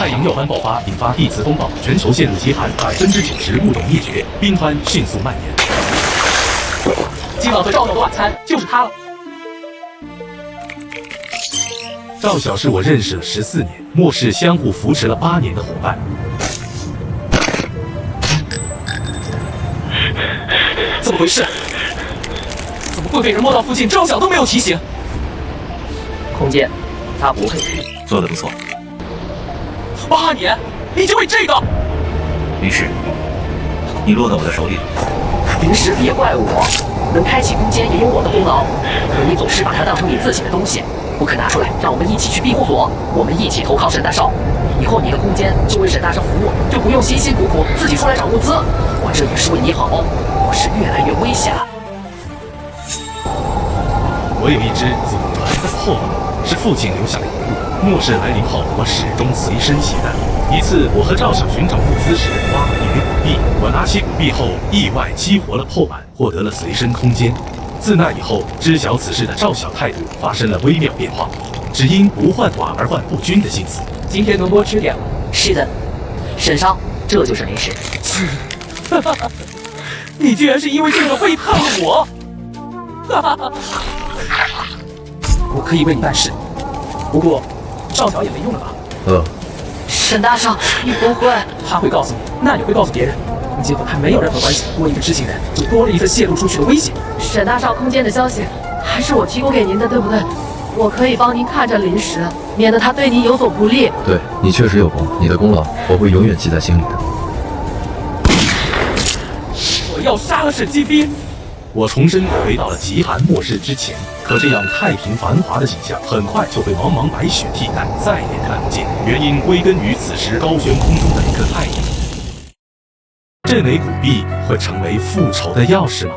太阳耀斑爆发，引发地磁风暴，全球陷入极寒，90%物种灭绝，冰川迅速蔓延。今晚和赵小的晚餐就是他了。赵小是我认识了14年，末世相互扶持了8年的伙伴。怎么回事？怎么会被人摸到附近？赵小都没有提醒。空间，他不会做得不错。8年，你就为这个？林氏，你落到我的手里了。林氏，别怪我，能开启空间也有我的功劳，可你总是把它当成你自己的东西。不肯拿出来，让我们一起去庇护所，我们一起投靠沈大少。以后你的空间就为沈大少服务，就不用辛辛苦苦自己出来找物资。我这也是为你好，我是越来越危险了。我有一只祖传的破碗，是父亲留下的遗物。末世来临后，我始终随身携带。一次，我和赵小寻找物资时，挖了一枚古币，我拿起古币后，意外激活了破碗，获得了随身空间。自那以后，知晓此事的赵小态度发生了微妙变化，只因不患寡而患不均的心思。今天能多吃点吗？是的，沈少，这就是零食。你居然是因为这个背叛了我！我可以为你办事，不过赵小也没用了吧？沈大少，你不会？他会告诉你，那也会告诉别人。空间和他没有任何关系，多一个知情人，就多了一份泄露出去的危险。沈大少空间的消息还是我提供给您的，对不对？我可以帮您看着临时，免得他对您有所不利。对，你确实有功，你的功劳我会永远记在心里的。我要杀了沈基斌！我重新回到了极寒末世之前，可这样太平繁华的景象很快就被茫茫白雪替代，再也看不见。原因归根于此时高悬空中的一颗太阳。这枚古币会成为复仇的钥匙吗？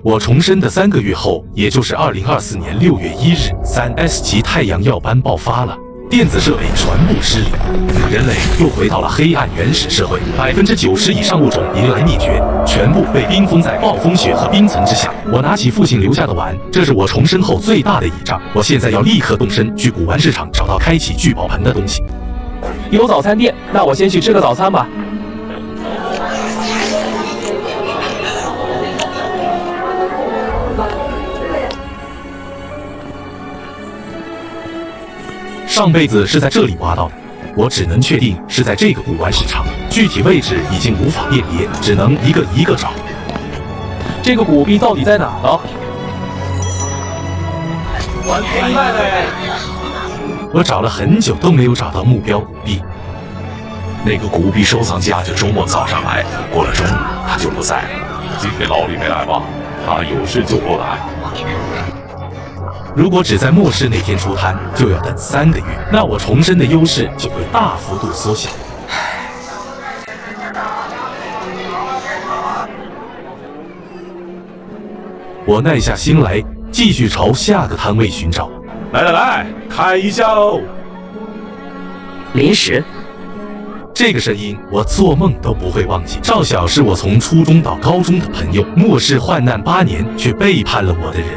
我重生的3个月后，也就是2024年6月1日，3S 级太阳耀斑爆发了。电子设备全部失灵，人类又回到了黑暗原始社会，90%以上物种迎来灭绝，全部被冰封在暴风雪和冰层之下。我拿起父亲留下的碗，这是我重生后最大的倚仗。我现在要立刻动身去古玩市场找到开启聚宝盆的东西。有早餐店，那我先去吃个早餐吧。上辈子是在这里挖到的，我只能确定是在这个古玩市场，具体位置已经无法辨别，只能一个一个找。这个古币到底在哪呢？玩便宜卖呗！我找了很久都没有找到目标古币。那个古币收藏家就周末早上来，过了中午他就不在了。今天老李没来吧？他有事就不来。如果只在末世那天出摊，就要等3个月，那我重生的优势就会大幅度缩小。我耐下心来，继续朝下个摊位寻找。来，看一下喽！临时，这个声音我做梦都不会忘记。赵小是我从初中到高中的朋友，末世患难8年却背叛了我的人。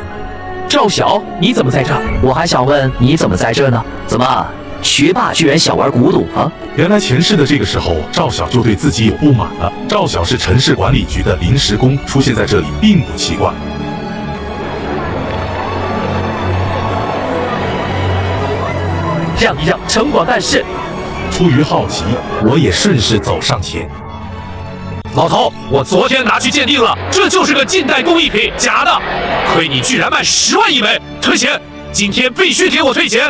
赵小，你怎么在这？我还想问你怎么在这呢？怎么，学霸居然想玩古董啊？原来前世的这个时候，赵小就对自己有不满了。赵小是城市管理局的临时工，出现在这里并不奇怪。让一让，城管办事。出于好奇，我也顺势走上前。老头，我昨天拿去鉴定了，这就是个近代工艺品，假的。亏你居然卖10万一枚，退钱！今天必须给我退钱！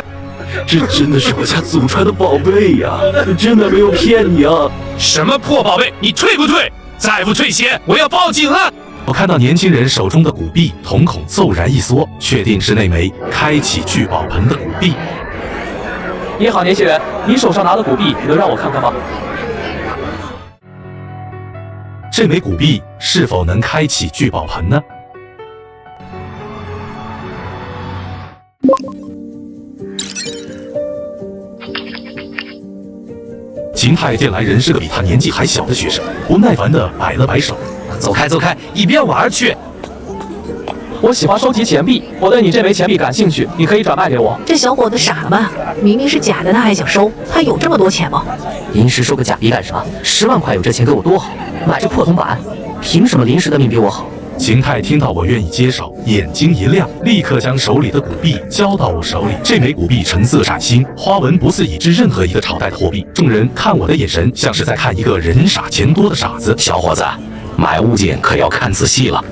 这真的是我家祖传的宝贝呀，真的没有骗你啊！什么破宝贝？你退不退？再不退钱，我要报警了！我看到年轻人手中的古币，瞳孔骤然一缩，确定是那枚开启聚宝盆的古币。你好，年轻人，你手上拿的古币能让我看看吗？这枚古币是否能开启聚宝盆呢？秦泰见来人是个比他年纪还小的学生，不耐烦地摆了摆手：“走开，走开，一边玩去！”我喜欢收集钱币，我对你这枚钱币感兴趣，你可以转卖给我。这小伙子傻了吧？明明是假的，他还想收？他有这么多钱吗？临时收个假币干什么？10万块有这钱给我多好，买这破铜板，凭什么临时的命比我好？秦泰听到我愿意接手，眼睛一亮，立刻将手里的古币交到我手里。这枚古币成色崭新，花纹不似已知任何一个朝代的货币。众人看我的眼神，像是在看一个人傻钱多的傻子。小伙子，买物件可要看仔细了。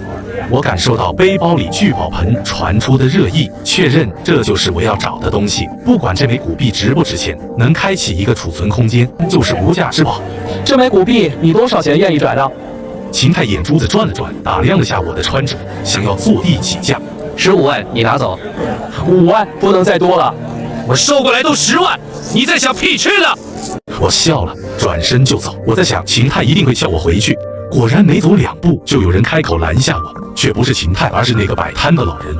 我感受到背包里聚宝盆传出的热意，确认这就是我要找的东西。不管这枚古币值不值钱，能开启一个储存空间就是无价之宝。这枚古币你多少钱愿意转让？秦泰眼珠子转了转，打量了下我的穿着，想要坐地起价。15万，你拿走。5万，不能再多了。我收过来都10万，你在想屁吃呢？我笑了，转身就走。我在想，秦泰一定会叫我回去。果然没走2步，就有人开口拦下我，却不是秦泰，而是那个摆摊的老人。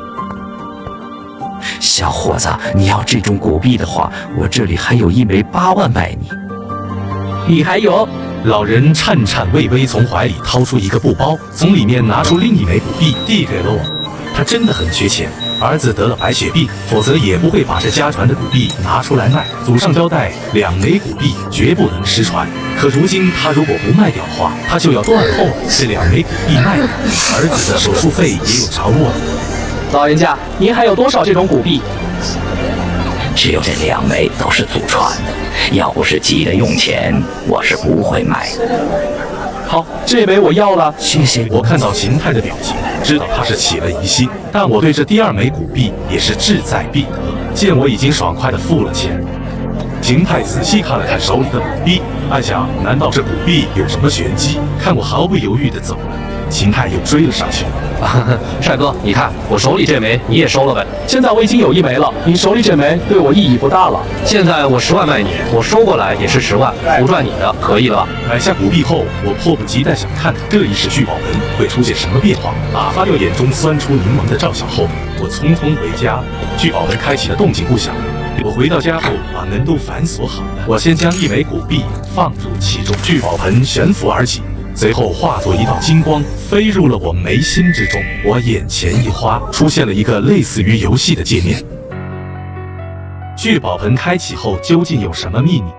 小伙子，你要这种古币的话，我这里还有1枚8万卖你。你还有？老人颤颤巍巍从怀里掏出一个布包，从里面拿出另一枚古币递给了我。他真的很缺钱，儿子得了白血病，否则也不会把这家传的古币拿出来卖。祖上交代，2枚古币绝不能失传。可如今他如果不卖掉的话，他就要断后了。这2枚古币卖了，儿子的手术费也有着落了。老人家，您还有多少这种古币？只有这2枚都是祖传的，要不是急着用钱，我是不会卖的。好，这枚我要了，谢谢。我看到秦泰的表情，知道他是起了疑心，但我对这第2枚古币也是志在必得。见我已经爽快地付了钱，秦泰仔细看了看手里的古币，暗想：难道这古币有什么玄机？看我毫不犹豫地走了，秦泰又追了上去。帅哥，你看我手里这枚，你也收了呗。现在我已经有1枚了，你手里这枚对我意义不大了。现在我10万卖你，我收过来也是10万，不赚你的，可以了吧？买下古币后，我迫不及待想看这一世聚宝盆会出现什么变化。打发掉眼中酸出柠檬的赵小后，我匆匆回家。聚宝盆开启的动静不小。我回到家后，把门都反锁好了。我先将1枚古币放入其中，聚宝盆悬浮而起，随后化作一道金光，飞入了我眉心之中。我眼前一花，出现了一个类似于游戏的界面。聚宝盆开启后究竟有什么秘密？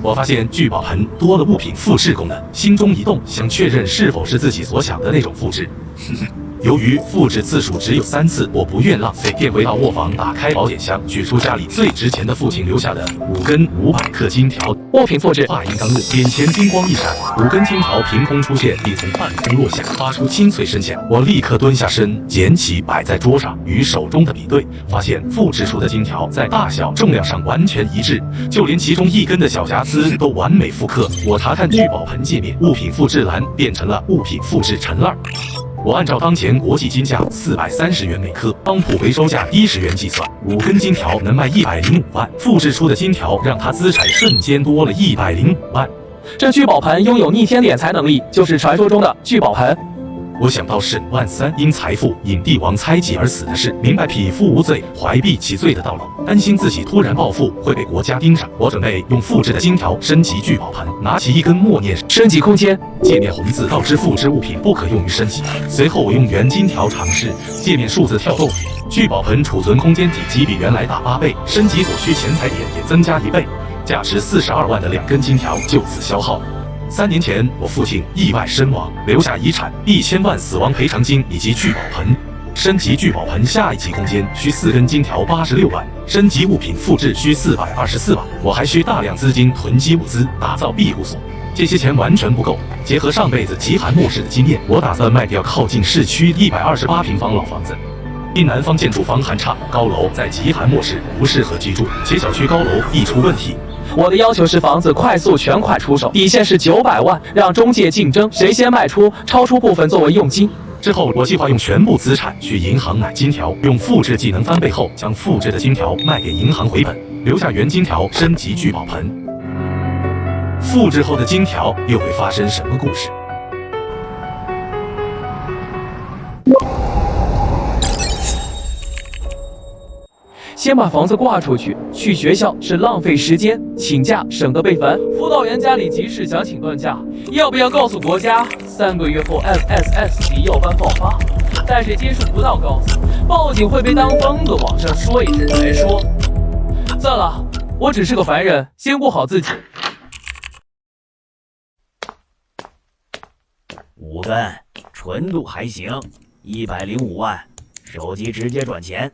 我发现聚宝盆多了物品复制功能，心中一动，想确认是否是自己所想的那种复制。由于复制次数只有3次，我不愿浪费，便回到卧房，打开保险箱，取出家里最值钱的父亲留下的5根500克金条。物品复制，话音刚落，眼前金光一闪，5根金条凭空出现，并从半空落下，发出清脆声响。我立刻蹲下身，捡起摆在桌上，与手中的比对，发现复制出的金条在大小、重量上完全一致，就连其中1根的小瑕疵都完美复刻。我查看聚宝盆界面，物品复制栏变成了物品复制乘2。我按照当前国际金价430元每颗，当铺回收价10元计算，5根金条能卖105万。复制出的金条让他资产瞬间多了105万。这聚宝盆拥有逆天敛财能力，就是传说中的聚宝盆。我想到沈万三因财富引帝王猜忌而死的事，明白匹夫无罪，怀璧其罪的道理，担心自己突然暴富会被国家盯上。我准备用复制的金条升级聚宝盆，拿起1根默念升级空间，界面红字告知复制物品不可用于升级。随后我用原金条尝试，界面数字跳动，聚宝盆储存空间体积比原来大8倍，升级所需钱财点也增加1倍，价值42万的2根金条就此消耗了。3年前，我父亲意外身亡，留下遗产1000万死亡赔偿金以及聚宝盆。升级聚宝盆下一级空间需4根金条86万，升级物品复制需424万。我还需大量资金囤积物资，打造庇护所。这些钱完全不够。结合上辈子极寒末世的经验，我打算卖掉靠近市区128平方老房子。因南方建筑房寒差，高楼在极寒末世不适合居住，且小区高楼易出问题。我的要求是房子快速全款出手，底线是900万，让中介竞争，谁先卖出，超出部分作为佣金。之后，我计划用全部资产去银行买金条，用复制技能翻倍后，将复制的金条卖给银行回本，留下原金条升级聚宝盆。复制后的金条又会发生什么故事？先把房子挂出去。去学校是浪费时间，请假省得被烦。辅导员家里急事想请断假，要不要告诉国家？3个月后 MSS 级药斑爆发，但是接触不到告诉，报警会被当疯子，网上说一声再说。算了，我只是个凡人，先顾好自己。5分，纯度还行，105万，手机直接转钱。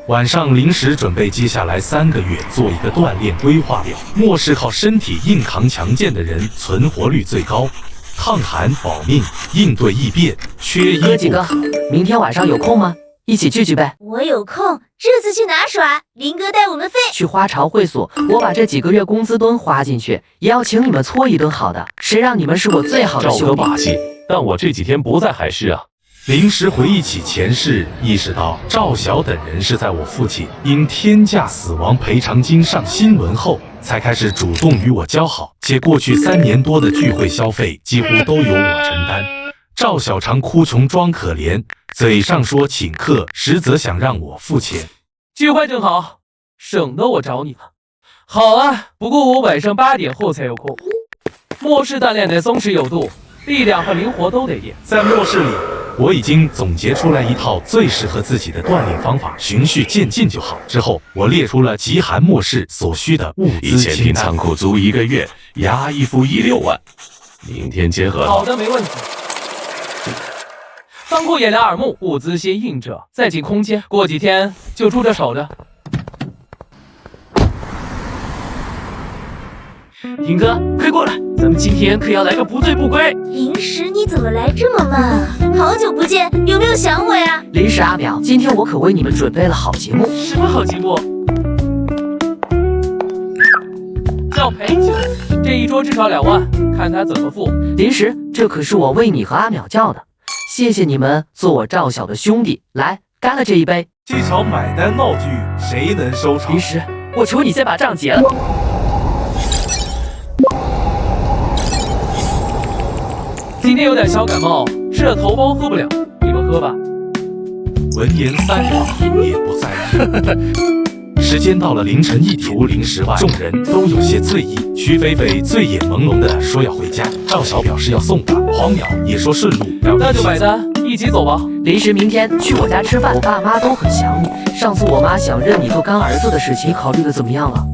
晚上临时准备接下来3个月做一个锻炼规划表，末世靠身体硬扛强健的人存活率最高，抗寒保命，应对异变，缺一不可。哥几个，明天晚上有空吗？一起聚聚呗。我有空，这次去哪耍？林哥带我们飞。去花潮会所，我把这几个月工资都花进去，也要请你们搓一顿好的。谁让你们是我最好的兄弟？赵哥把戏，但我这几天不在海市啊。临时回忆起前世，意识到赵晓等人是在我父亲因天价死亡赔偿金上新闻后，才开始主动与我交好，且过去3年多的聚会消费几乎都由我承担。赵小常哭穷装可怜，嘴上说请客，实则想让我付钱。聚会正好，省得我找你了。好啊，不过我晚上8点后才有空。末世锻炼得松弛有度，力量和灵活都得练。在末世里，我已经总结出来一套最适合自己的锻炼方法，循序渐进就好。之后，我列出了极寒末世所需的物资以前听仓库租1个月，押一付1.6万，明天结合。好的，没问题。仓库眼亮耳目，物资先印着，再进空间，过几天就住着守着。林哥，快过来，咱们今天可要来个不醉不归。临时你怎么来这么慢啊？好久不见，有没有想我呀？临时阿淼，今天我可为你们准备了好节目。什么好节目？叫赔酒，这一桌至少2万，看他怎么付。临时，这可是我为你和阿淼叫的。谢谢你们做我赵晓的兄弟，来干了这一杯。这场买单闹剧谁能收场？临时，我求你先把账结了。今天有点小感冒，吃了头孢喝不了，你们喝吧。闻言3人也不在意。时间到了凌晨1点，除临时外，众人都有些醉意。徐菲菲醉眼朦胧的说要回家，赵晓表示要送她，黄淼也说顺路。那就买单，一起走吧。临时明天去我家吃饭，我爸妈都很想你。上次我妈想认你做干儿子的事情，你考虑的怎么样了？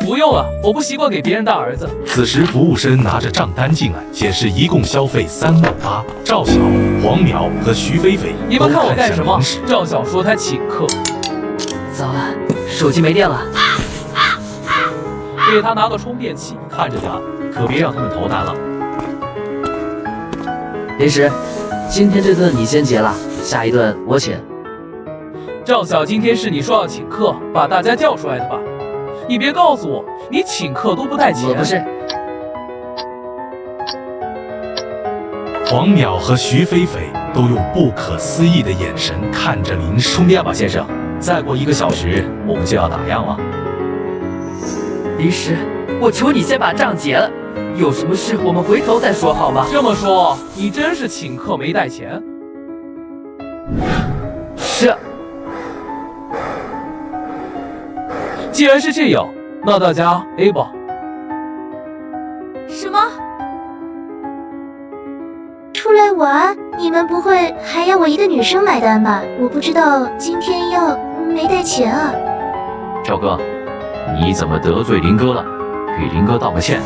不用了，我不习惯给别人当儿子。此时服务生拿着账单进来，显示一共消费3万8。赵晓、黄淼和徐菲菲，你们看我干什么？赵晓说他请客。糟了，手机没电了。给他拿个充电器，看着点，可别让他们逃难了。临时，今天这顿你先结了，下一顿我请。赵晓，今天是你说要请客，把大家叫出来的吧？你别告诉我，你请客都不带钱。我不是。黄淼和徐菲菲都用不可思议的眼神看着临时。充电吧，先生，再过1个小时我们就要打烊了。临时，我求你先把账结了，有什么事我们回头再说好吗？这么说，你真是请客没带钱？是。既然是这样，那大家 A 吧。什么？出来玩？你们不会还要我一个女生买单吧？我不知道今天要没带钱啊。赵哥，你怎么得罪林哥了？给林哥道个歉。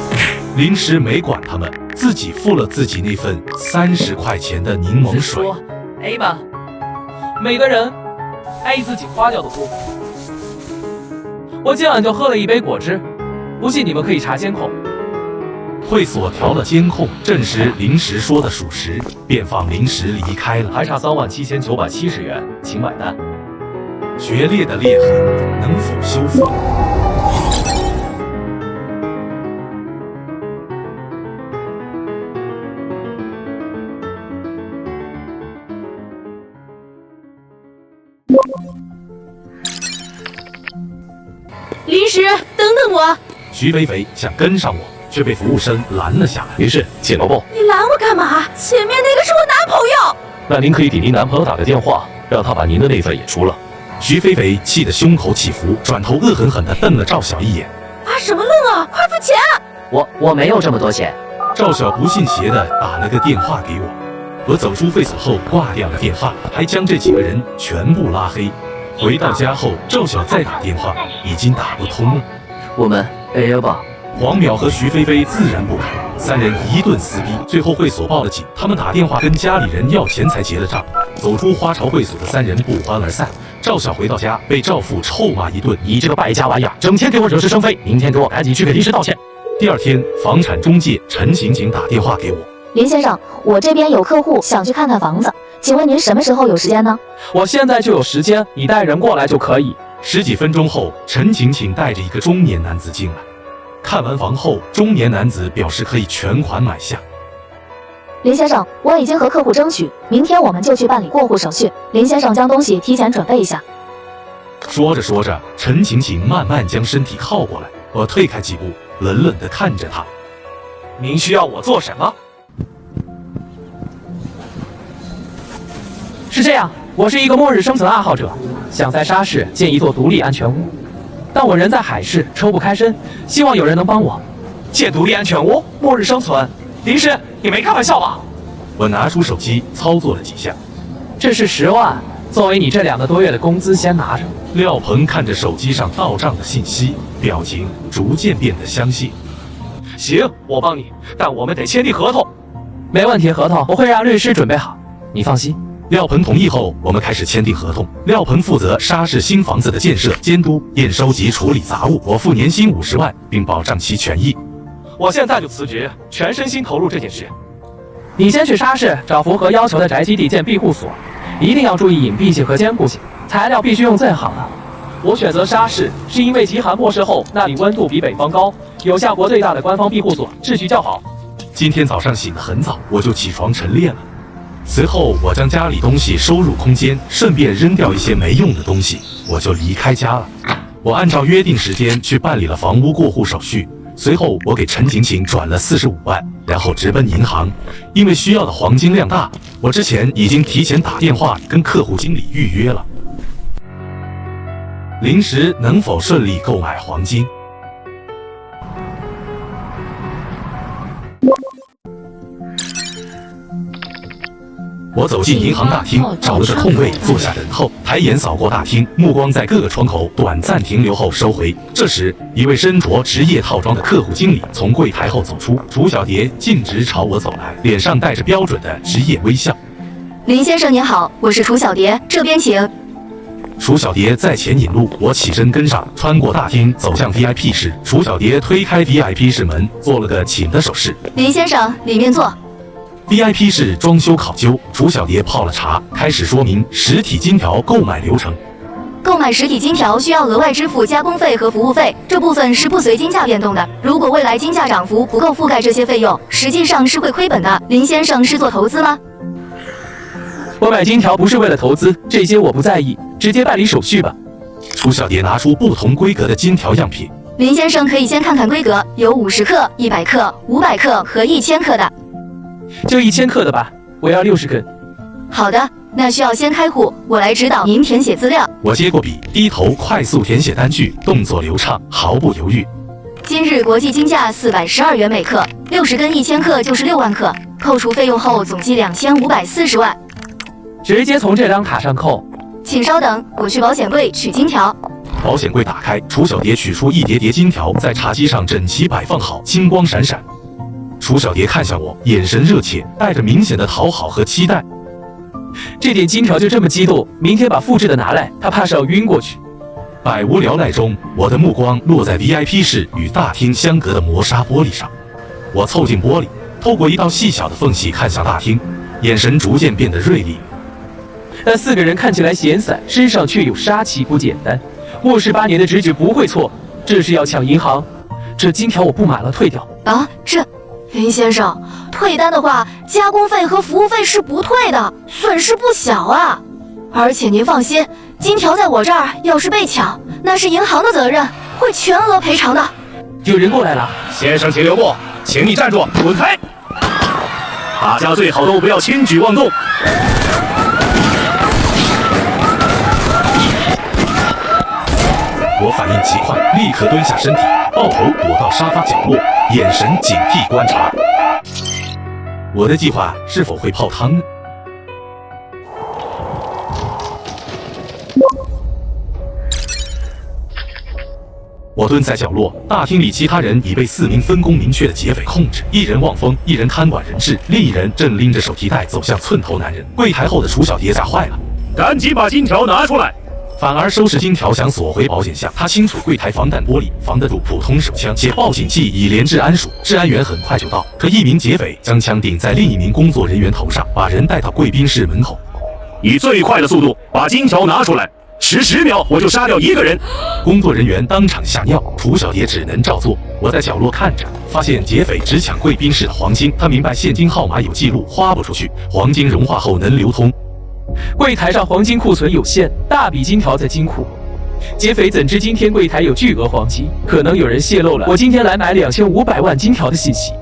临时没管他们，自己付了自己那份30块钱的柠檬水。说 A 吧，每个人 A 自己花掉的部分。我今晚就喝了1杯果汁，不信你们可以查监控。会所调了监控，证实临时说的属实，便放临时离开了。还差37970元，请买单。决裂的裂痕能否修复？临时，等等我！徐菲菲想跟上我，却被服务生拦了下来。于是，请萝卜。你拦我干嘛？前面那个是我男朋友。那您可以给您男朋友打个电话，让他把您的那份也出了。徐飞飞气得胸口起伏，转头恶狠狠地瞪了赵晓一眼。发什么愣啊？快付钱！我没有这么多钱。赵晓不信邪地打了个电话给我，我走出会所后挂掉了电话，还将这几个人全部拉黑。回到家后，赵晓再打电话，已经打不通了。我们 AA 吧。黄淼和徐飞飞自然不肯，三人一顿撕逼，最后会所报了警。他们打电话跟家里人要钱才结了账。走出花朝会所的三人不欢而散。赵晓回到家，被赵父臭骂一顿：“你这个败家玩意儿，整天给我惹是生非！明天给我赶紧去给林石道歉。”第二天，房产中介陈晴晴打电话给我：“林先生，我这边有客户想去看看房子，请问您什么时候有时间呢？”“我现在就有时间，你带人过来就可以。”10几分钟后，陈晴晴带着一个中年男子进来。看完房后，中年男子表示可以全款买下。林先生，我已经和客户争取，明天我们就去办理过户手续。林先生将东西提前准备一下。说着说着，陈晴晴慢慢将身体靠过来，我退开几步，冷冷地看着他。您需要我做什么？是这样，我是一个末日生存爱好者，想在沙市建一座独立安全屋。但我人在海市，抽不开身，希望有人能帮我建独立安全屋，末日生存。林师，你没开玩笑吧？我拿出手机操作了几下，这是10万，作为你这2个多月的工资，先拿着。廖鹏看着手机上到账的信息，表情逐渐变得相信。行，我帮你，但我们得签订合同。没问题，合同我会让律师准备好，你放心。廖鹏同意后，我们开始签订合同。廖鹏负责沙市新房子的建设、监督、验收及处理杂物，我付年薪50万，并保障其权益。我现在就辞职，全身心投入这件事。你先去沙市找符合要求的宅基地建庇护所，一定要注意隐蔽性和坚固性，材料必须用最好的。我选择沙市是因为极寒末世后那里温度比北方高，有夏国最大的官方庇护所，秩序较好。今天早上醒得很早，我就起床晨练了。随后，我将家里东西收入空间，顺便扔掉一些没用的东西，我就离开家了。我按照约定时间去办理了房屋过户手续，随后我给陈晴晴转了45万，然后直奔银行。因为需要的黄金量大，我之前已经提前打电话跟客户经理预约了。临时能否顺利购买黄金？我走进银行大厅，找了个空位坐下等候，抬眼扫过大厅，目光在各个窗口短暂停留后收回。这时，一位身着职业套装的客户经理从柜台后走出，楚小蝶径直朝我走来，脸上带着标准的职业微笑。林先生您好，我是楚小蝶，这边请。楚小蝶在前引路，我起身跟上，穿过大厅走向 VIP 室。楚小蝶推开 VIP 室门，做了个请的手势。林先生，里面坐。VIP 室装修考究，楚小蝶泡了茶，开始说明实体金条购买流程。购买实体金条需要额外支付加工费和服务费，这部分是不随金价变动的。如果未来金价涨幅不够覆盖这些费用，实际上是会亏本的。林先生是做投资吗？我买金条不是为了投资，这些我不在意，直接办理手续吧。楚小蝶拿出不同规格的金条样品。林先生可以先看看规格，有50克、100克、500克和1000克的。就1000克的吧，我要60根。好的，那需要先开户，我来指导您填写资料。我接过笔，低头快速填写单据，动作流畅，毫不犹豫。今日国际金价412元每克，60根1000克就是6万克，扣除费用后总计2540万。直接从这张卡上扣。请稍等，我去保险柜取金条。保险柜打开，楚小蝶取出一叠叠金条，在茶几上整齐摆放好，金光闪闪。楚小蝶看向我，眼神热切，带着明显的讨好和期待。这点金条就这么激动，明天把复制的拿来，他怕是要晕过去。百无聊赖中，我的目光落在 VIP 室与大厅相隔的磨砂玻璃上。我凑近玻璃，透过一道细小的缝隙看向大厅，眼神逐渐变得锐利。那4个人看起来闲散，身上却有杀气，不简单。末世8年的直觉不会错，这是要抢银行。这金条我不买了，退掉。啊，这。林先生，退单的话，加工费和服务费是不退的，损失不小啊。而且您放心，金条在我这儿要是被抢，那是银行的责任，会全额赔偿的。有人过来了，先生请留步，请你站住，滚开！大家最好都不要轻举妄动。我反应极快，立刻蹲下身体，抱头躲到沙发角落，眼神警惕观察。我的计划是否会泡汤呢？我蹲在角落，大厅里其他人已被4名分工明确的劫匪控制，一人望风，一人看管人质，另一人正拎着手提袋走向寸头男人。柜台后的楚小蝶吓坏了，赶紧把金条拿出来！反而收拾金条想锁回保险箱。他清楚柜台防弹玻璃防得住普通手枪，且报警器已连治安署，治安员很快就到。可一名劫匪将枪顶在另一名工作人员头上，把人带到贵宾室门口。以最快的速度把金条拿出来，迟10秒我就杀掉1个人。工作人员当场吓尿，楚小蝶只能照做。我在角落看着，发现劫匪只抢贵宾室的黄金，他明白现金号码有记录，花不出去，黄金融化后能流通。柜台上黄金库存有限，大笔金条在金库。劫匪怎知今天柜台有巨额黄金？可能有人泄露了我今天来买2500万金条的信息，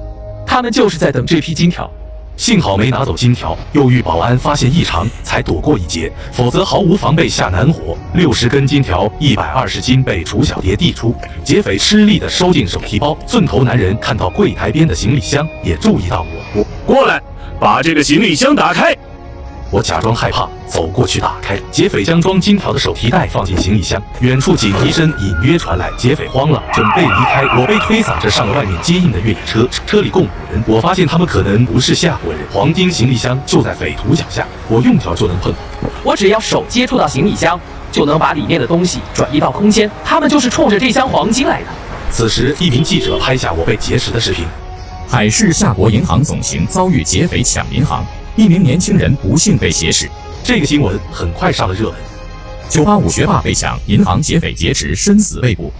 他们就是在等这批金条。幸好没拿走金条，又遇保安发现异常，才躲过一劫，否则毫无防备下难活。60根金条，120斤被楚小蝶递出，劫匪吃力地收进手提包。寸头男人看到柜台边的行李箱，也注意到我，过来，把这个行李箱打开。我假装害怕，走过去打开。劫匪将装金条的手提袋放进行李箱，远处警笛声隐约传来，劫匪慌了，准备离开。我被推搡着上了外面接应的越野车，车里共5人。我发现他们可能不是吓唬人，黄金行李箱就在匪徒脚下，我用脚就能碰。我只要手接触到行李箱，就能把里面的东西转移到空间。他们就是冲着这箱黄金来的。此时，一名记者拍下我被劫持的视频。海市夏国银行总行遭遇劫匪抢银行。1名年轻人不幸被挟持，这个新闻很快上了热门。985学霸被抢，银行劫匪劫持，生死未卜。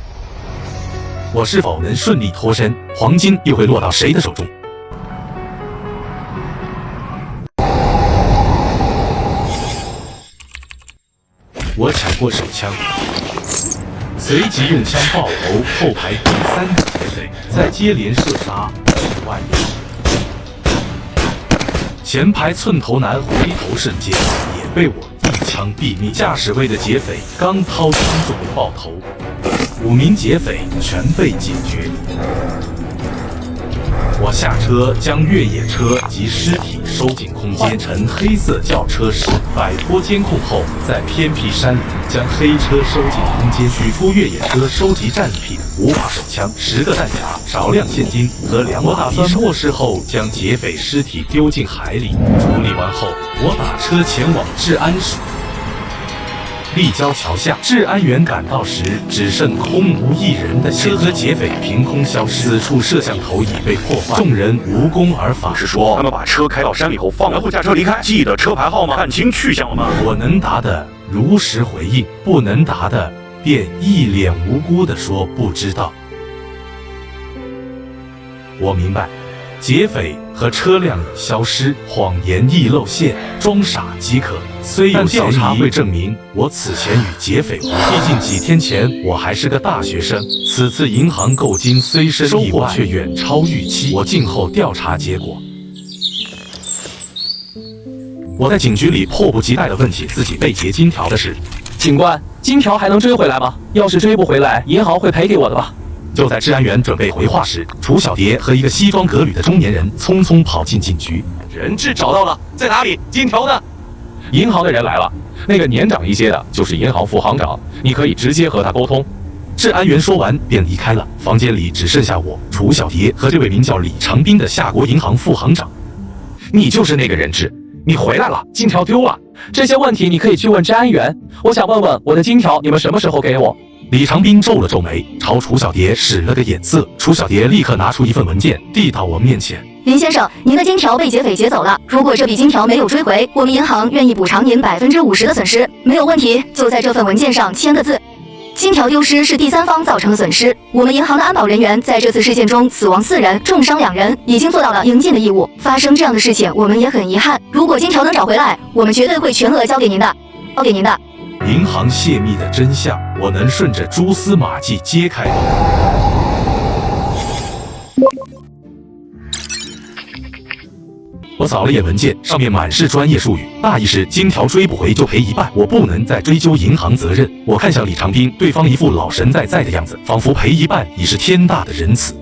我是否能顺利脱身？黄金又会落到谁的手中？我抢过手枪，随即用枪爆头后排第3个劫匪，再接连射杀5万人。前排寸头男回头瞬间也被我一枪毙命，驾驶位的劫匪刚掏枪就被爆头，5名劫匪全被解决。我下车将越野车及尸体收进空间，乘黑色轿车时摆脱监控后，在偏僻山林将黑车收进空间，取出越野车收集战利品5把手枪、10个弹夹、少量现金和2把匕首。没事后将劫匪尸体丢进海里，处理完后，我打车前往治安署。立交桥下，治安员赶到时，只剩空无一人的车和劫匪凭空消失。此处摄像头已被破坏，众人无功而返。是说他们把车开到山里后放，然后驾车离开？记得车牌号吗？看清去向了吗？我能答的如实回应，不能答的便一脸无辜地说不知道。我明白，劫匪和车辆已消失，谎言易露馅，装傻即可。虽有调查会证明我此前与劫匪无关，毕竟几天前我还是个大学生。此次银行购金虽生意外，却远超预期。我静候调查结果。我在警局里迫不及待地问起自己被劫金条的事。警官，金条还能追回来吗？要是追不回来，银行会赔给我的吧？就在治安员准备回话时，楚小蝶和一个西装革履的中年人匆匆跑进警局。人质找到了，在哪里？金条呢？银行的人来了，那个年长一些的就是银行副行长，你可以直接和他沟通。治安员说完便离开了，房间里只剩下我、楚小蝶和这位名叫李长斌的夏国银行副行长。你就是那个人质，你回来了，金条丢了。这些问题你可以去问治安员。我想问问我的金条，你们什么时候给我？李长斌皱了皱眉，朝楚小蝶使了个眼色。楚小蝶立刻拿出一份文件，递到我面前。林先生，您的金条被劫匪劫走了。如果这笔金条没有追回，我们银行愿意补偿您50%的损失。没有问题，就在这份文件上签个字。金条丢失是第三方造成的损失，我们银行的安保人员在这次事件中死亡4人，重伤2人，已经做到了应尽的义务。发生这样的事情，我们也很遗憾。如果金条能找回来，我们绝对会全额交给您的。银行泄密的真相，我能顺着蛛丝马迹揭开吗？我扫了眼文件，上面满是专业术语，大意是金条追不回就赔1半，我不能再追究银行责任。我看向李长斌，对方一副老神在在的样子，仿佛赔1半已是天大的仁慈。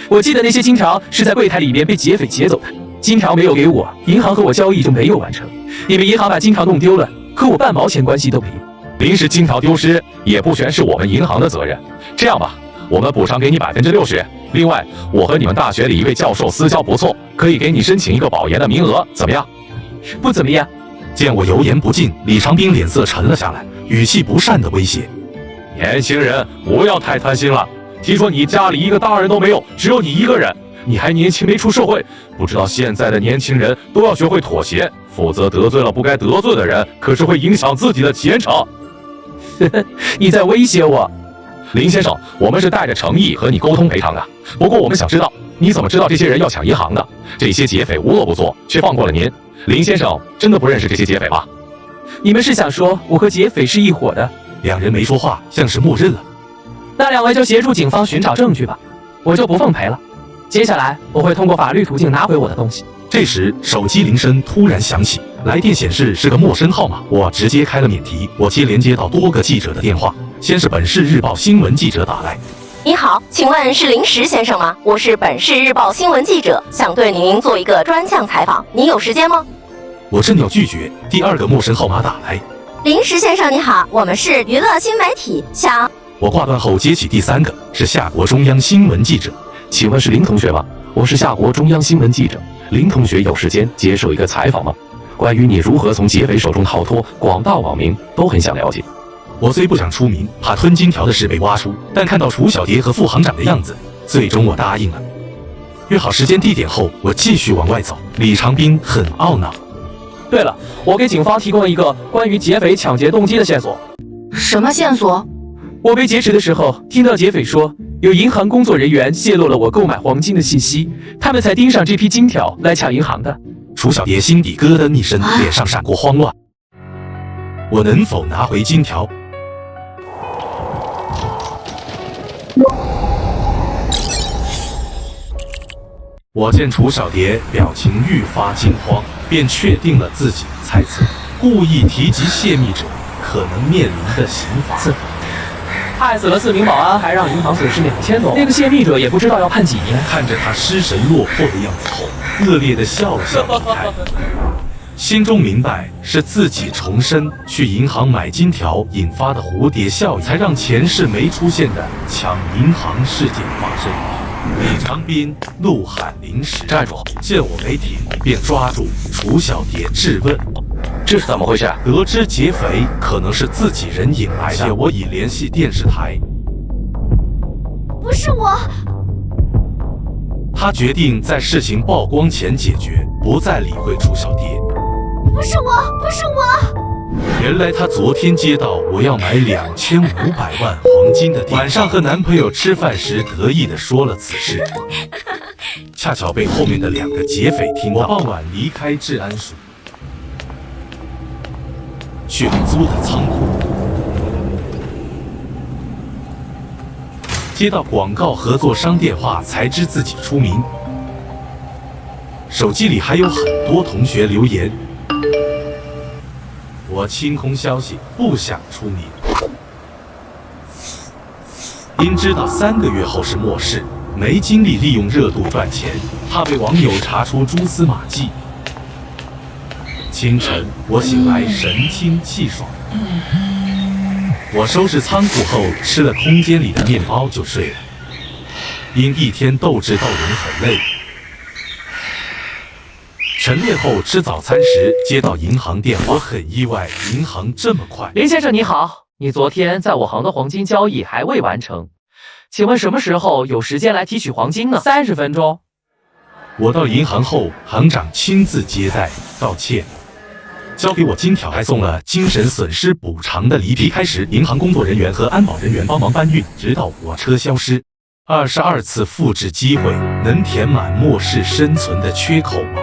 我记得那些金条是在柜台里面被劫匪劫走的，金条没有给我，银行和我交易就没有完成。你们银行把金条弄丢了，和我半毛钱关系都没有。临时金条丢失也不全是我们银行的责任。这样吧，我们补偿给你60%。另外，我和你们大学里一位教授私交不错，可以给你申请一个保研的名额，怎么样？不怎么样。见我油盐不进，李长斌脸色沉了下来，语气不善的威胁：年轻人不要太贪心了。听说你家里一个大人都没有，只有你一个人，你还年轻没出社会，不知道现在的年轻人都要学会妥协，否则得罪了不该得罪的人，可是会影响自己的前程。你在威胁我。林先生，我们是带着诚意和你沟通赔偿的，不过我们想知道你怎么知道这些人要抢银行的？这些劫匪无恶不作，却放过了您。林先生真的不认识这些劫匪吗？你们是想说我和劫匪是一伙的？两人没说话，像是默认了。那2位就协助警方寻找证据吧，我就不奉陪了。接下来我会通过法律途径拿回我的东西。这时手机铃声突然响起，来电显示是个陌生号码，我直接开了免提，我连接到多个记者的电话。先是本市日报新闻记者打来。你好，请问是林石先生吗？我是本市日报新闻记者，想对您做一个专项采访，您有时间吗？我正要拒绝，第2个陌生号码打来。林石先生你好，我们是娱乐新媒体，想……我挂断后接起第3个，是夏国中央新闻记者。请问是林同学吗？我是夏国中央新闻记者，林同学有时间接受一个采访吗？关于你如何从劫匪手中逃脱，广大网民都很想了解。我虽不想出名，怕吞金条的事被挖出，但看到楚小蝶和副行长的样子，最终我答应了。约好时间地点后，我继续往外走。李长斌很懊恼。对了，我给警方提供了一个关于劫匪抢劫动机的线索。什么线索？我被劫持的时候，听到劫匪说有银行工作人员泄露了我购买黄金的信息，他们才盯上这批金条来抢银行的。楚小蝶心底咯噔一声，脸上闪过慌乱。我能否拿回金条？我见楚小蝶表情愈发惊慌，便确定了自己的猜测，故意提及泄密者可能面临的刑罚。害死了4名保安，还让银行损失2000多，那个泄密者也不知道要判几年。看着他失神落魄的样子后，恶劣的笑了笑离开，心中明白是自己重申去银行买金条引发的蝴蝶效应，才让前世没出现的抢银行事件发生。李长斌怒喊林石站住，见我没停，便抓住楚小蝶质问：这是怎么回事？得知劫匪可能是自己人引来的，我已联系电视台。不是我。他决定在事情曝光前解决，不再理会楚小蝶。不是我，不是我。原来她昨天接到我要买2500万黄金的晚上和男朋友吃饭时得意地说了此事，恰巧被后面的2个劫匪听到。我傍晚离开治安署，去了租的仓库，接到广告合作商电话才知自己出名，手机里还有很多同学留言。我清空消息，不想出名。因知道3个月后是末世，没精力利用热度赚钱，怕被网友查出蛛丝马迹。清晨，我醒来神清气爽。我收拾仓库后，吃了空间里的面包就睡了。因一天斗智斗勇很累。晨练后吃早餐时接到银行电话，我很意外，银行这么快。林先生你好，你昨天在我行的黄金交易还未完成，请问什么时候有时间来提取黄金呢？30分钟。我到银行后，行长亲自接待道歉，交给我金条，还送了精神损失补偿的礼品。开始，银行工作人员和安保人员帮忙搬运，直到我车消失。22次复制机会能填满末世生存的缺口吗？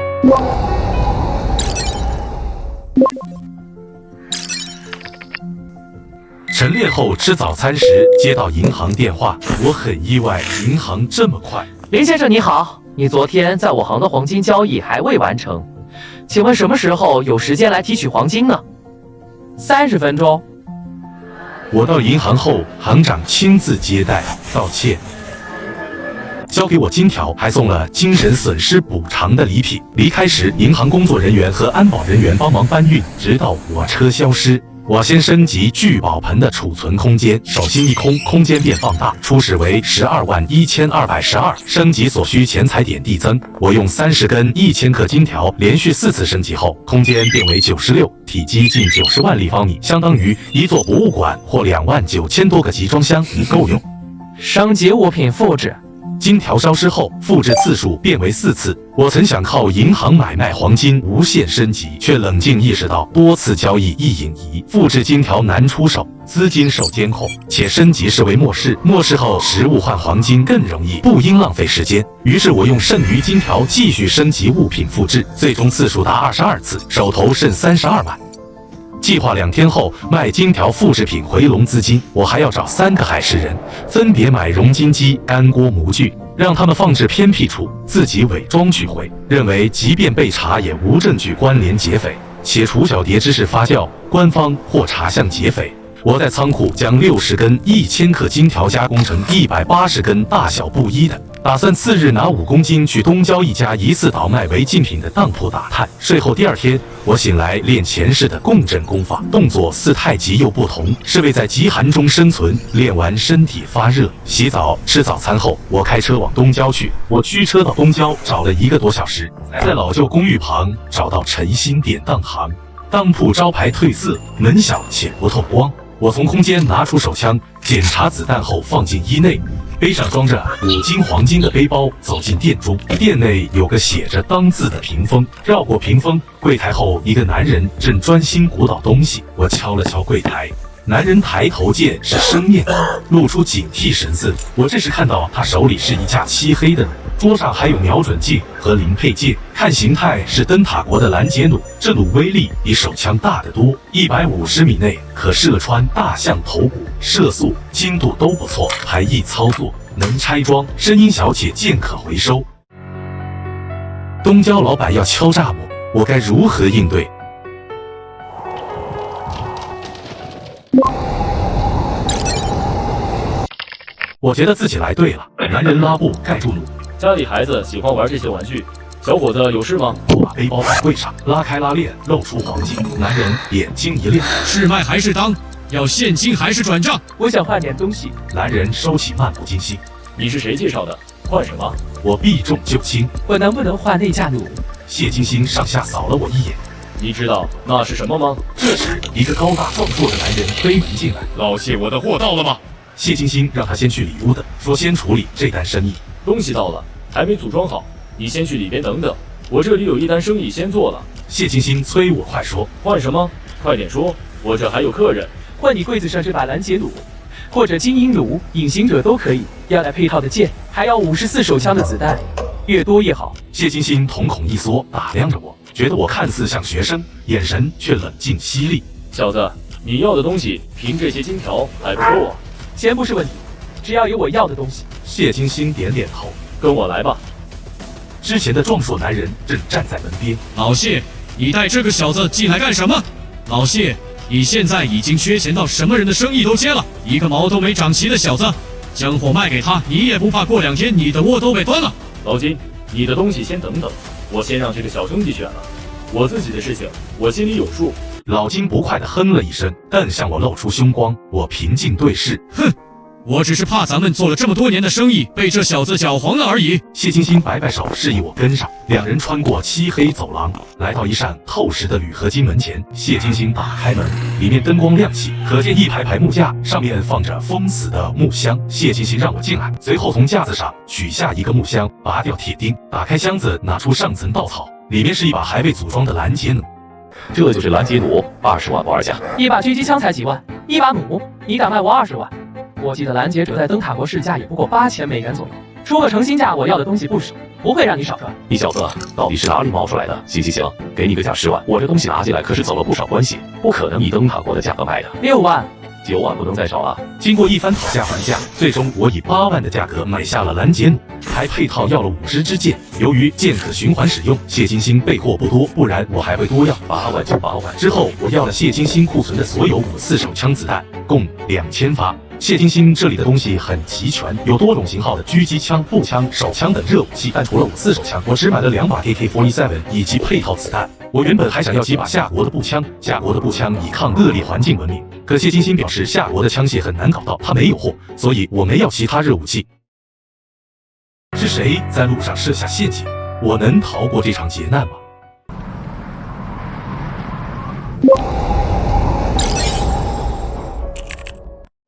晨练后吃早餐时接到银行电话，我很意外，银行这么快。林先生你好，你昨天在我行的黄金交易还未完成，请问什么时候有时间来提取黄金呢？30分钟。我到银行后，行长亲自接待道歉，交给我金条，还送了精神损失补偿的礼品。离开时，银行工作人员和安保人员帮忙搬运，直到我车消失。我先升级聚宝盆的储存空间，手心一空，空间变放大，初始为121212，升级所需钱财点递增。我用30根1000克金条连续4次升级后，空间变为96，体积近90万立方米，相当于一座博物馆或29000多个集装箱够用。升级物品复制。金条消失后，复制次数变为4次。我曾想靠银行买卖黄金无限升级，却冷静意识到多次交易易引疑，复制金条难出手，资金受监控，且升级视为末世。末世后实物换黄金更容易，不应浪费时间。于是我用剩余金条继续升级物品复制，最终次数达22次，手头剩32万。计划2天后卖金条复制品回笼资金，我还要找3个海事人，分别买熔金机、干锅模具，让他们放置偏僻处，自己伪装取回，认为即便被查也无证据关联劫匪，且除小蝶之事发酵，官方或查向劫匪。我在仓库将60根1000克金条加工成180根大小不一的，打算次日拿5公斤去东郊一家疑似倒卖违禁品的当铺打探。睡后第2天，我醒来练前世的共振功法，动作似太极又不同，是为在极寒中生存。练完身体发热，洗澡吃早餐后，我开车往东郊去。我驱车到东郊找了1个多小时，在老旧公寓旁找到晨兴典当行，当铺招牌褪色，门小且不透光。我从空间拿出手枪，检查子弹后放进衣内，背上装着5斤黄金的背包走进店中。店内有个写着当字的屏风，绕过屏风，柜台后一个男人正专心鼓捣东西。我敲了敲柜台，男人抬头见是生面孔，露出警惕神色。我这时看到他手里是一架漆黑的弩，桌上还有瞄准镜和零配件，看形态是灯塔国的拦截弩。这弩威力比手枪大得多，150米内可射穿大象头骨，射速、精度都不错，还易操作，能拆装，声音小且剑可回收。东郊老板要敲诈我该如何应对？我觉得自己来对了。男人拉布盖住弩，家里孩子喜欢玩这些玩具，小伙子有事吗？我把背包放柜上，拉开拉链，露出黄金。男人眼睛一亮，是卖还是当？要现金还是转账？我想换点东西。男人收起漫不经心。你是谁介绍的？换什么？我避重就轻。我能不能换那架弩？谢金星上下扫了我一眼。你知道那是什么吗？这时，一个高大壮硕的男人推门进来。老谢，我的货到了吗？谢金星让他先去里屋的，说先处理这单生意。东西到了，还没组装好，你先去里边等等，我这里有一单生意先做了。谢金星催我快说。换什么？快点说，我这还有客人。换你柜子上这把拦截弩，或者精英弩、隐形者都可以，要带配套的剑，还要54手枪的子弹，越多越好。谢金星瞳孔一缩，打量着我，觉得我看似像学生，眼神却冷静犀利。小子，你要的东西凭这些金条还不够啊。钱不是问题，只要有我要的东西。谢金星点点头，跟我来吧。之前的壮硕男人正站在门边。老谢，你带这个小子进来干什么？老谢，你现在已经缺钱到什么人的生意都接了，一个毛都没长齐的小子，将货卖给他，你也不怕过2天你的窝都被端了？老金，你的东西先等等，我先让这个小兄弟选了，我自己的事情我心里有数。老金不快地哼了一声，瞪向我，露出凶光。我平静对视，哼，我只是怕咱们做了这么多年的生意被这小子搅黄了而已。谢金星摆摆手示意我跟上，两人穿过漆黑走廊，来到一扇透实的铝合金门前。谢金星打开门，里面灯光亮起，可见一排排木架，上面放着封死的木箱。谢金星让我进来，随后从架子上取下一个木箱，拔掉铁钉，打开箱子，拿出上层稻草，里面是一把还未组装的拦截弩。这就是拦截弩，20万不二价。一把狙击枪才几万，一把弩你敢卖我20万？我记得拦截者在灯塔国市价也不过8000美元左右，出个成新价，我要的东西不少，不会让你少赚。你小子到底是哪里冒出来的？行，给你个价10万，我这东西拿进来可是走了不少关系，不可能以灯塔国的价格卖的。6万， 9万不能再少了。经过一番讨价还价，最终我以8万的价格买下了拦截弩，还配套要了5支支箭。由于箭可循环使用，谢金星备货不多，不然我还会多要8万就8万。之后我要了谢金星库存的所有54手枪子弹，共2000发。谢金星这里的东西很齐全，有多种型号的狙击枪、步枪、手枪等热武器，但除了54手枪，我只买了2把 AK-47 以及配套子弹。我原本还想要几把夏国的步枪，夏国的步枪以抗恶劣环境闻名，可谢金星表示夏国的枪械很难搞到，他没有货，所以我没要其他热武器。是谁在路上设下陷阱？我能逃过这场劫难吗？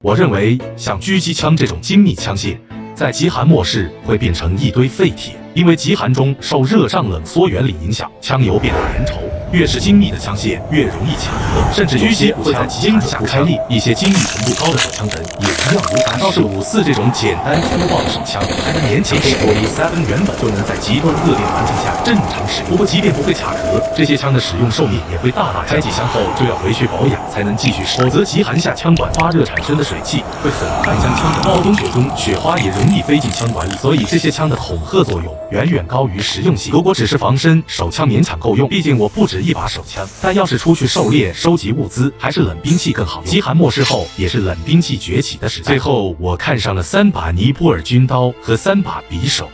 我认为像狙击枪这种精密枪械，在极寒末世会变成一堆废铁，因为极寒中受热胀冷缩原理影响，枪油变得粘稠。越是精密的枪械，越容易卡壳，甚至狙击会在精准下开裂。一些精密程度高的手枪人也一样无法。倒是54这种简单粗暴的手枪，还能年轻。AK-47原本就能在极端恶劣环境下正常使用，不过即便不会卡壳，这些枪的使用寿命也会大大开几枪后就要回去保养才能继续使用，否则极寒下枪管发热产生的水汽会很快将枪的暴风雪中，雪花也容易飞进枪管里。所以这些枪的恐吓作用远远高于实用性。如果只是防身，手枪勉强够用，毕竟我不止一把手枪。但要是出去狩猎、收集物资，还是冷兵器更好用。极寒末世后，也是冷兵器崛起的时代。最后，我看上了3把尼泊尔军刀和3把匕首。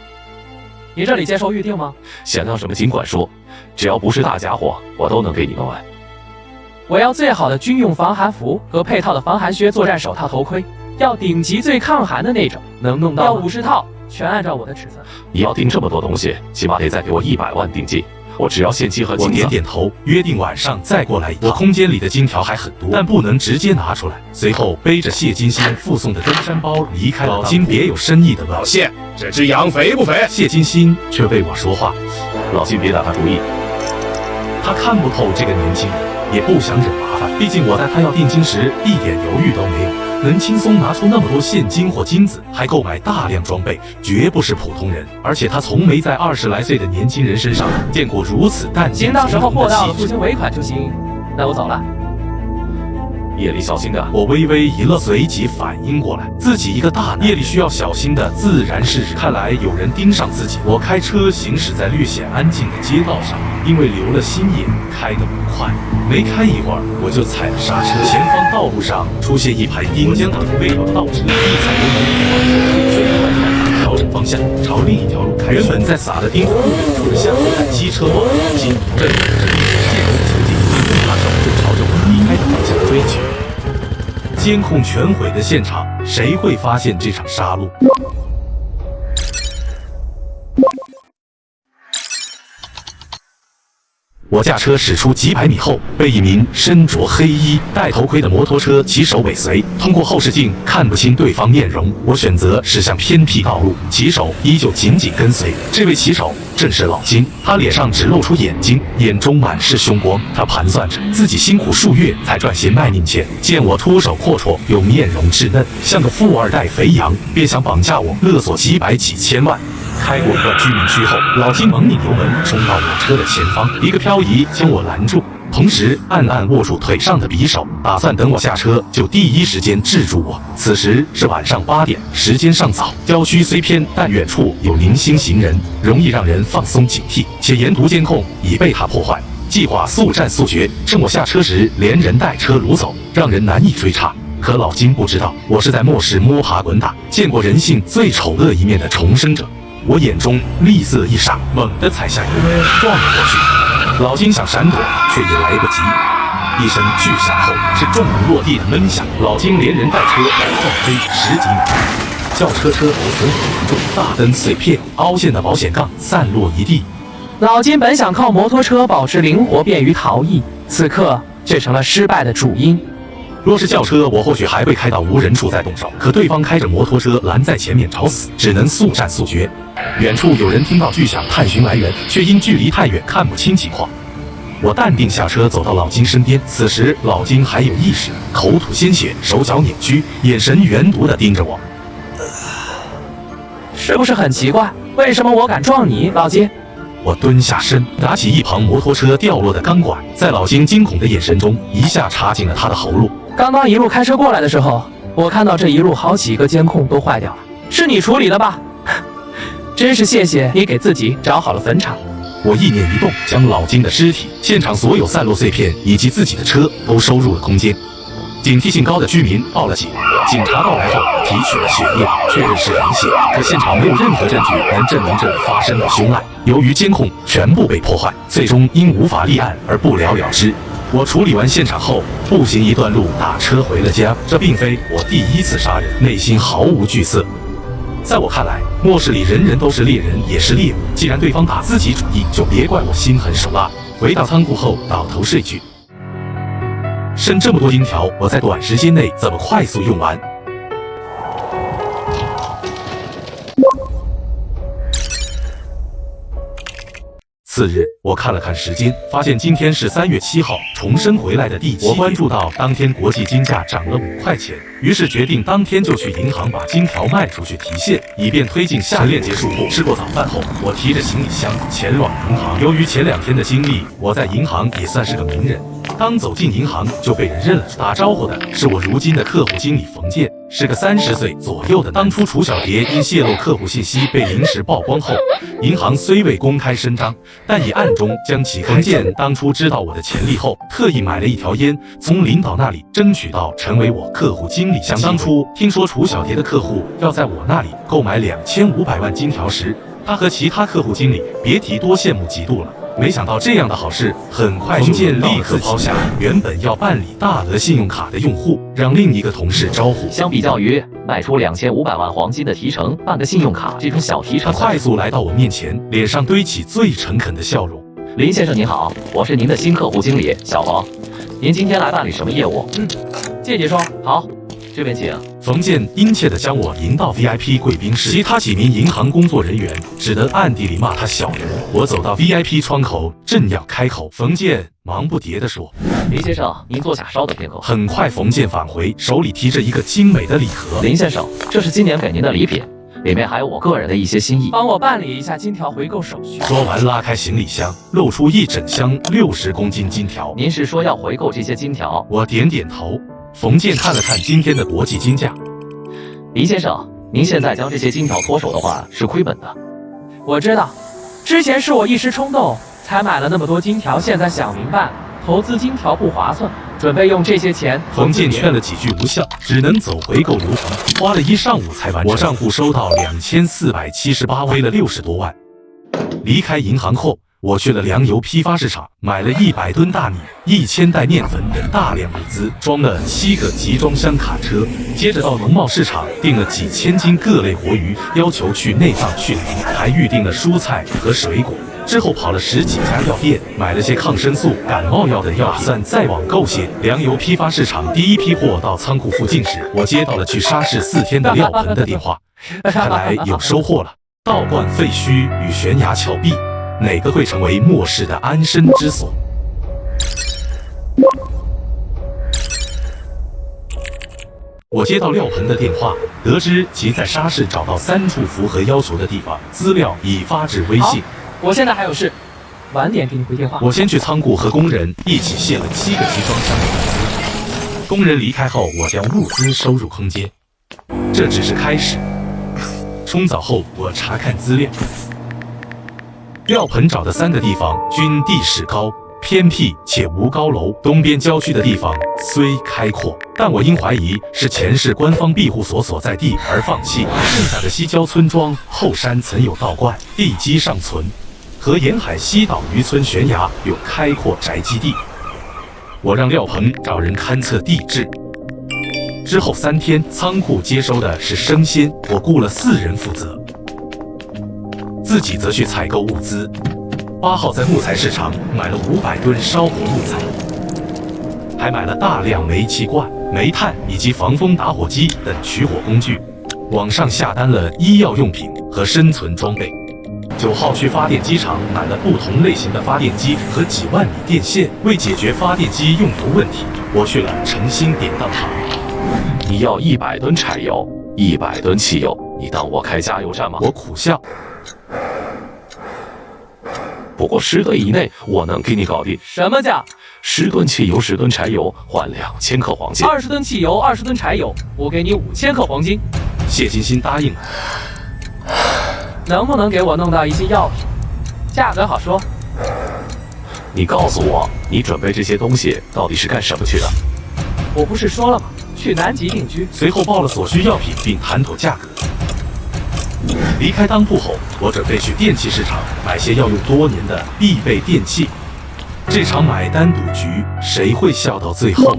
你这里接受预定吗？想要什么尽管说，只要不是大家伙，我都能给你们玩。我要最好的军用防寒服和配套的防寒靴、作战手套、头盔，要顶级最抗寒的那种，能弄到50套，全按照我的尺寸。你要订这么多东西，起码得再给我100万定金。我只要现金和金子。我点点头，约定晚上再过来一趟。我空间里的金条还很多，但不能直接拿出来。随后背着谢金星附送的登山包离开了。老金别有深意的问：“老谢，这只羊肥不肥？”谢金星却为我说话。老金别打他主意，他看不透这个年轻人，也不想惹麻烦。毕竟我在他要定金时一点犹豫都没有。能轻松拿出那么多现金或金子，还购买大量装备，绝不是普通人。而且他从没在20来岁的年轻人身上见过如此淡定行，到时候货到了付清尾款就行。那我走了。夜里小心的。我微微一愣，随即反应过来，自己一个大男，夜里需要小心的自然是人。看来有人盯上自己。我开车行驶在略显安静的街道上，因为留了心眼，开得不快。没开一会儿，我就踩了刹车。前方道路上出现一排鹰，我将它微调倒直，一踩油门，飞快调整方向，朝另一条路开。原本在撒了钉子不远处的巷子看机车望远镜，正对着一台现容的情景，他手就朝着我离开的方向追去。监控全毁的现场，谁会发现这场杀戮？我驾车驶出几百米后，被一名身着黑衣、戴头盔的摩托车骑手尾随。通过后视镜看不清对方面容，我选择驶向偏僻道路，骑手依旧紧紧跟随。这位骑手正是老金，他脸上只露出眼睛，眼中满是凶光。他盘算着自己辛苦数月才赚些卖命钱，见我秃手阔绰又面容稚嫩，像个富二代肥羊，便想绑架我，勒索几百几千万。开过一段居民区后，老金猛拧油门冲到我车的前方，一个漂移将我拦住，同时暗暗握住腿上的匕首，打算等我下车就第一时间制住我。此时是晚上8点，时间尚早，郊区虽偏，但远处有零星行人，容易让人放松警惕，且沿途监控已被他破坏。计划速战速决，趁我下车时连人带车掳走，让人难以追查。可老金不知道，我是在末世摸爬滚打，见过人性最丑恶一面的重生者。我眼中厉色一闪，猛地踩下油门撞了过去。老金想闪躲，却也来不及。一声巨响后，是重物落地的闷响，老金连人带车撞飞10几米，轿车车头损毁严重，大灯碎片，凹陷的保险杠散落一地。老金本想靠摩托车保持灵活，便于逃逸，此刻却成了失败的主因。若是轿车，我或许还会开到无人处再动手，可对方开着摩托车拦在前面找死，只能速战速决。远处有人听到巨响，探寻来源，却因距离太远看不清情况。我淡定下车，走到老金身边。此时老金还有意识，口吐鲜血，手脚扭曲，眼神圆毒地盯着我。是不是很奇怪？为什么我敢撞你，老金？我蹲下身，拿起一旁摩托车掉落的钢管，在老金惊恐的眼神中，一下插进了他的喉咙。刚刚一路开车过来的时候，我看到这一路好几个监控都坏掉了，是你处理的吧？真是谢谢你给自己找好了坟场。我意念一动，将老金的尸体、现场所有散落碎片以及自己的车都收入了空间。警惕性高的居民报了警，警察到来后提取了血液，确认是人血，可现场没有任何证据能证明这里发生了凶案。由于监控全部被破坏，最终因无法立案而不了了之。我处理完现场后，步行一段路，打车回了家。这并非我第一次杀人，内心毫无惧色。在我看来，末世里人人都是猎人，也是猎物。既然对方打自己主意，就别怪我心狠手辣。回到仓库后，倒头睡去。剩这么多金条，我在短时间内怎么快速用完？次日，我看了看时间，发现今天是3月7号，重生回来的第7天。我关注到当天国际金价涨了5块钱，于是决定当天就去银行把金条卖出去提现，以便推进下链结束后。吃过早饭后，我提着行李箱前往银行。由于前2天的经历，我在银行也算是个名人。刚走进银行就被人认了出。打招呼的是我如今的客户经理冯健，是个30岁左右的。当初楚小蝶因泄露客户信息被临时曝光后，银行虽未公开声张，但也暗中将其开建。当初知道我的潜力后，特意买了一条烟，从领导那里争取到成为我客户经理。想当初听说楚小蝶的客户要在我那里购买2500万金条时，他和其他客户经理别提多羡慕嫉妒了。没想到这样的好事很快就立刻抛下原本要办理大额信用卡的用户，让另一个同事招呼。相比较于卖出2500万黄金的提成办个信用卡这种小提成，他快速来到我面前，脸上堆起最诚恳的笑容。林先生您好，我是您的新客户经理小冯，您今天来办理什么业务？谢谢说好，这边请。冯健殷切地将我迎到 VIP 贵宾室，其他几名银行工作人员只得暗地里骂他小人。我走到 VIP 窗口，正要开口，冯健忙不迭地说：“林先生，您坐下，稍等片刻。”很快，冯健返回，手里提着一个精美的礼盒。林先生，这是今年给您的礼品，里面还有我个人的一些心意，帮我办理一下金条回购手续。说完，拉开行李箱，露出一整箱60公斤金条。您是说要回购这些金条？我点点头。冯健看了看今天的国际金价，林先生，您现在将这些金条脱手的话是亏本的。我知道，之前是我一时冲动才买了那么多金条，现在想明白，投资金条不划算，准备用这些钱。冯健劝了几句无效，只能走回购流程，花了1上午才完成。我账户收到2478，亏了60多万。离开银行后，我去了粮油批发市场，买了100吨大米、1000袋面粉等大量物资，装了7个集装箱卡车。接着到农贸市场订了几千斤各类活鱼，要求去内脏去鳞，还预定了蔬菜和水果。之后跑了10几家药店，买了些抗生素、感冒药等药，打算再网购些。粮油批发市场第一批货到仓库附近时，我接到了去沙市4天的廖鹏的电话，看来有收获了。道观废墟与悬崖峭壁，哪个会成为末世的安身之所？我接到廖鹏的电话，得知其在沙市找到3处符合要求的地方，资料已发至微信。我现在还有事，晚点给你回电话。我先去仓库和工人一起卸了7个集装箱的物资。工人离开后，我将物资收入空间。这只是开始。冲澡后，我查看资料。廖鹏找的3个地方均地势高、偏僻且无高楼，东边郊区的地方虽开阔，但我因怀疑是前世官方庇护所所在地而放弃。剩下的西郊村庄后山曾有道观，地基尚存，和沿海西岛渔村悬崖有开阔宅基地。我让廖鹏找人勘测地质。之后3天，仓库接收的是生鲜，我雇了4人负责，自己则去采购物资。8号在木材市场买了500吨烧火木材，还买了大量煤气罐、煤炭以及防风打火机等取火工具。网上下单了医药用品和生存装备。9号去发电机厂买了不同类型的发电机和几万米电线。为解决发电机用油问题，我去了诚心典当厂。你要100吨柴油，100吨汽油，你当我开加油站吗？我苦笑。不过10个以内，我能给你搞定。什么价？ 10吨汽油，10吨柴油，换2000克黄金。20吨汽油，20吨柴油，我给你5000克黄金。谢欣欣答应了。能不能给我弄到一些药品？价格好说。你告诉我，你准备这些东西到底是干什么去的？我不是说了吗？去南极定居。随后报了所需药品，并谈妥价格。离开当铺后，我准备去电器市场买些要用多年的必备电器。这场买单赌局，谁会笑到最后？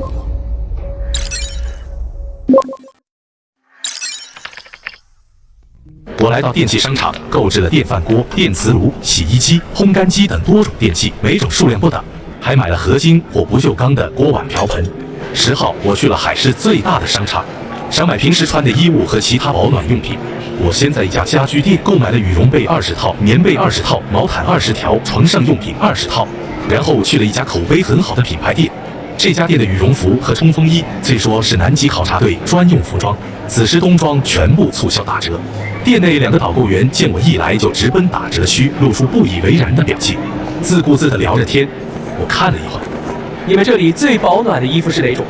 我来到电器商场，购置了电饭锅、电磁炉、洗衣机、烘干机等多种电器，每种数量不等，还买了合金或不锈钢的锅碗瓢盆。10号，我去了海市最大的商场，想买平时穿的衣物和其他保暖用品。我先在一家家居店购买了羽绒被20套、棉被20套、毛毯20条、床上用品20套，然后去了一家口碑很好的品牌店。这家店的羽绒服和冲锋衣虽说是南极考察队专用服装，此时冬装全部促销打折。店内2个导购员见我一来就直奔打折区，露出不以为然的表情，自顾自地聊着天。我看了一会儿，你们这里最保暖的衣服是哪种？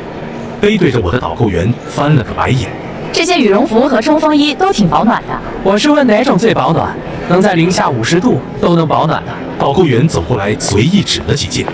背对着我的导购员翻了个白眼。这些羽绒服和冲锋衣都挺保暖的。我是问哪种最保暖，能在零下50度都能保暖的。导购员走过来，随意指了几件。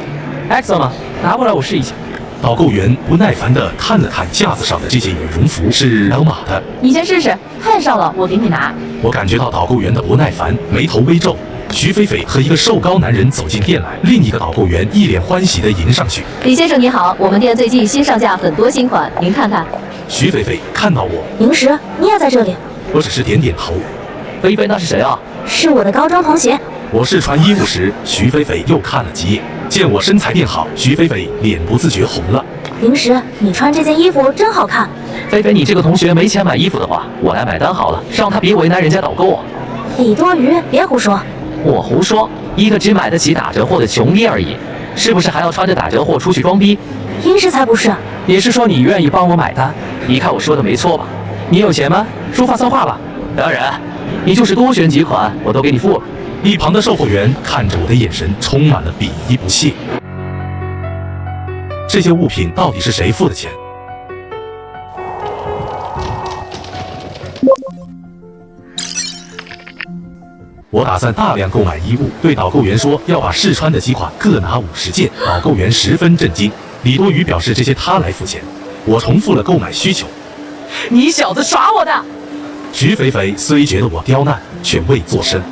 Excel 吗？拿过来我试一下。导购员不耐烦地看了看架子上的这件羽绒服，是老马的。你先试试，看上了我给你拿。我感觉到导购员的不耐烦，眉头微皱。徐菲菲和一个瘦高男人走进店来，另一个导购员一脸欢喜地迎上去。李先生你好，我们店最近新上架很多新款，您看看。徐菲菲看到我，明石，你也在这里？我只是点点头。菲菲那是谁啊？是我的高中同学。我试穿衣物时，徐菲菲又看了几眼，见我身材变好，徐菲菲脸不自觉红了。明石，你穿这件衣服真好看。菲菲，你这个同学没钱买衣服的话，我来买单好了，让他别为难人家导购啊。李多余，别胡说。我胡说？一个只买得起打折货的穷逼而已，是不是还要穿着打折货出去装逼？殷实才不是。你是说你愿意帮我买单？你看我说的没错吧？你有钱吗？说话算话吧。当然，你就是多选几款，我都给你付了。一旁的售货员看着我的眼神充满了鄙夷不屑。这些物品到底是谁付的钱？我打算大量购买衣物，对导购员说要把试穿的几款各拿50件。导购员十分震惊。李多余表示这些他来付钱。我重复了购买需求。你小子耍我的！徐肥肥虽觉得我刁难，却未作声。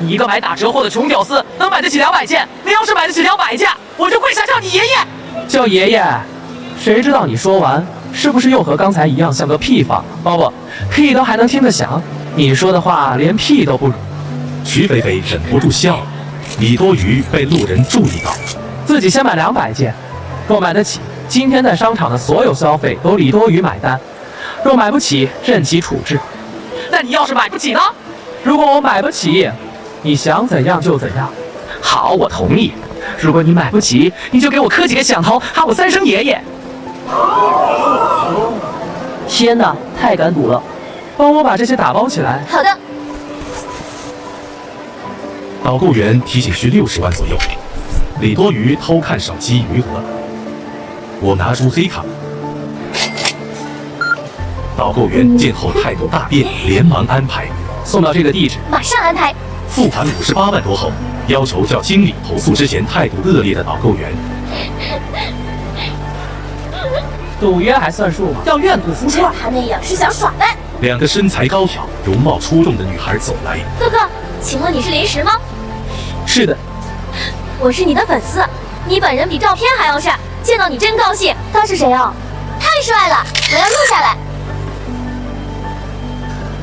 你一个买打折货的穷屌丝，能买得起200件？你要是买得起200件，我就跪下叫你爷爷。叫爷爷？谁知道你说完是不是又和刚才一样像个屁放？不，屁都还能听得响，你说的话连屁都不如。徐肥肥忍不住笑了。李多余被路人注意到，自己先买200件，若买得起，今天在商场的所有消费都李多余买单；若买不起，任其处置。那你要是买不起呢？如果我买不起，你想怎样就怎样。好，我同意。如果你买不起，你就给我磕几个响头，喊我3声爷爷。天哪，太敢赌了！帮我把这些打包起来。好的。导购员提醒需60万左右。李多余偷看手机余额，我拿出黑卡。导购员见后态度大变，连忙安排送到这个地址，马上安排。付款58万多后，要求叫经理投诉之前态度恶劣的导购员。赌约还算数吗？要愿赌服输。他那样是想耍赖。2个身材高挑、容貌出众的女孩走来。哥哥，请问你是临时吗？是的。我是你的粉丝，你本人比照片还要帅，见到你真高兴。他是谁啊？太帅了，我要录下来。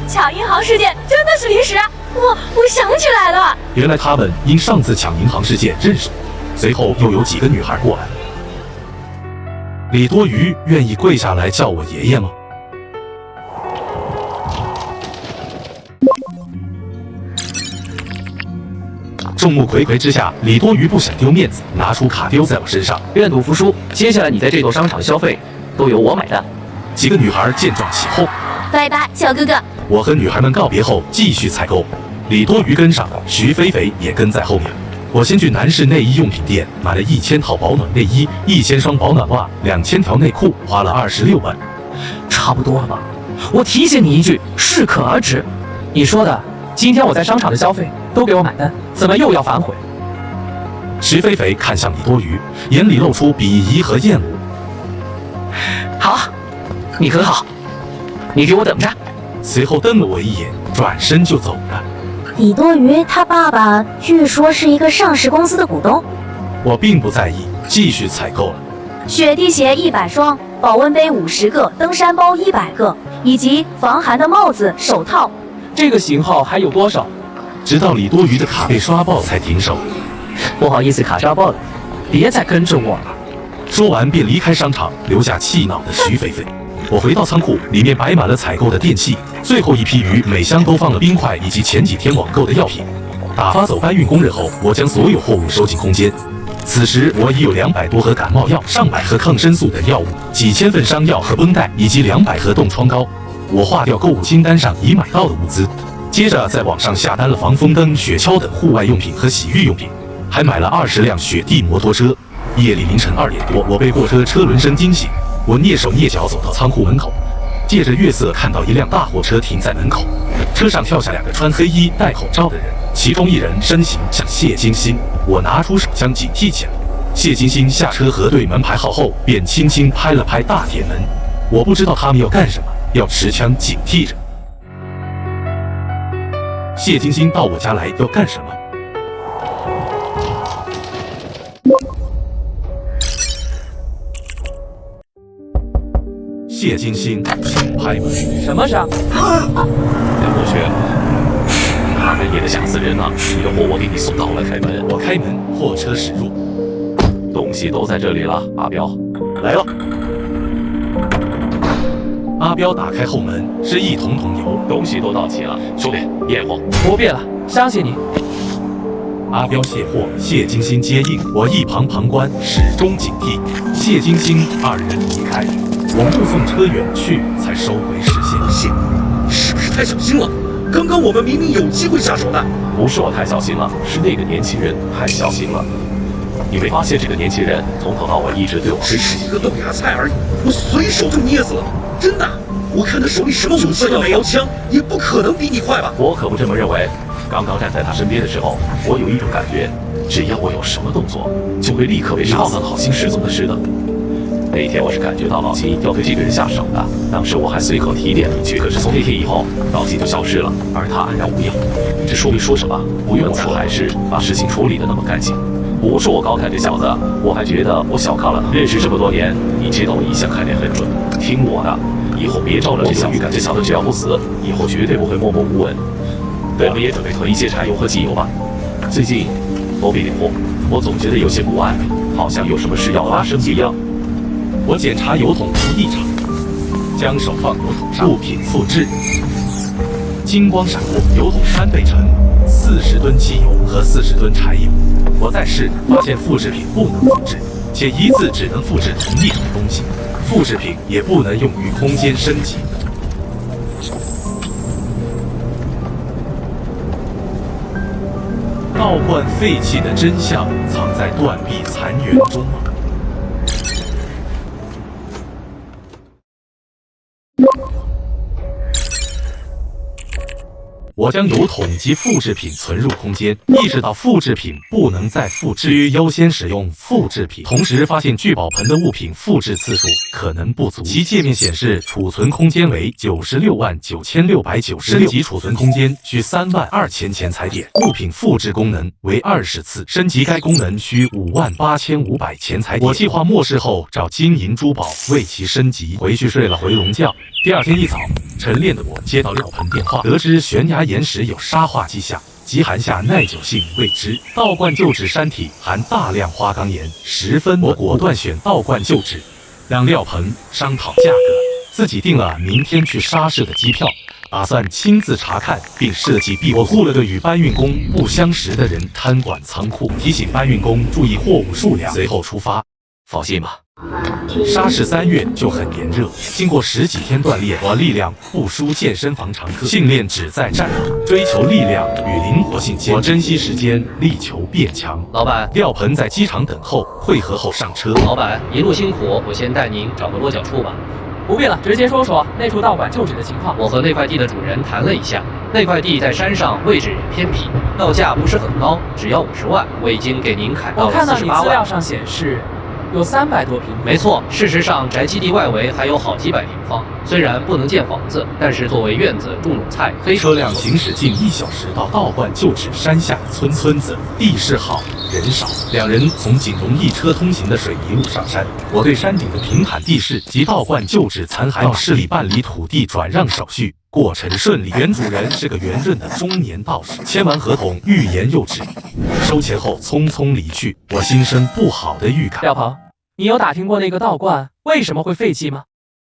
抢银行事件真的是临时，我想起来了。原来他们因上次抢银行事件认识我，随后又有几个女孩过来。李多余愿意跪下来叫我爷爷吗？众目睽睽之下，李多余不想丢面子，拿出卡丢在我身上。愿赌服输，接下来你在这座商场消费都由我买单。几个女孩见状起哄。拜拜，小哥哥。我和女孩们告别后，继续采购。李多余跟上，徐肥肥也跟在后面。我先去男士内衣用品店买了1000套保暖内衣、1000双保暖袜、2000条内裤，花了26万。差不多了吧？我提醒你一句，适可而止。你说的，今天我在商场的消费都给我买单，怎么又要反悔？石飞飞看向李多余，眼里露出鄙夷和厌恶。好，你很好，你给我等着。随后瞪了我一眼，转身就走了。李多余他爸爸据说是一个上市公司的股东。我并不在意，继续采购了。雪地鞋100双，保温杯50个，登山包100个，以及防寒的帽子、手套。这个型号还有多少？直到李多余的卡被刷爆才停手。不好意思，卡刷爆了，别再跟着我了。说完便离开商场，留下气恼的徐菲菲。我回到仓库，里面摆满了采购的电器，最后一批鱼每箱都放了冰块以及前几天网购的药品。打发走搬运工人后，我将所有货物收进空间。此时我已有200多盒感冒药、上百盒抗生素等药物、几千份伤药和绷带，以及200盒冻疮膏。我划掉购物清单上已买到的物资，接着在网上下单了防风灯、雪橇等户外用品和洗浴用品，还买了20辆雪地摩托车。夜里凌晨2点多，我被货车车轮声惊醒。我蹑手蹑脚走到仓库门口，借着月色看到一辆大货车停在门口，车上跳下2个穿黑衣、戴口罩的人，其中一人身形像谢金星。我拿出手枪警惕起来。谢金星下车核对门牌号后，便轻轻拍了拍大铁门。我不知道他们要干什么，要持枪警惕着。谢金星到我家来要干什么？谢金星轻拍门。什么事？梁同学，他们也得吓死人了！你的货我给你送到了，开门。我开门，货车驶入，东西都在这里了。阿彪，来了。阿彪打开后门，是一桶桶油，东西都到齐了。兄弟，验货。不必了，相信你。阿彪卸货，谢金星接应，我一旁旁观，始终警惕。谢金星2人离开。我目送车远去，才收回视线。是不是太小心了？刚刚我们明明有机会下手的。不是我太小心了，是那个年轻人太小心了。你没发现这个年轻人从头到尾一直对我只是一个豆芽菜而已，我随手就捏死了，真的。我看他手里什么武器都没有，枪也不可能比你快吧？我可不这么认为。刚刚站在他身边的时候，我有一种感觉，只要我有什么动作，就会立刻被杀死，好心失踪的似的。那天我是感觉到老金要对这个人下手的，当时我还随口提点了一句，可是从那天以后，老金就消失了，而他安然无恙。这说明说什么？不用说，还是把事情处理得那么干净。不是我高看这小子，我还觉得我小看了他。认识这么多年，你知道我一向看脸很准，听我的，以后别招惹这小子。这小子只要不死，以后绝对不会默默无闻。我们也准备囤一些柴油和机油吧。最近都别点货，我总觉得有些不安，好像有什么事要发生一样。我检查油桶不异常，将手放油桶上，物品复制，金光闪过，油桶3倍沉，40吨汽油和40吨柴油。我再试，发现复制品不能复制，且一次只能复制同一种东西，复制品也不能用于空间升级。道观废弃的真相藏在断壁残垣中吗？我将油桶及复制品存入空间，意识到复制品不能再复制，优先使用复制品。同时发现聚宝盆的物品复制次数可能不足，其界面显示储存空间为969696，及储存空间需32000钱财点，物品复制功能为20次，升级该功能需58500钱财点。我计划末世后找金银珠宝为其升级，回去睡了回笼觉。第二天一早，晨练的我接到廖鹏电话，得知悬崖岩石有沙化迹象，极寒下耐久性未知。道观旧址山体含大量花岗岩，十分我果断选道观旧址，让廖鹏商讨价格，自己订了明天去沙市的机票，打算亲自查看并设计避。我雇了个与搬运工不相识的人看管仓库，提醒搬运工注意货物数量，随后出发。放心吧，沙市3月就很炎热，经过10几天锻炼，我力量不输健身房常客。训练只在战斗，追求力量与灵活性兼具。我珍惜时间，力求变强。老板，廖鹏在机场等候，会合后上车。老板一路辛苦，我先带您找个落脚处吧。不必了，直接说说那处道馆旧址的情况。我和那块地的主人谈了一下，那块地在山上，位置偏僻，道价不是很高，只要50万。我已经给您砍到了48万。我看到你资料上显示。有300多平，没错。事实上，宅基地外围还有好几百平方，虽然不能建房子，但是作为院子种种菜，非常。车辆行驶近1小时到道观旧址山下的村子，地势好，人少。2人从仅容1车通行的水泥路上山。我对山顶的平坦地势及道观旧址残骸到市里办理土地转让手续。过程顺利，原主人是个圆润的中年道士，签完合同欲言又止，收钱后匆匆离去，我心生不好的预感。廖鹏，你有打听过那个道观为什么会废弃吗？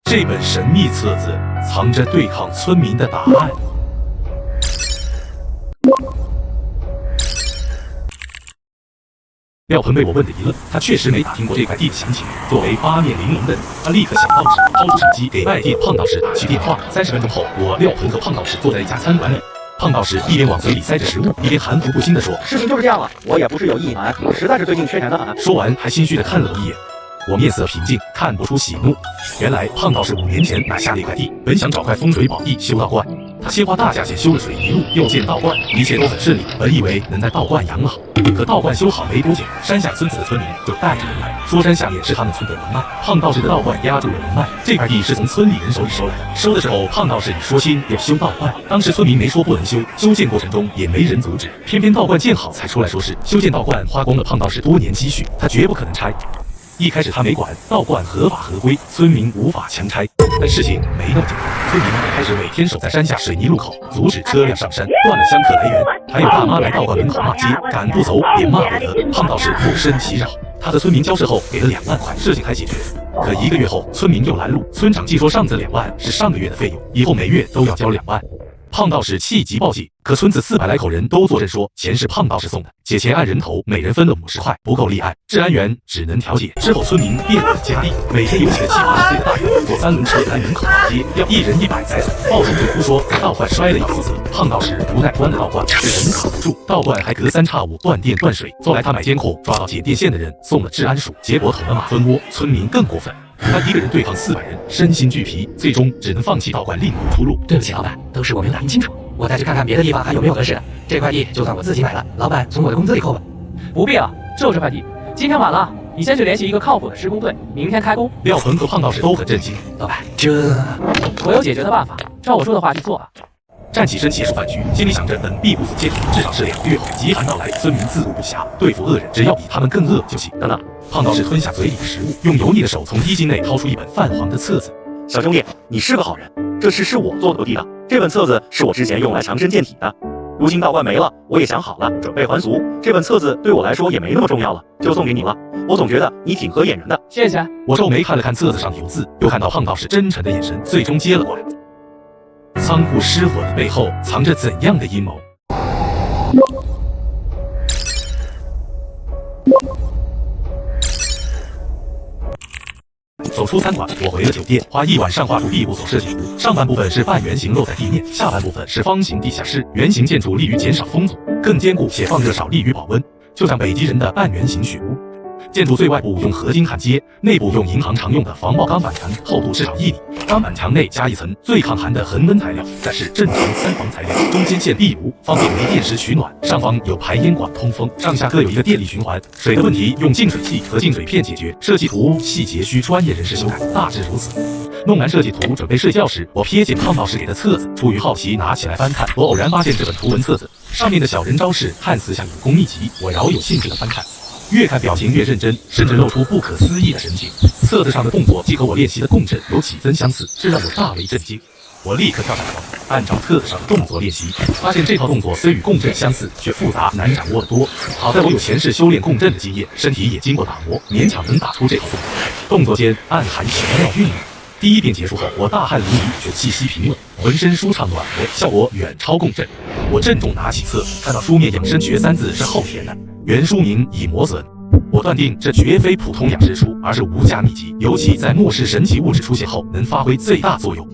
这本神秘册子藏着对抗村民的答案。廖鹏被我问得一愣，他确实没打听过这块地的详情。作为8面玲珑的人，他立刻想到纸，掏出手机给外地胖道士打去电话。30分钟后，我廖鹏和胖道士坐在一家餐馆里。胖道士一边往嘴里塞着食物，一边含糊不清地说：“事情就是这样了，我也不是有意瞒，实在是最近缺钱的很。”说完，还心虚地看了我一眼。我面色平静，看不出喜怒。原来胖道士5年前买下那块地，本想找块风水宝地修道观。他先花大价钱修了水泥路，又建道观，一切都很顺利。本以为能在道观养老，可道观修好没多久，山下村子的村民就带着人来，说山下面是他们村的龙脉。胖道士的道观压住了龙脉，这块地是从村里人手里收来的。收的时候，胖道士已说心要修道观，当时村民没说不能修，修建过程中也没人阻止，偏偏道观建好才出来说是修建道观花光了胖道士多年积蓄，他绝不可能拆。一开始他没管，道观合法合规，村民无法强拆。但事情没那么简单，村民开始每天守在山下水泥路口，阻止车辆上山，断了香客来源。还有大妈来道观门口骂街，赶不走也骂不得。胖道士不胜其扰，他和村民交涉后给了2万块，事情才解决。可1个月后，村民又拦路，村长既说上次2万是上个月的费用，以后每月都要交2万。胖道士气急报警，可村子400来口人都作证说钱是胖道士送的，且钱按人头，每人分了50块，不够立案。治安员只能调解。之后村民变本加厉，每天有几个70岁的大爷坐3轮车来门口骂街，要1人100宰损。报仇就胡说在道观摔了要负责。胖道士无奈关了道观，是人卡不住，道观还隔3差5断电断水。后来他买监控抓到解电线的人，送了治安署，结果捅了马蜂窝。村民更过分。他1个人对抗400人，身心俱疲，最终只能放弃道观，另无出路。对不起，老板，都是我没有打听清楚，我再去看看别的地方还有没有合适的。这块地就算我自己买了，老板从我的工资里扣吧。不必了，就这块地，今天晚了，你先去联系一个靠谱的施工队，明天开工。廖鹏和胖道士都很震惊。老板，这我有解决的办法，照我说的话去做吧。站起身结束饭局，心里想着本必不死结局，至少是2个月后。极寒到来，村民自顾不暇，对付恶人，只要比他们更恶就行。等等，胖道士吞下嘴里的食物，用油腻的手从衣襟内掏出一本泛黄的册子。小兄弟，你是个好人，这事是我做不地的。这本册子是我之前用来强身健体的，如今道观没了，我也想好了，准备还俗。这本册子对我来说也没那么重要了，就送给你了。我总觉得你挺合眼缘的。谢谢。我皱眉看了看册子上的油字，又看到胖道士真诚的眼神，最终接了过来。仓库失火的背后藏着怎样的阴谋？走出餐馆，我回了酒店，花1晚上画出庇护所设计图。上半部分是半圆形露在地面，下半部分是方形地下室。圆形建筑利于减少风阻，更坚固且放热少，利于保温，就像北极人的半圆形雪屋。建筑最外部用合金焊接，内部用银行常用的防爆钢板墙，厚度至少1米。钢板墙内加一层最抗寒的恒温材料，再是正常3防材料，中间建壁炉，方便煤电时取暖。上方有排烟管通风，上下各有一个电力循环。水的问题用净水器和净水片解决。设计图细节需专业人士修改，大致如此。弄完设计图，准备睡觉时，我瞥见胖道士给的册子，出于好奇拿起来翻看。我偶然发现这本图文册子上面的小人招式看似像武功秘籍，我饶有兴致的翻看。越看表情越认真，甚至露出不可思议的神情。册子上的动作既和我练习的共振有几分相似，这让我大为震惊。我立刻跳下床，按照册子上的动作练习，发现这套动作虽与共振相似，却复杂难掌握得多。好在我有前世修炼共振的经验，身体也经过打磨，勉强能打出这套动作。动作间暗含玄妙韵律。第1遍结束后，我大汗淋漓，却气息平稳，浑身舒畅暖和，效果远超共振。我郑重拿起册，看到书面“养生诀”3字是厚填的，原书名已磨损，我断定这绝非普通养殖出，而是无价秘籍，尤其在末世神奇物质出现后，能发挥最大作用。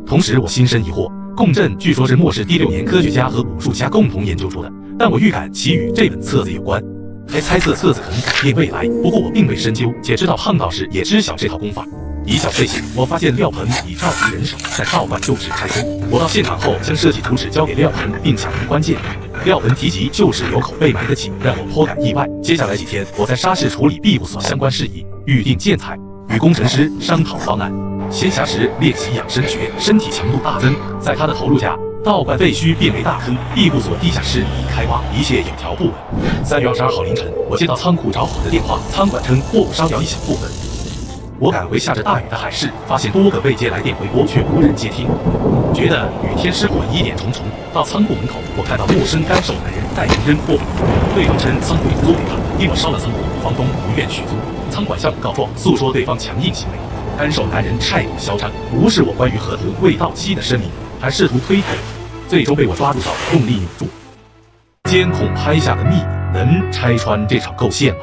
同时，我心生疑惑，共振据说是末世第6年科学家和武术家共同研究出的，但我预感其与这本册子有关。还猜测册子可能改变未来，不过我并未深究，且知道胖道士也知晓这套功法。一觉睡醒，我发现廖鹏已召集人手在道观旧址开工。我到现场后，将设计图纸交给廖鹏，并讲明关键。廖鹏提及旧址有口被埋的井，让我颇感意外。接下来几天，我在沙市处理庇护所相关事宜，预定建材，与工程师商讨方案。闲暇时练习养生诀，身体强度大增。在他的投入下，道观废墟变为大坑，庇护所地下室已开挖，一切有条不紊。3月22号凌晨，我接到仓库着火的电话，仓管称货物烧掉一小部分。我赶回下着大雨的海市，发现多个未接来电回拨，却无人接听，觉得雨天失火疑点重重。到仓库门口，我看到陌生干瘦男人带人扔货物，对方称仓库有租给他，因我烧了仓库，房东不愿续租。仓管向我告状，诉说对方强硬行为。干瘦男人态度嚣张，无视我关于合同未到期的声明，还试图推脱，最终被我抓住手，用力扭住。监控拍下的秘密能拆穿这场构陷吗？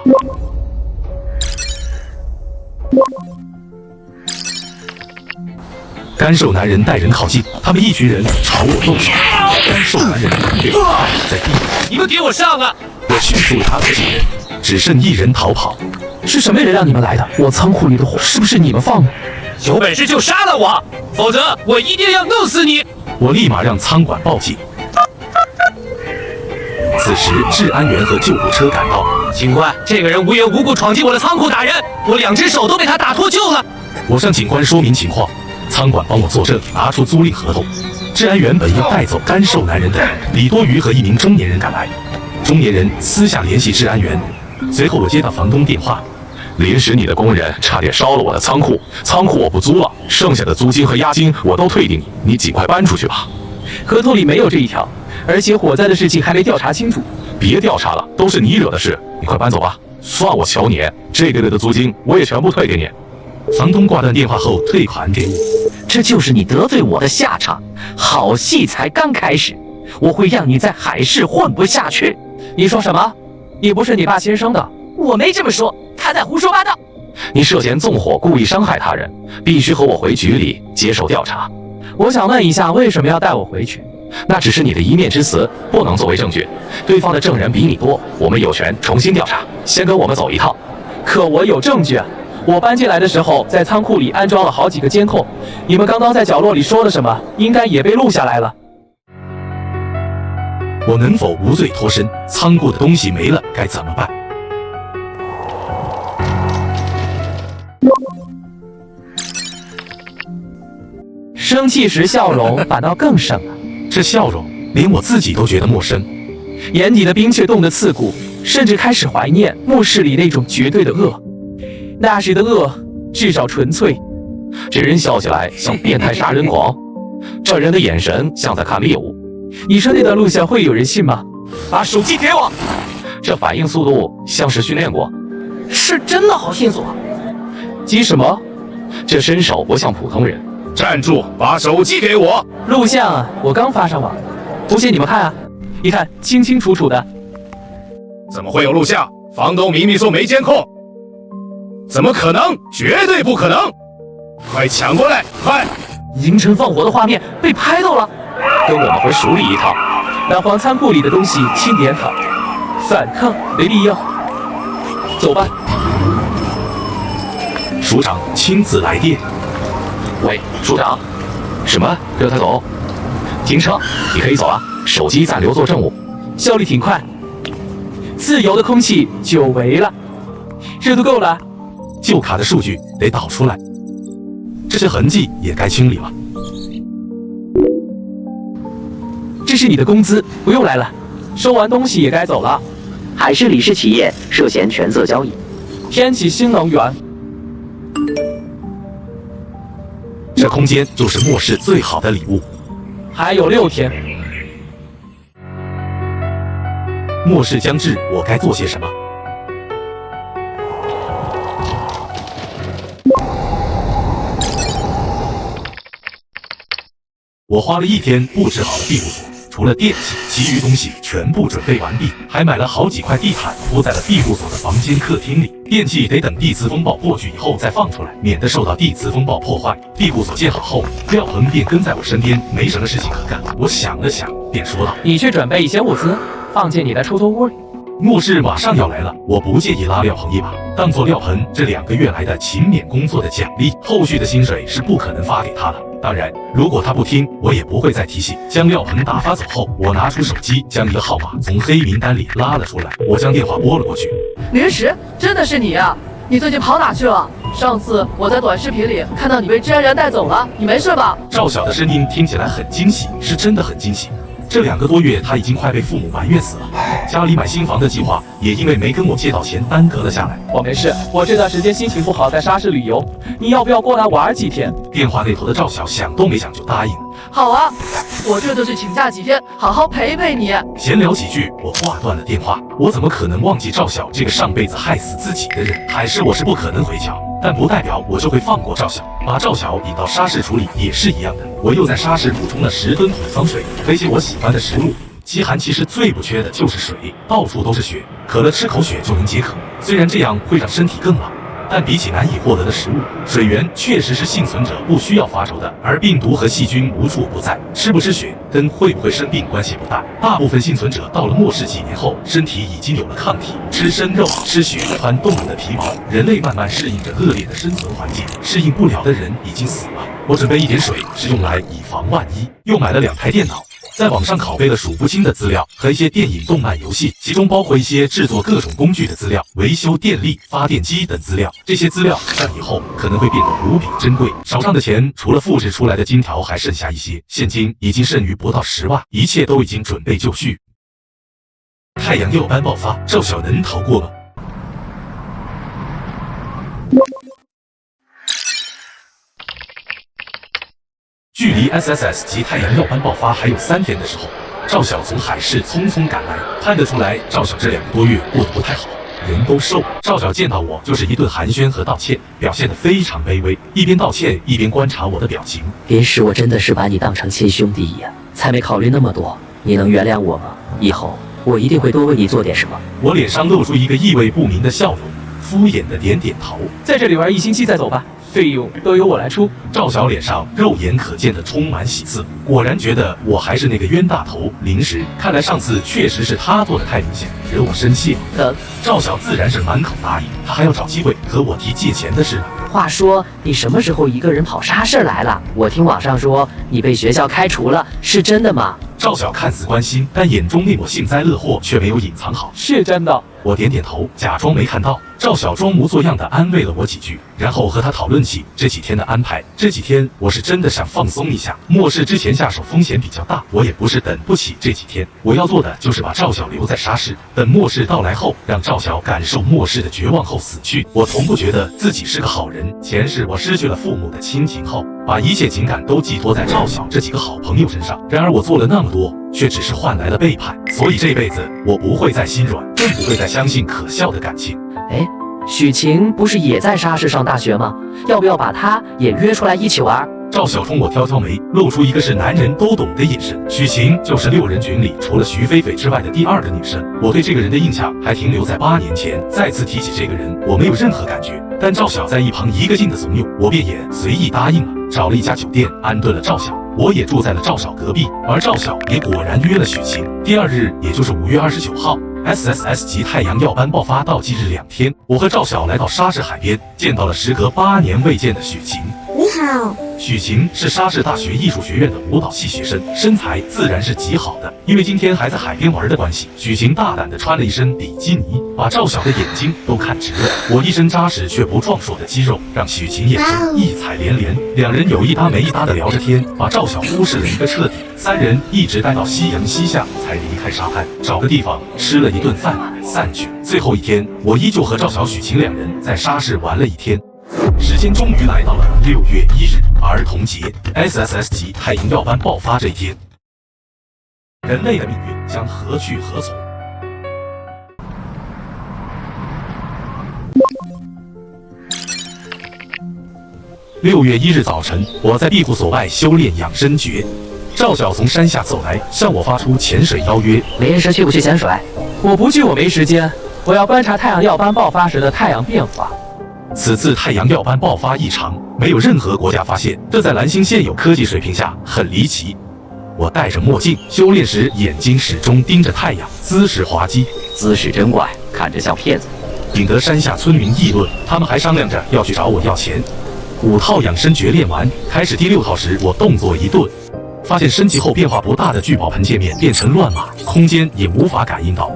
干瘦男人带人靠近，他们一群人朝我动手。干瘦男人被我按在地，你们给我上啊！我迅速打死几人，只剩1人逃跑。是什么人让你们来的？我仓库里的火是不是你们放的？有本事就杀了我，否则我一定要弄死你！我立马让仓管报警。此时，治安员和救护车赶到。警官，这个人无缘无故闯进我的仓库打人，我2只手都被他打脱臼了。我向警官说明情况，仓管帮我作证，拿出租赁合同。治安员本要带走干瘦男人的人，李多余和一名中年人赶来。中年人私下联系治安员，随后我接到房东电话。临时你的工人差点烧了我的仓库，仓库我不租了，剩下的租金和押金我都退给你，你尽快搬出去吧。合同里没有这一条，而且火灾的事情还没调查清楚。别调查了，都是你惹的事，你快搬走吧。算我求你，这个月的租金我也全部退给你。房东挂断电话后退款给我。这就是你得罪我的下场，好戏才刚开始，我会让你在海市混不下去。你说什么？你不是你爸亲生的？我没这么说，他在胡说八道。你涉嫌纵火，故意伤害他人，必须和我回局里接受调查。我想问一下，为什么要带我回去？那只是你的一面之词，不能作为证据。对方的证人比你多，我们有权重新调查。先跟我们走一趟。可我有证据啊！我搬进来的时候，在仓库里安装了好几个监控，你们刚刚在角落里说了什么，应该也被录下来了。我能否无罪脱身？仓库的东西没了，该怎么办？生气时笑容反倒更盛了，这笑容连我自己都觉得陌生，眼底的冰却冻得刺骨，甚至开始怀念末世里那种绝对的恶。那时的恶至少纯粹。这人笑起来像变态杀人狂，这人的眼神像在看猎物。你说那段录像会有人信吗？把手机给我！这反应速度像是训练过，是真的好线索。急什么？这身手不像普通人。站住！把手机给我！录像啊，我刚发上网，不信你们看啊，一看清清楚楚的。怎么会有录像？房东明明说没监控。怎么可能？绝对不可能！快抢过来，快！凌晨放火的画面被拍到了，跟我们回署里一趟，把黄仓库里的东西清点好，反抗没必要。走吧。署长亲自来电。喂，署长，什么？让他走？停车！你可以走了，手机暂留作证物。效率挺快。自由的空气久违了，热度够了。旧卡的数据得导出来，这些痕迹也该清理了。这是你的工资，不用来了。收完东西也该走了。海市李氏企业涉嫌权色交易。天启新能源。这空间就是末世最好的礼物。还有6天。末世将至，我该做些什么？我花了1天布置好了庇护所，除了电器，其余东西全部准备完毕，还买了好几块地毯铺在了庇护所的房间客厅里。电器得等地磁风暴过去以后再放出来，免得受到地磁风暴破坏。庇护所建好后，廖鹏便跟在我身边，没什么事情可干。我想了想，便说道：“你去准备一些物资，放进你的出租屋里。”末世马上要来了，我不介意拉廖鹏一把，当做廖鹏这2个月来的勤勉工作的奖励。后续的薪水是不可能发给他的。当然，如果他不听，我也不会再提醒。将廖鹏打发走后，我拿出手机，将一个号码从黑名单里拉了出来。我将电话拨了过去。临时，真的是你啊？你最近跑哪去了？上次我在短视频里看到你被治安人带走了，你没事吧？赵晓的声音听起来很惊喜，是真的很惊喜。这2个多月，他已经快被父母埋怨死了。家里买新房的计划也因为没跟我借到钱耽搁了下来。我没事，我这段时间心情不好，在沙市旅游。你要不要过来玩几天？电话那头的赵晓想都没想就答应了。好啊，我这就是请假几天，好好陪陪你。闲聊几句，我挂断了电话。我怎么可能忘记赵晓这个上辈子害死自己的人？海誓我是不可能回侨，但不代表我就会放过赵晓。把赵晓引到沙市处理也是一样的。我又在沙市补充了10吨土方水和一些我喜欢的食物。极寒其实最不缺的就是水，到处都是雪，渴了吃口血就能解渴。虽然这样会让身体更老，但比起难以获得的食物，水源确实是幸存者不需要发愁的。而病毒和细菌无处不在，吃不吃血跟会不会生病关系不大。大部分幸存者到了末世几年后，身体已经有了抗体，吃生肉、吃血、穿动物的皮毛，人类慢慢适应着恶劣的生存环境。适应不了的人已经死了。我准备一点水是用来以防万一，又买了2台电脑。在网上拷贝了数不清的资料和一些电影、动漫、游戏，其中包括一些制作各种工具的资料、维修电力、发电机等资料。这些资料在以后可能会变得无比珍贵。手上的钱除了复制出来的金条，还剩下一些，现金已经剩余不到10万，一切都已经准备就绪。太阳耀斑爆发，赵晓能逃过吗？距离 SSS 及太阳耀斑爆发还有3天的时候，赵晓从海市匆匆赶来。看得出来，赵晓这2个多月过得不太好，人都瘦了。赵晓见到我就是一顿寒暄和道歉，表现得非常卑微，一边道歉一边观察我的表情。临时我真的是把你当成亲兄弟一样，才没考虑那么多。你能原谅我吗？以后我一定会多为你做点什么。我脸上露出一个意味不明的笑容，敷衍的点点头。在这里玩1星期再走吧。费用都由我来出。赵晓脸上肉眼可见的充满喜色，果然觉得我还是那个冤大头临时。看来上次确实是他做的太明显，惹我生气了。赵晓自然是满口答应，他还要找机会和我提借钱的事呢。话说，你什么时候一个人跑沙市来了？我听网上说你被学校开除了，是真的吗？赵晓看似关心，但眼中那抹幸灾乐祸却没有隐藏好。是真的。我点点头，假装没看到。赵晓装模作样的安慰了我几句，然后和他讨论起这几天的安排。这几天我是真的想放松一下，末世之前下手风险比较大，我也不是等不起这几天。我要做的就是把赵晓留在沙市，等末世到来后，让赵晓感受末世的绝望后死去。我从不觉得自己是个好人，前世我失去了父母的亲情后，把一切情感都寄托在赵晓这几个好朋友身上。然而我做了那么多，却只是换来了背叛，所以这辈子我不会再心软，更不会再相信可笑的感情。许晴不是也在沙市上大学吗？要不要把她也约出来一起玩？赵晓冲我挑挑眉，露出一个是男人都懂的眼神。许晴就是6人群里除了徐菲菲之外的第2个女生，我对这个人的印象还停留在8年前。再次提起这个人，我没有任何感觉，但赵晓在一旁一个劲的怂恿，我便也随意答应了。找了一家酒店安顿了赵晓，我也住在了赵晓隔壁，而赵晓也果然约了许晴。第2日，也就是5月29号。SSS 及太阳耀斑爆发倒计日2天，我和赵晓来到沙市海边，见到了时隔8年未见的许晴。你好。许晴是沙市大学艺术学院的舞蹈系学生，身材自然是极好的。因为今天还在海边玩的关系，许晴大胆地穿了一身比基尼，把赵晓的眼睛都看直了。我一身扎实却不壮硕的肌肉，让许晴眼中异彩连连。2人有一搭没一搭的聊着天，把赵晓忽视了一个彻底。3人一直待到夕阳西下才离开沙滩，找个地方吃了一顿饭散去。最后一天，我依旧和赵晓、许晴2人在沙市玩了一天。时间终于来到了6月1日，儿童节 ，SSS 级太阳耀斑爆发这一天，人类的命运将何去何从？6月1日早晨，我在庇护所外修炼养生诀。赵晓从山下走来，向我发出潜水邀约。临时去不去潜水？我不去，我没时间。我要观察太阳耀斑爆发时的太阳变化。此次太阳耀斑爆发异常，没有任何国家发现，这在蓝星现有科技水平下很离奇。我戴着墨镜，修炼时眼睛始终盯着太阳，姿势滑稽，姿势真怪，看着像骗子。引得山下村民议论，他们还商量着要去找我要钱。5套养生诀练完，开始第6套时，我动作一顿，发现升级后变化不大的聚宝盆界面变成乱码，空间也无法感应到。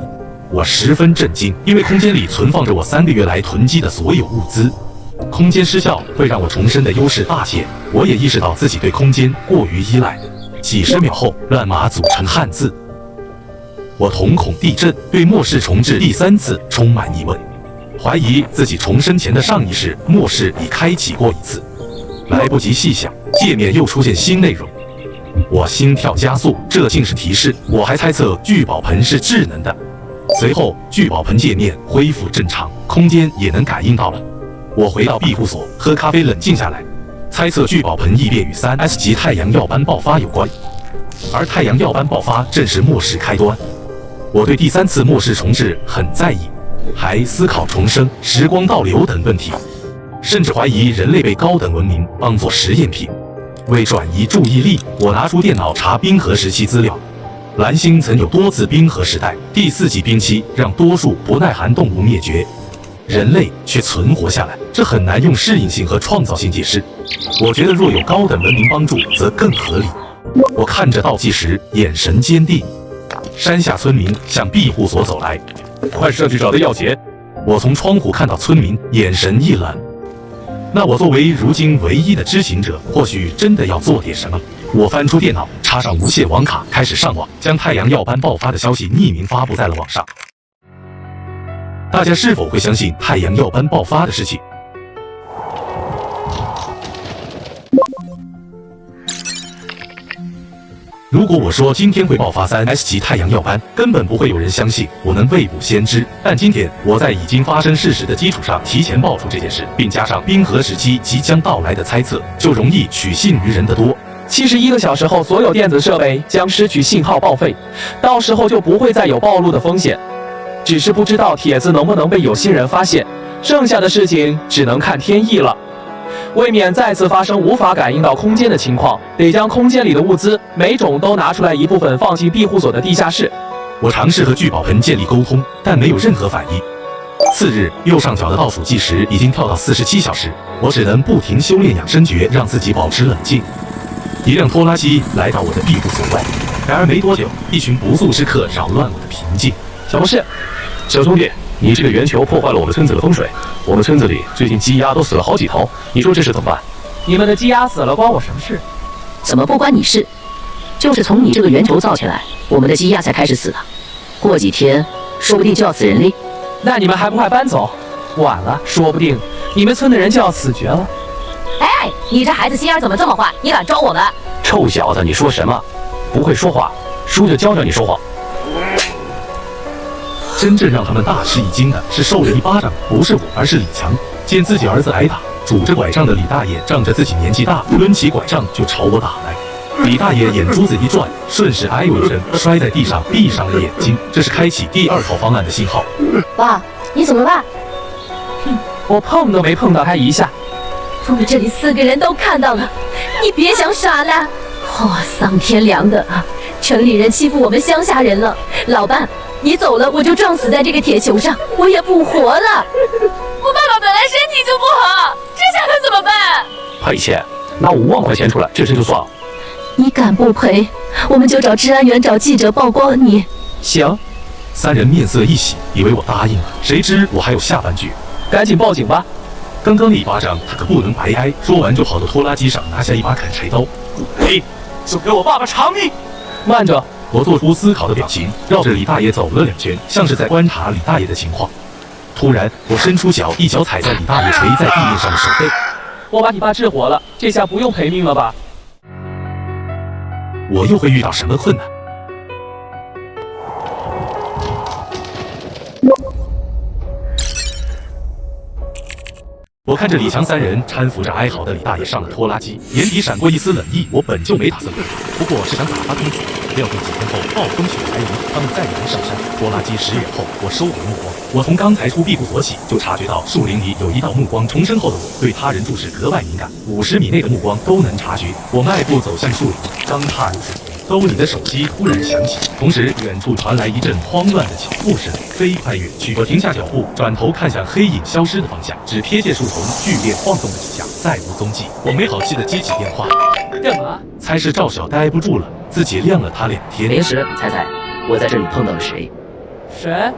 我十分震惊，因为空间里存放着我3个月来囤积的所有物资。空间失效会让我重生的优势大减，我也意识到自己对空间过于依赖。几十秒后，乱码组成汉字。我瞳孔地震，对末世重置第3次充满疑问，怀疑自己重生前的上一世末世已开启过一次。来不及细想，界面又出现新内容。我心跳加速，这竟是提示。我还猜测聚宝盆是智能的。随后，聚宝盆界面恢复正常，空间也能感应到了。我回到庇护所，喝咖啡冷静下来，猜测聚宝盆异变与3S 级太阳耀斑爆发有关，而太阳耀斑爆发正是末世开端。我对第3次末世重置很在意，还思考重生、时光倒流等问题，甚至怀疑人类被高等文明当作实验品。为转移注意力，我拿出电脑查冰河时期资料。蓝星曾有多次冰河时代，第4级冰期让多数不耐寒动物灭绝，人类却存活下来，这很难用适应性和创造性解释。我觉得若有高等文明帮助，则更合理。我看着倒计时，眼神坚定。山下村民向庇护所走来，快上去找他要钱。我从窗户看到村民眼神一冷。那我作为如今唯一的知情者，或许真的要做点什么。我翻出电脑，插上无线网卡，开始上网，将太阳耀斑爆发的消息匿名发布在了网上。大家是否会相信太阳耀斑爆发的事情？如果我说今天会爆发3S 级太阳耀斑，根本不会有人相信我能未卜先知。但今天我在已经发生事实的基础上提前爆出这件事，并加上冰河时期即将到来的猜测，就容易取信于人得多。71个小时后，所有电子设备将失去信号报废，到时候就不会再有暴露的风险。只是不知道帖子能不能被有心人发现，剩下的事情只能看天意了。为免再次发生无法感应到空间的情况，得将空间里的物资每种都拿出来一部分放进庇护所的地下室。我尝试和聚宝盆建立沟通，但没有任何反应。次日，右上角的倒数计时已经跳到47小时，我只能不停修炼养生诀，让自己保持冷静。一辆拖拉机来到我的庇护所外，然而没多久，一群不速之客扰乱我的平静。什么事？小兄弟，你这个圆球破坏了我们村子的风水，我们村子里最近鸡鸭都死了好几头，你说这事怎么办？你们的鸡鸭死了关我什么事？怎么不关你事？就是从你这个圆球造起来，我们的鸡鸭才开始死的。过几天，说不定就要死人哩。那你们还不快搬走？晚了，说不定你们村的人就要死绝了。哎，你这孩子心眼怎么这么坏？你敢招我们？臭小子，你说什么？不会说话，叔就教教你说话。真正让他们大吃一惊的是受了一巴掌，不是我，而是李强。见自己儿子挨打，拄着拐杖的李大爷仗着自己年纪大，抡起拐杖就朝我打来。李大爷眼珠子一转，顺势哎呦一声摔在地上，闭上了眼睛。这是开启第2套方案的信号。爸，你怎么办？哼，我碰都没碰到他一下。我们这里4个人都看到了，你别想耍了。丧天良的，城里人欺负我们乡下人了。老伴，你走了，我就撞死在这个铁球上，我也不活了。我爸爸本来身体就不好，这下可怎么办？赔钱，拿5万块钱出来，这事就算了。你敢不赔，我们就找治安员找记者曝光你。行。3人面色一喜，以为我答应了，谁知我还有下半句。赶紧报警吧。刚刚那一巴掌他可不能白挨。说完就跑到拖拉机上拿下一把砍柴刀。嘿，就给我爸爸偿命！慢着，我做出思考的表情，绕着李大爷走了2圈，像是在观察李大爷的情况。突然，我伸出脚，一脚踩在李大爷垂在地面上的手背。我把你爸治活了，这下不用赔命了吧？我又会遇到什么困难？我我看着李强三人搀扶着哀嚎的李大爷上了拖拉机，眼底闪过一丝冷意。我本就没打算回头，不过是想打发公子。料定几天后暴风雪来临，他们再也没上山。拖拉机驶远后，我收回目光。我从刚才出庇护所起，就察觉到树林里有一道目光。重生后的我对他人注视格外敏感，50米内的目光都能察觉。我迈步走向树林，刚踏入树林，兜里的手机忽然响起，同时远处传来一阵慌乱的脚步声，飞快远去。我停下脚步，转头看向黑影消失的方向，只瞥见树丛剧烈晃动了几下，再无踪迹。我没好气地接起电话，干嘛？猜是赵小待不住了，自己晾了他2天。临时，你猜猜，我在这里碰到了谁？谁？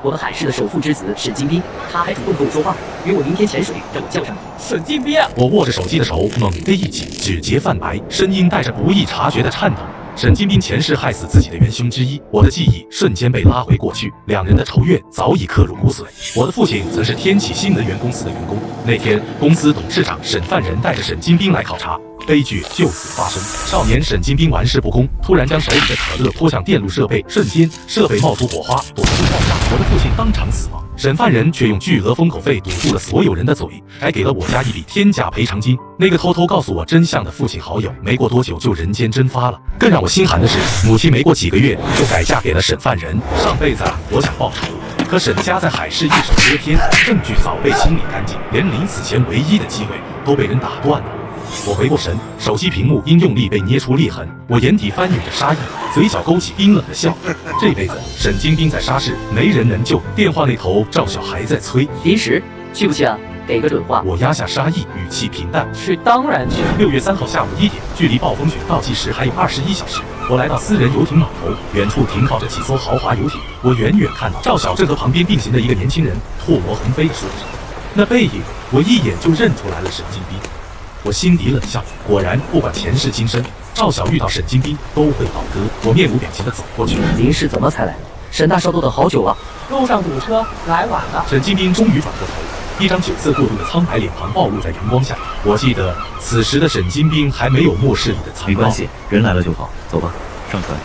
我们海市的首富之子沈金兵，他还主动和我说话，约我明天潜水，让我叫上你。沈金兵！我握着手机的手猛地一紧，指节泛白，声音带着不易察觉的颤抖。沈金兵前世害死自己的元凶之一，我的记忆瞬间被拉回过去，两人的仇怨早已刻入骨髓。我的父亲曾是天启新能源公司的员工，那天公司董事长沈范仁带着沈金兵来考察，悲剧就此发生。少年沈金兵玩世不恭，突然将手里的可乐泼向电路设备，瞬间设备冒出火花，火速爆炸，我的父亲当场死亡。沈范仁却用巨额封口费堵住了所有人的嘴，还给了我家一笔天价赔偿金。那个偷偷告诉我真相的父亲好友，没过多久就人间蒸发了。更让我心寒的是，母亲没过几个月就改嫁给了沈范仁。上辈子我想报仇，可沈家在海市一手遮天，证据早被清理干净，连临死前唯一的机会都被人打断了。我回过神，手机屏幕因用力被捏出裂痕，我眼底翻涌着杀意，嘴角勾起冰冷的笑。这辈子沈金兵在沙市，没人能救。电话那头赵晓还在催，临时去不去啊？给个准话。我压下杀意，语气平淡，去当然去。6月3号下午1点，距离暴风雪倒计时还有21小时。我来到私人游艇码头，远处停靠着几艘豪华游艇。我远远看到赵晓正和旁边并行的一个年轻人唾沫横飞地说着，那背影我一眼就认出来了沈金兵。我心底冷笑，果然不管前世今生，赵晓遇到沈金兵都会倒戈。我面无表情地走过去，临时怎么才来？沈大少都等好久了，路上堵车，来晚了。沈金兵终于转过头，一张酒色过度的苍白脸庞暴露在阳光下。我记得此时的沈金兵还没有末世里的残暴。没关系，人来了就好，走吧，上船。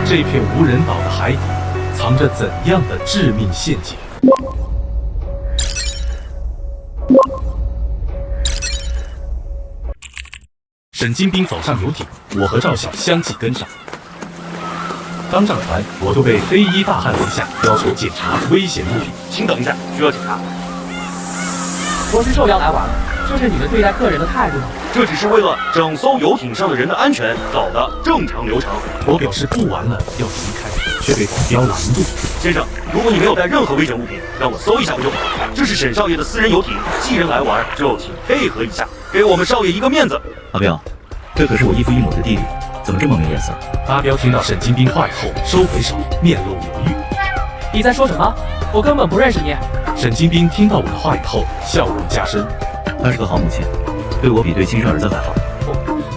这片无人岛的海底藏着怎样的致命陷阱？沈金兵走上游艇，我和赵晓相继跟上。刚上船，我就被黑衣大汉拦下，要求检查危险物品。请等一下，需要检查。我是受邀来玩，这是你们对待客人的态度吗？这只是为了整艘游艇上的人的安全，走的正常流程。我表示不玩了，要离开，却被保镖拦住。先生，如果你没有带任何危险物品，让我搜一下不就好了？这是沈少爷的私人游艇，既然来玩，就请配合一下，给我们少爷一个面子。阿彪，这可是我异父异母的弟弟，怎么这么没颜色？阿彪听到沈金兵话以后，收回手，面露犹豫。你在说什么？我根本不认识你。沈金兵听到我的话以后，笑容加深。她是个好母亲，对我比对亲生儿子还好。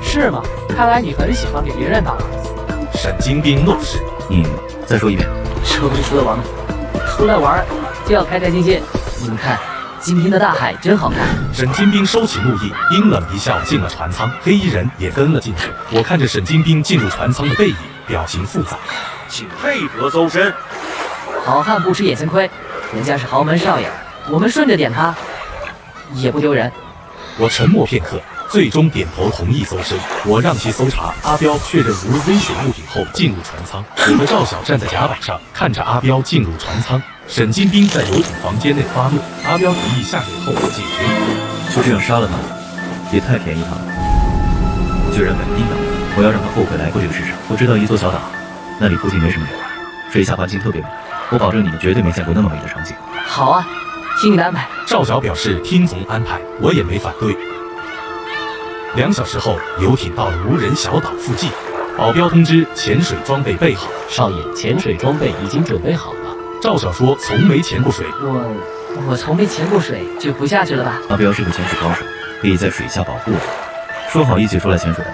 是吗？看来你很喜欢给别人当儿子。沈金兵怒视。你再说一遍。这不是出来玩吗？出来玩就要开开心心。你们看，今天的大海真好看。沈金兵收起怒意，阴冷一笑进了船舱，黑衣人也跟了进去。我看着沈金兵进入船舱的背影，表情复杂。请配合搜身。好汉不吃眼前亏，人家是豪门少爷，我们顺着点他，也不丢人。我沉默片刻，最终点头同意搜身。我让其搜查，阿彪确认无危险物品后进入船舱。我和赵晓站在甲板上，看着阿彪进入船舱。沈金兵在游艇房间内发怒，阿彪提议下水后解决。就这样杀了他，也太便宜他了。我居然敢盯他，我要让他后悔来过这个世上。我知道一座小岛，那里附近没什么人，水下环境特别美，我保证你们绝对没见过那么美的场景。好啊，听你的安排。赵晓表示听从安排，我也没反对。2小时后，游艇到了无人小岛附近，保镖通知潜水装备备好。少爷，潜水装备已经准备好了。赵晓说从没潜过水。我从没潜过水，就不下去了吧。阿彪是个潜水高手，可以在水下保护我。说好一起出来潜水的，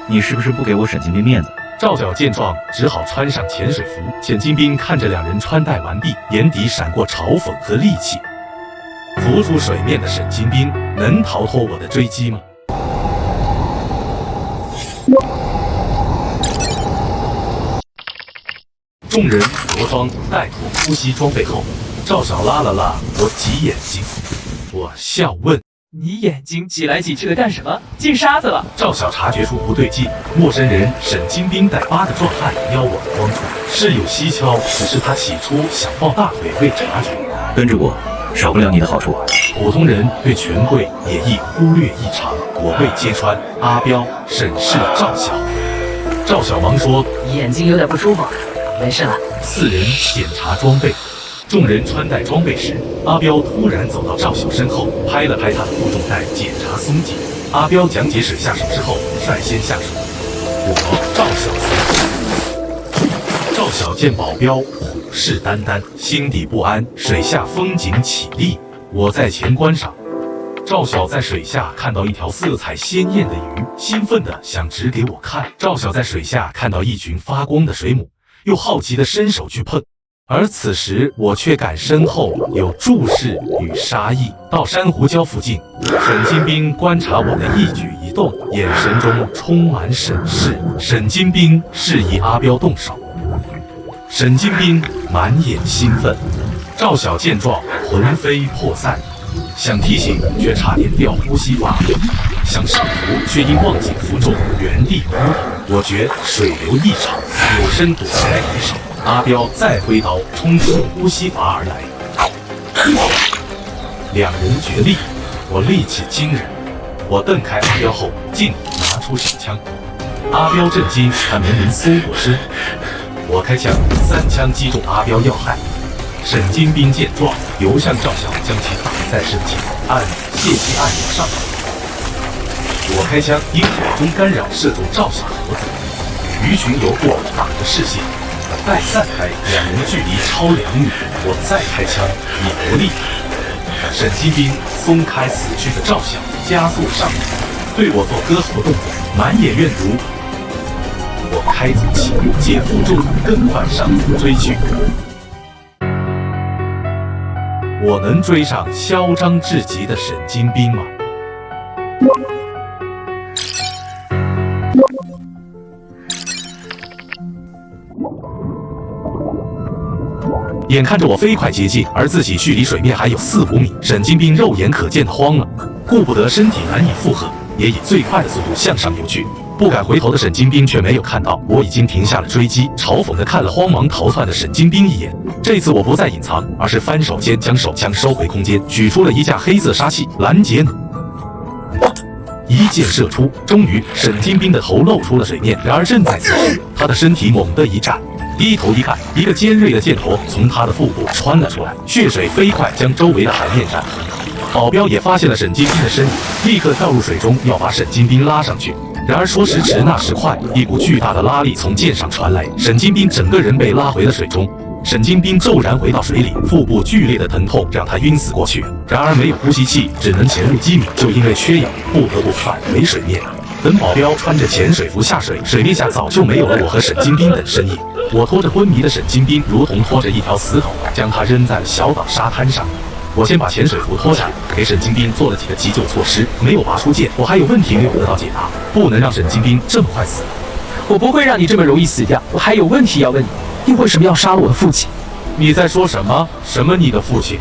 你是不是不给我沈金兵面子？赵晓见状，只好穿上潜水服。沈金兵看着2人穿戴完毕，眼底闪过嘲讽和戾气。浮出水面的沈金兵能逃脱我的追击吗？众人着装带妥呼吸装备后，赵晓拉了拉我挤眼睛，我笑问。你眼睛挤来挤去的干什么？进沙子了！赵晓察觉出不对劲，陌生人沈金兵带疤的壮汉邀我的光处，事有蹊跷，只是他起初想抱大腿未察觉。跟着我，少不了你的好处。普通人对权贵也易忽略异常，我未揭穿，阿彪审视了赵晓。赵晓忙说：“眼睛有点不舒服，没事了。”四人检查装备。众人穿戴装备时，阿彪突然走到赵晓身后，拍了拍他的负重带，检查松紧。阿彪讲解水下手之后，率先下水。我赵晓随后。赵晓见保镖虎视眈眈，心底不安。水下风景绮丽，我在前观赏。赵晓在水下看到一条色彩鲜艳的鱼，兴奋地想指给我看。赵晓在水下看到一群发光的水母，又好奇地伸手去碰。而此时，我却感身后有注视与杀意。到珊瑚礁附近，沈金兵观察我的一举一动，眼神中充满审视。沈金兵示意阿彪动手，沈金兵满眼兴奋。赵晓见状，魂飞魄散，想提醒却差点掉呼吸法，想上浮却因忘记负重，原地扑腾。我觉水流异常，有身躲开敌手。阿彪再挥刀冲出呼吸阀而来，两人决力，我力气惊人。我瞪开阿彪后，竟拿出手枪。阿彪震惊，他明明搜过身。我开枪，3枪击中阿彪要害。沈金兵见状，游向赵晓，将其打在身前，按泄气按钮上。我开枪，因火中干扰射中赵晓脖子，鱼群游过，挡着视线。再散开，两人距离超2米。我再开枪，也不利。沈金兵松开死去的赵晓，加速上来，对我做割喉动作，满眼怨毒。我开足气，借负重更快上浮追去。我能追上嚣张至极的沈金兵吗？眼看着我飞快接近，而自己距离水面还有4、5米，沈金兵肉眼可见的慌了，顾不得身体难以负荷，也以最快的速度向上游去。不敢回头的沈金兵却没有看到我已经停下了追击，嘲讽地看了慌忙逃窜的沈金兵一眼。这次我不再隐藏，而是翻手间将手枪收回空间，取出了一架黑色杀器拦截弩，一箭射出，终于沈金兵的头露出了水面。然而正在此时，他的身体猛地一颤。低头一看，一个尖锐的箭头从他的腹部穿了出来，血水飞快将周围的海面染红。保镖也发现了沈金兵的身影，立刻跳入水中要把沈金兵拉上去。然而说时迟那时快，一股巨大的拉力从箭上传来，沈金兵整个人被拉回了水中。沈金兵骤然回到水里，腹部剧烈的疼痛让他晕死过去。然而没有呼吸器，只能潜入几米，就因为缺氧不得不返回水面。等保镖穿着潜水服下水，水面下早就没有了我和沈金兵等身影。我拖着昏迷的沈金兵，如同拖着一条死狗，将他扔在了小岛沙滩上。我先把潜水服脱下来，给沈金兵做了几个急救措施，没有拔出剑。我还有问题没有得到解答，不能让沈金兵这么快死。我不会让你这么容易死掉，我还有问题要问你，你为什么要杀了我的父亲？你在说什么？什么你的父亲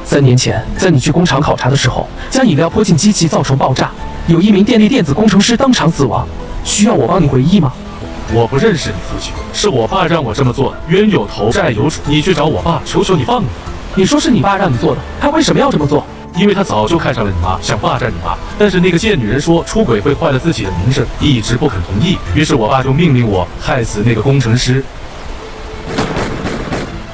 ？3年前，在你去工厂考察的时候，将饮料泼进机器造成爆炸，有一名电力电子工程师当场死亡，需要我帮你回忆吗？我不认识你父亲，是我爸让我这么做的，冤有头债有主，你去找我爸，求求你放你。你说是你爸让你做的，他为什么要这么做？因为他早就看上了你妈，想霸占你妈，但是那个贱女人说出轨会坏了自己的名声，一直不肯同意，于是我爸就命令我害死那个工程师。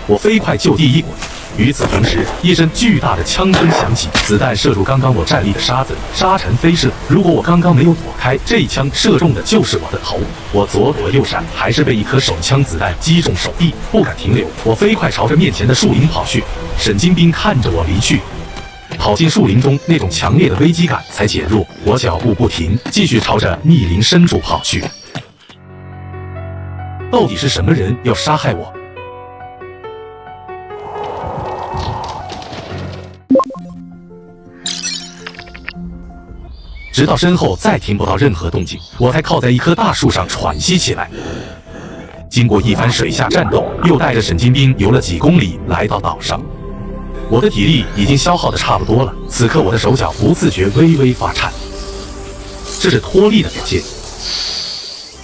我飞快就地一滚。与此同时，一声巨大的枪声响起，子弹射入刚刚我站立的沙子，沙尘飞射。如果我刚刚没有躲开，这一枪射中的就是我的头。我左躲右闪，还是被一颗手枪子弹击中手臂，不敢停留。我飞快朝着面前的树林跑去。沈金兵看着我离去，跑进树林中，那种强烈的危机感才减弱。我脚步不停，继续朝着密林深处跑去。到底是什么人要杀害我？直到身后再听不到任何动静，我才靠在一棵大树上喘息起来。经过一番水下战斗，又带着沈金兵游了几公里，来到岛上。我的体力已经消耗的差不多了，此刻我的手脚不自觉微微发颤，这是脱力的表现。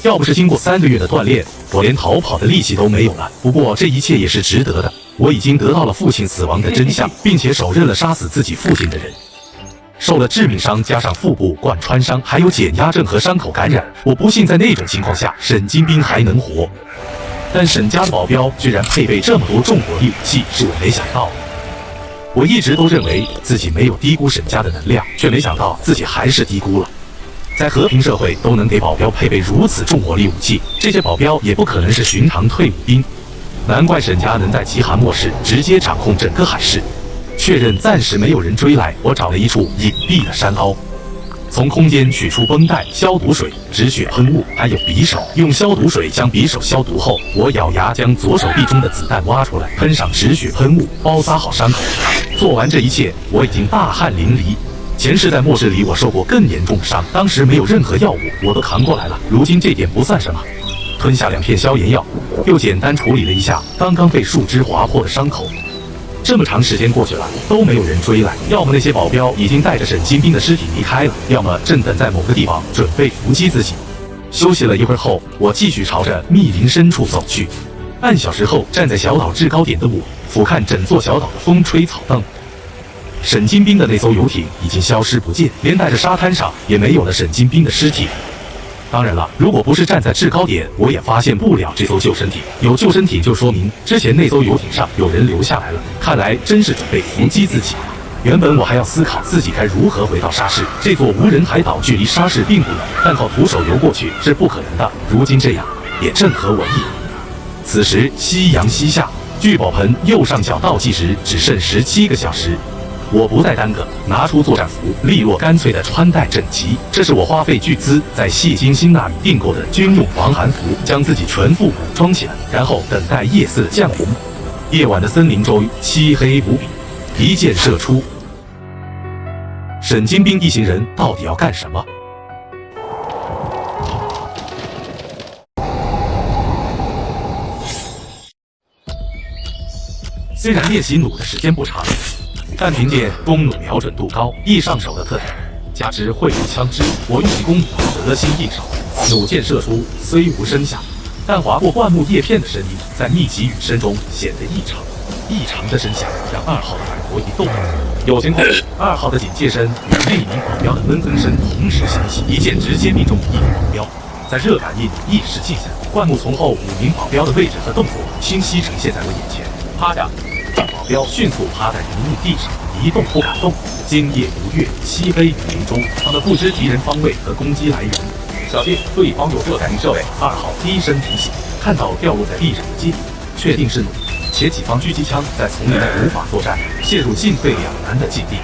要不是经过3个月的锻炼，我连逃跑的力气都没有了。不过这一切也是值得的，我已经得到了父亲死亡的真相，并且手刃了杀死自己父亲的人。受了致命伤，加上腹部贯穿伤，还有减压症和伤口感染，我不信在那种情况下沈金兵还能活。但沈家的保镖居然配备这么多重火力武器，是我没想到的。我一直都认为自己没有低估沈家的能量，却没想到自己还是低估了。在和平社会都能给保镖配备如此重火力武器，这些保镖也不可能是寻常退伍兵，难怪沈家能在极寒末世直接掌控整个海市。确认暂时没有人追来，我找了一处隐蔽的山凹，从空间取出绷带、消毒水、止血喷雾，还有匕首。用消毒水将匕首消毒后，我咬牙将左手臂中的子弹挖出来，喷上止血喷雾，包扎好伤口。做完这一切，我已经大汗淋漓。前世在末世里，我受过更严重的伤，当时没有任何药物，我都扛过来了。如今这点不算什么，吞下2片消炎药，又简单处理了一下刚刚被树枝划破的伤口。这么长时间过去了，都没有人追来，要么那些保镖已经带着沈金兵的尸体离开了，要么正等在某个地方准备伏击自己。休息了一会儿后，我继续朝着密林深处走去。半小时后，站在小岛制高点的我，俯瞰整座小岛的风吹草动。沈金兵的那艘游艇已经消失不见，连带着沙滩上也没有了沈金兵的尸体。当然了，如果不是站在制高点，我也发现不了这艘救生艇。有救生艇就说明之前那艘游艇上有人留下来了，看来真是准备伏击自己。原本我还要思考自己该如何回到沙市，这座无人海岛距离沙市并不远，但靠徒手游过去是不可能的。如今这样也正合我意。此时夕阳西下，聚宝盆右上角倒计时只剩17个小时。我不再耽搁，拿出作战服，利落干脆的穿戴整齐。这是我花费巨资在谢金星那里订购的军用防寒服，将自己全副武装起来，然后等待夜色降临。夜晚的森林中漆黑无比，一箭射出。沈金兵一行人到底要干什么？虽然练习弩的时间不长，但凭借弓弩瞄准度高、易上手的特点，加之会用枪支，我用起弓弩得心应手。弩箭射出虽无声响，但划过灌木叶片的声音在密集雨声中显得异常。异常的声响让2号的耳朵一动，有情况，2号的警戒声与那名保镖的闷哼声同时响起，一箭直接命中一名保镖。在热感应一时记下，灌木丛后5名保镖的位置和动作清晰呈现在我眼前。趴下。保镖迅速趴在泥泞地上，一动不敢动。今夜无月，漆黑雨林中，他们不知敌人方位和攻击来源。小心，对方有热感应设备。2号低声提醒，看到掉落在地上的机体，确定是弩，且己方狙击枪在丛林内无法作战，陷入进退两难的境地。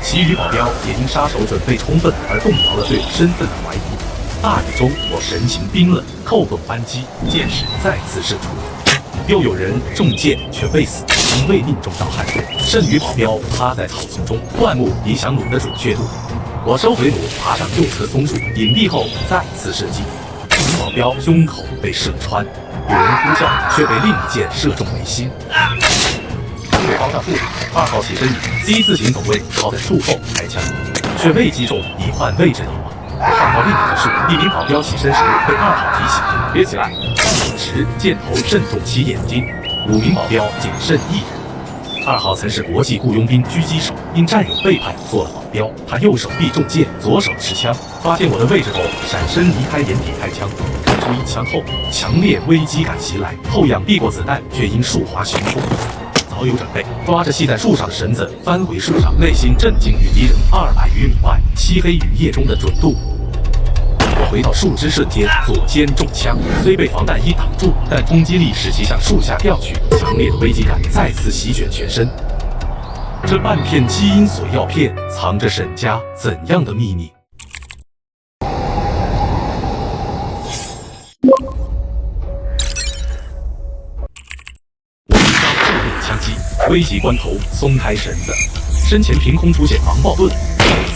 其余保镖也因杀手准备充分而动摇了对我身份的怀疑。大雨中，我神情冰冷，扣动扳机，箭矢再次射出。又有人中箭却未死，因未命中到汗水。剩余保镖趴在草丛中，灌木影响弩的准确度。我收回弩，爬上右侧松树，隐蔽后再次射击。一名保镖胸口被射穿，有人呼叫，却被另一箭射中眉心。对方上树，2号起身，C 字形走位，靠在树后开枪，却未击中已换位置的我。看到另一棵树，一名保镖起身时被2号提醒，别起来。此时箭头正中其眼睛，5名保镖仅剩1人。2号曾是国际雇佣兵狙击手，因战友背叛做了保镖。他右手臂中箭，左手持枪，发现我的位置后闪身离开掩体开枪。开出1枪后，强烈危机感袭来，后仰避过子弹，却因树滑悬空。早有准备，抓着系在树上的绳子翻回树上，内心震惊于敌人200余米外漆黑雨夜中的准度。我回到树枝瞬间，左肩中枪，虽被防弹衣挡住，但冲击力使其向树下掉去，强烈的危机感再次席卷全身。这半片基因锁药片藏着沈家怎样的秘密？我一招正面枪击，危急关头松开绳子，身前凭空出现防爆盾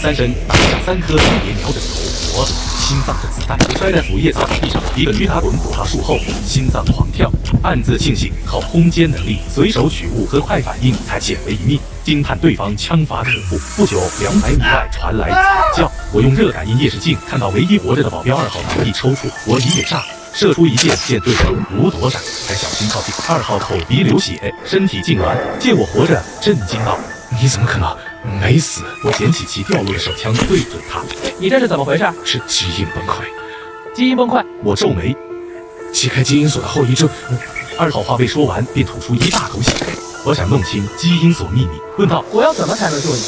，3声打向3颗分别瞄准头、脖子、心脏的子弹，摔在腐叶草地上，一个驴打滚躲到树后，心脏狂跳，暗自庆幸靠空间能力随手取物和快反应才捡回一命，惊叹对方枪法可怖。不久，200米外传来惨叫，我用热感应夜视镜看到唯一活着的保镖2号脑力抽搐，我一脸炸。射出一箭，见对手无躲闪，才小心靠近。2号口鼻流血，身体痉挛，见我活着，震惊道：“你怎么可能没死？”我捡起其掉落的手枪，对准他。你这是怎么回事？是基因崩溃。基因崩溃？我皱眉。解开基因锁的后遗症。2号话未说完，便吐出一大口血。我想弄清基因锁秘密，问道：“我要怎么才能救你？”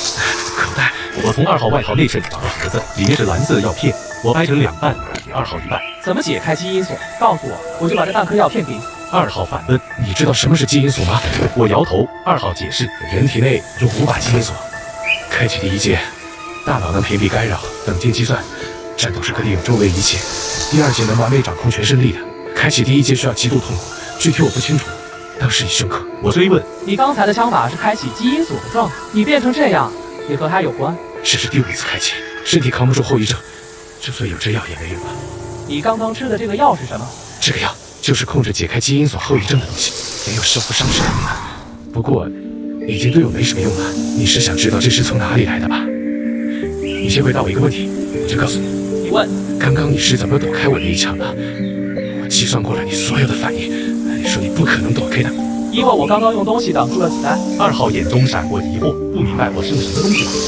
口袋。我从2号外套内衬里找到盒子，里面是蓝色的药片，我掰成2半，给2号1半。怎么解开基因锁？告诉我，我就把这半颗药片给你。2号反问：“你知道什么是基因锁吗？”我摇头。2号解释：“人体内有5把基因锁，开启第1键，大脑能屏蔽干扰，冷静计算，战斗时可利用周围一切；第2键能完美掌控全身力量。开启第1键需要极度痛苦，具体我不清楚，当时已休克。”我追问：“你刚才的枪法是开启基因锁的状态，你变成这样，也和它有关？”这是第5次开启，身体扛不住后遗症，就算有这药也没用了。你刚刚吃的这个药是什么？这个药就是控制解开基因锁后遗症的东西，也有修复伤势的功能。不过，已经对我没什么用了。你是想知道这是从哪里来的吧？你先回答我一个问题，我就告诉你。你问。刚刚你是怎么躲开我的一枪的？我计算过了你所有的反应，你说你不可能躲开的。因为我刚刚用东西挡住了子弹。2号眼中闪过疑惑，不明白我是用什么东西挡住。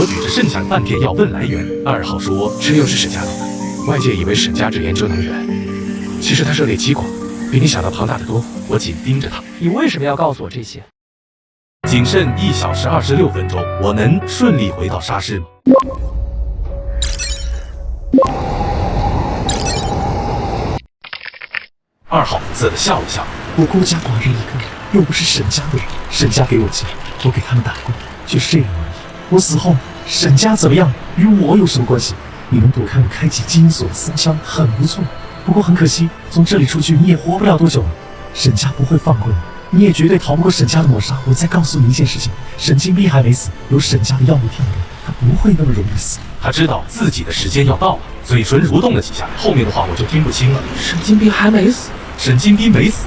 我举着剩下的半片药问来源。2号说：“这又是沈家做的。外界以为沈家只研究能源，其实他涉猎激光，比你想的庞大得多。”我紧盯着他。你为什么要告诉我这些？仅剩1小时26分钟，我能顺利回到沙市吗？2号苦涩地笑了笑。我孤家寡人一个，又不是沈家的人。沈家给我钱，我给他们打工，就是这样而已。我死后，沈家怎么样，与我有什么关系？你能躲开我开启基因锁的3枪，很不错。不过很可惜，从这里出去你也活不了多久了。沈家不会放过你，你也绝对逃不过沈家的抹杀。我再告诉你一件事情，沈金斌还没死，有沈家的药物替代，他不会那么容易死。他知道自己的时间要到了，嘴唇蠕动了几下，后面的话我就听不清了。沈金斌还没死？沈金斌没死，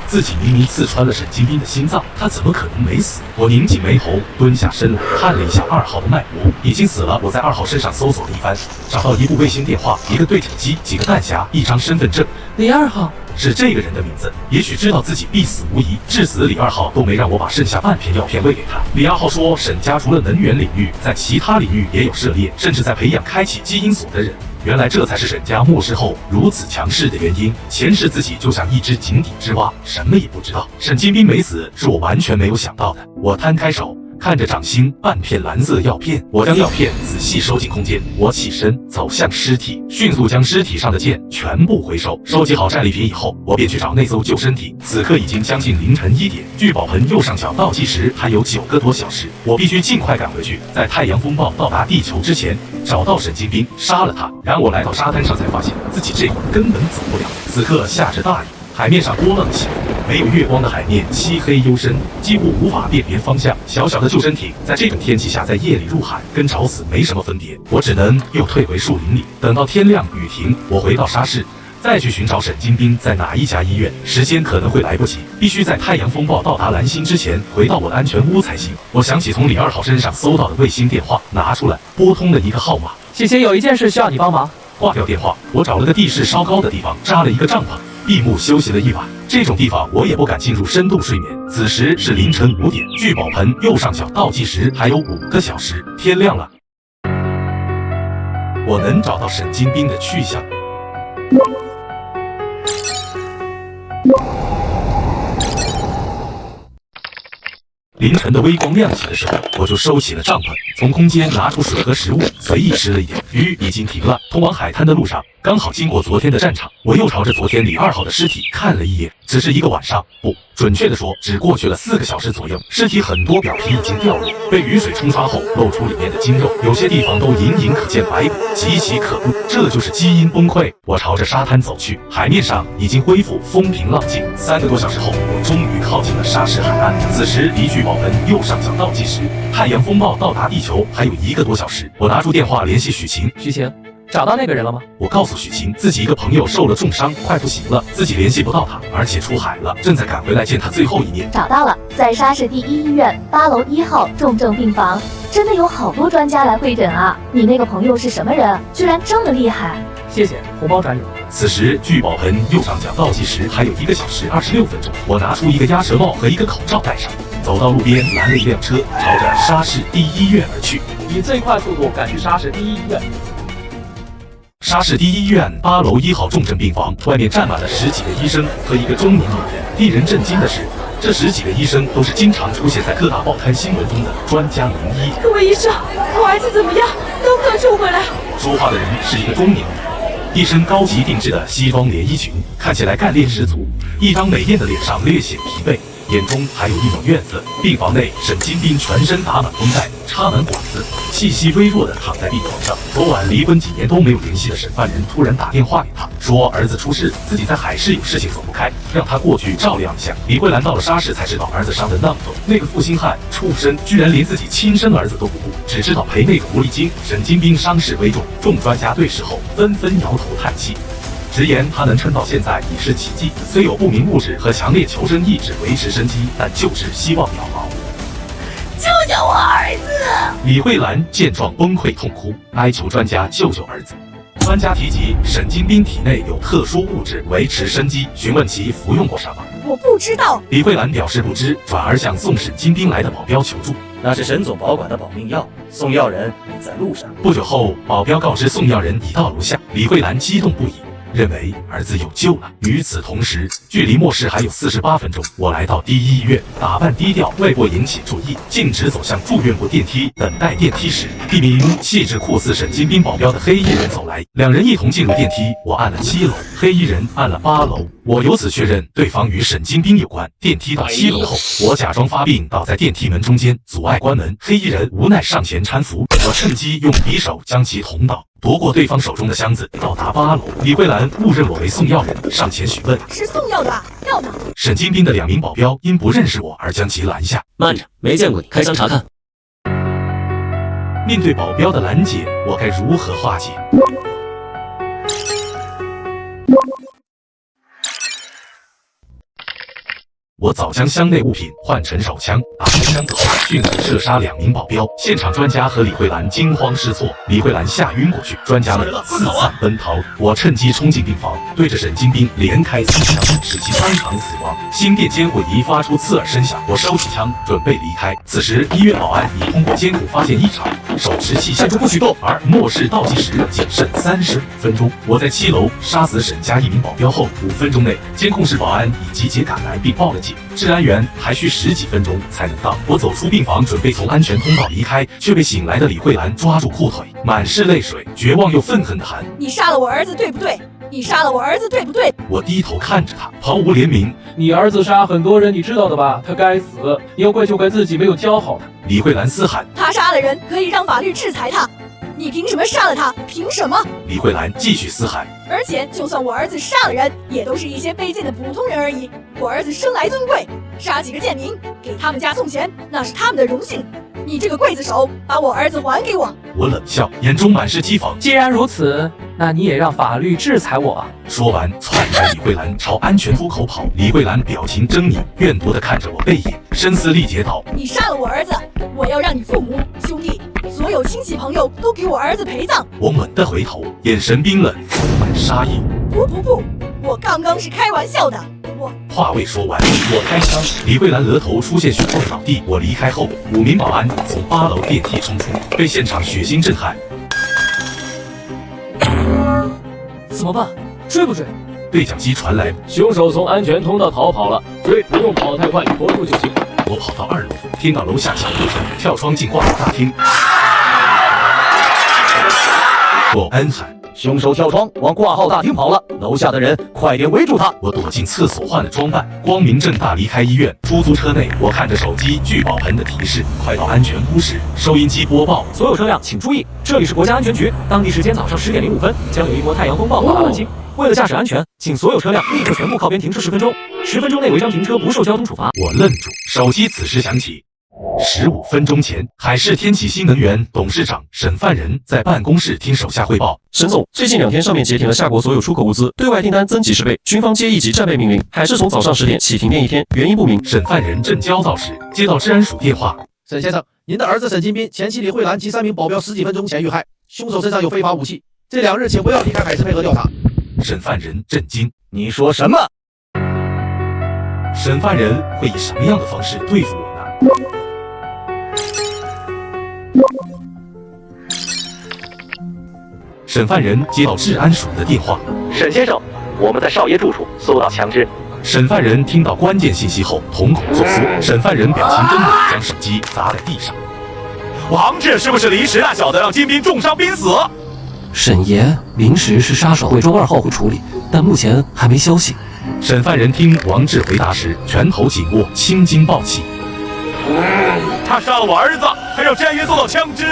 自己明明刺穿了沈金斌的心脏，他怎么可能没死？我拧紧眉头，蹲下身来，看了一下2号的脉搏，已经死了。我在2号身上搜索了一番，找到一部卫星电话，一个对讲机，几个弹匣，一张身份证。李2号是这个人的名字，也许知道自己必死无疑。至死李2号都没让我把剩下半片药片喂给他。李2号说，沈家除了能源领域，在其他领域也有涉猎，甚至在培养开启基因锁的人。原来这才是沈家末世后如此强势的原因。前世自己就像一只井底之蛙，什么也不知道。沈金斌没死，是我完全没有想到的。我摊开手，看着掌心半片蓝色药片，我将药片仔细收进空间。我起身走向尸体，迅速将尸体上的剑全部回收。收集好战利品以后，我便去找那艘救生艇。此刻已经将近凌晨1点，距宝盆右上角倒计时还有9个多小时。我必须尽快赶回去，在太阳风暴到达地球之前找到沈金斌，杀了他。然我来到沙滩上，才发现自己这会儿根本走不了。此刻下着大雨，海面上波浪起伏，没有月光的海面漆黑幽深，几乎无法辨别方向。小小的救生艇在这种天气下，在夜里入海，跟找死没什么分别。我只能又退回树林里，等到天亮雨停，我回到沙市，再去寻找沈金斌在哪一家医院。时间可能会来不及，必须在太阳风暴到达蓝星之前回到我的安全屋才行。我想起从李2号身上搜到的卫星电话，拿出来拨通了一个号码。谢谢，有一件事需要你帮忙。挂掉电话，我找了个地势稍高的地方，扎了一个帐篷，闭目休息了一晚。这种地方我也不敢进入深度睡眠。此时是凌晨5点，距宝盆右上角倒计时还有5个小时，天亮了。我能找到沈金斌的去向。凌晨的微光亮起的时候，我就收起了帐篷，从空间拿出水和食物，随意吃了一点。雨已经停了，通往海滩的路上刚好经过昨天的战场，我又朝着昨天李2号的尸体看了一眼。只是一个晚上，不准确的说，只过去了4个小时左右。尸体很多表皮已经掉落，被雨水冲刷后露出里面的筋肉，有些地方都隐隐可见白骨，极其可怖。这就是基因崩溃。我朝着沙滩走去，海面上已经恢复风平浪静。3个多小时后，我终于靠近了沙市海岸。此时离距宝盆右上角倒计时，太阳风暴到达地球还有1个多小时。我拿出电话联系许晴。许晴，找到那个人了吗？我告诉许晴，自己一个朋友受了重伤，快不行了，自己联系不到他，而且出海了，正在赶回来见他最后一面。找到了，在沙市第一医院8楼1号重症病房，真的有好多专家来会诊啊！你那个朋友是什么人？居然这么厉害！谢谢，红包转有。此时距宝盆右上角倒计时还有1个小时26分钟，我拿出一个鸭舌帽和一个口罩戴上，走到路边拦了一辆车，朝着沙市第一医院而去。以最快速度赶去沙市第一医院。沙市第一医院8楼1号重症病房外面站满了10几个医生和一个中年女人。令人震惊的是，这10几个医生都是经常出现在各大报刊新闻中的专家名医。各位医生，我儿子怎么样？能不能救回来？说话的人是一个中年女人。一身高级定制的西装连衣裙，看起来干练十足，一张美艳的脸上略显疲惫，眼中还有一抹怨色。病房内，沈金斌全身打满绷带，插满管子，气息微弱地躺在病床上。昨晚离婚几年都没有联系的沈犯人突然打电话给他，说儿子出事，自己在海市有事情走不开，让他过去照料一下。李慧兰到了沙市才知道儿子伤得那么重，那个负心汉畜生居然连自己亲生儿子都不顾，只知道赔那个狐狸精。沈金斌伤势危重，众专家对视后纷纷摇头叹气。直言他能撑到现在已是奇迹，虽有不明物质和强烈求生意志维持生机，但就是希望渺茫。救救我儿子！李慧兰见状崩溃痛哭，哀求专家救救儿子。专家提及沈金斌体内有特殊物质维持生机，询问其服用过什么。我不知道。李慧兰表示不知，转而向送沈金斌来的保镖求助。那是沈总保管的保命药，送药人已在路上。不久后，保镖告知送药人已到楼下，李慧兰激动不已，认为儿子有救了。与此同时，距离末世还有48分钟，我来到第一医院，打扮低调，为不引起注意，径直走向住院部电梯。等待电梯时，一名气质酷似沈金斌保镖的黑衣人走来，两人一同进入电梯。我按了7楼，黑衣人按了8楼，我由此确认对方与沈金斌有关。电梯到7楼后，我假装发病倒在电梯门中间，阻碍关门。黑衣人无奈上前搀扶，我趁机用匕首将其捅倒。夺过对方手中的箱子，到达8楼。李慧兰误认我为送药人，上前询问：“是送药的，药呢？”沈金斌的2名保镖因不认识我而将其拦下。慢着，没见过你，开箱查看。面对保镖的拦截，我该如何化解？我早将箱内物品换成手枪，打开箱子后迅速射杀2名保镖。现场专家和李慧兰惊慌失措，李慧兰吓晕过去，专家们四散奔逃。我趁机冲进病房，对着沈金斌连开4枪，使其当场死亡。心电监护仪发出刺耳声响，我收起枪准备离开。此时医院保安已通过监控发现异常，手持器械站住不许动。而末世倒计时仅剩35分钟，我在7楼杀死沈家1名保镖后，5分钟内监控室保安已集结赶来并报了警。治安员还需10几分钟才能到。我走出病房，准备从安全通道离开，却被醒来的李慧兰抓住裤腿，满是泪水，绝望又愤恨地喊：“你杀了我儿子，对不对？你杀了我儿子，对不对？”我低头看着他，毫无怜悯。你儿子杀很多人，你知道的吧？他该死，你要怪就怪自己没有教好他。李慧兰嘶喊：“他杀了人，可以让法律制裁他。你凭什么杀了他？凭什么？”李慧兰继续嘶喊：“而且，就算我儿子杀了人，也都是一些卑贱的普通人而已。我儿子生来尊贵，杀几个贱民，给他们家送钱，那是他们的荣幸。你这个刽子手，把我儿子还给我！”我冷笑，眼中满是讥讽。既然如此，那你也让法律制裁我吧。说完，窜开李慧兰朝安全出口跑。李慧兰表情狰狞，怨毒地看着我背影，声嘶力竭道：“你杀了我儿子，我要让你父母、兄弟、所有亲戚朋友都给我儿子陪葬！”我猛地回头，眼神冰冷，充满杀意。不，我刚刚是开玩笑的。话未说完，我开枪，李慧兰额头出现血泡倒地。我离开后，5名保安从8楼电梯冲出，被现场血腥震撼。怎么办？追不追？对讲机传来：“凶手从安全通道逃跑了，追不用跑太快，拖住就行。”我跑到2楼，听到楼下小哭声，跳窗进挂号大厅。我恩喊：“凶手跳窗往挂号大厅跑了，楼下的人快点围住他！”我躲进厕所换了装扮，光明正大离开医院。出租车内，我看着手机聚宝盆的提示，快到安全屋时，收音机播报：“所有车辆请注意，这里是国家安全局，当地时间早上10点05分，将有一波太阳风暴到达南京。为了驾驶安全，请所有车辆立刻全部靠边停车10分钟，10分钟内违章停车不受交通处罚。”我愣住，手机此时响起。15分钟前，海事天启新能源董事长沈范仁在办公室听手下汇报。沈总，最近2天上面截停了夏国所有出口物资，对外订单增几10倍，军方接1级战备命令，海事从早上10点起停电1天，原因不明。沈范仁正焦躁时，接到治安署电话。沈先生，您的儿子沈金斌前妻李慧兰及3名保镖10几分钟前遇害，凶手身上有非法武器，这2日请不要离开海事配合调查。沈范仁震惊，你说什么？沈范仁会以什么样的方式对付我呢？沈范仁接到治安署的电话。沈先生，我们在少爷住处搜到枪支。沈范仁听到关键信息后，瞳孔作缩。沈范仁表情狰狞，将手机砸在地上。王志是不是临时那小子让金斌重伤濒死？沈爷，临时是杀手，会周2号会处理，但目前还没消息。沈范仁听王志回答时，拳头紧握，青筋暴起。他杀了我儿子，还让詹元搜到枪支，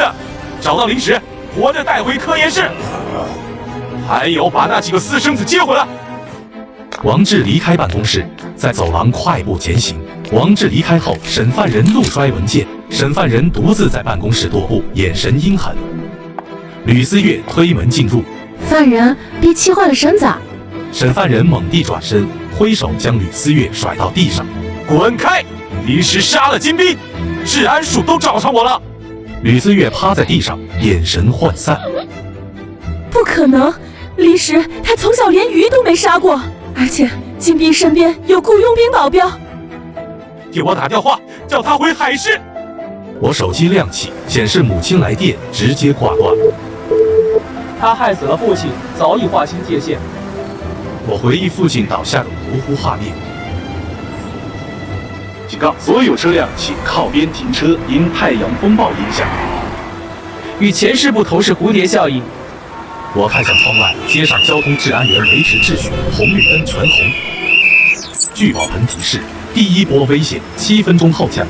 找到临时，活着带回科研室，还有把那几个私生子接回来。王志离开办公室，在走廊快步前行。王志离开后，沈范仁怒摔文件。沈范仁独自在办公室踱步，眼神阴狠。吕思月推门进入。范仁，别气坏了身子。沈范仁猛地转身，挥手将吕思月甩到地上。滚开！临时杀了金斌，治安署都找上我了。吕思月趴在地上，眼神涣散。不可能，临时他从小连鱼都没杀过，而且金斌身边有雇佣兵保镖。给我打电话，叫他回海事。我手机亮起，显示母亲来电，直接挂断。他害死了父亲，早已划清界限。我回忆附近倒下的模糊画面。警告：所有车辆请靠边停车，因太阳风暴影响。与前事不同是蝴蝶效应。我看向窗外，街上交通治安员维持秩序，红绿灯全红。据保盆提示：第1波危险，7分钟后降。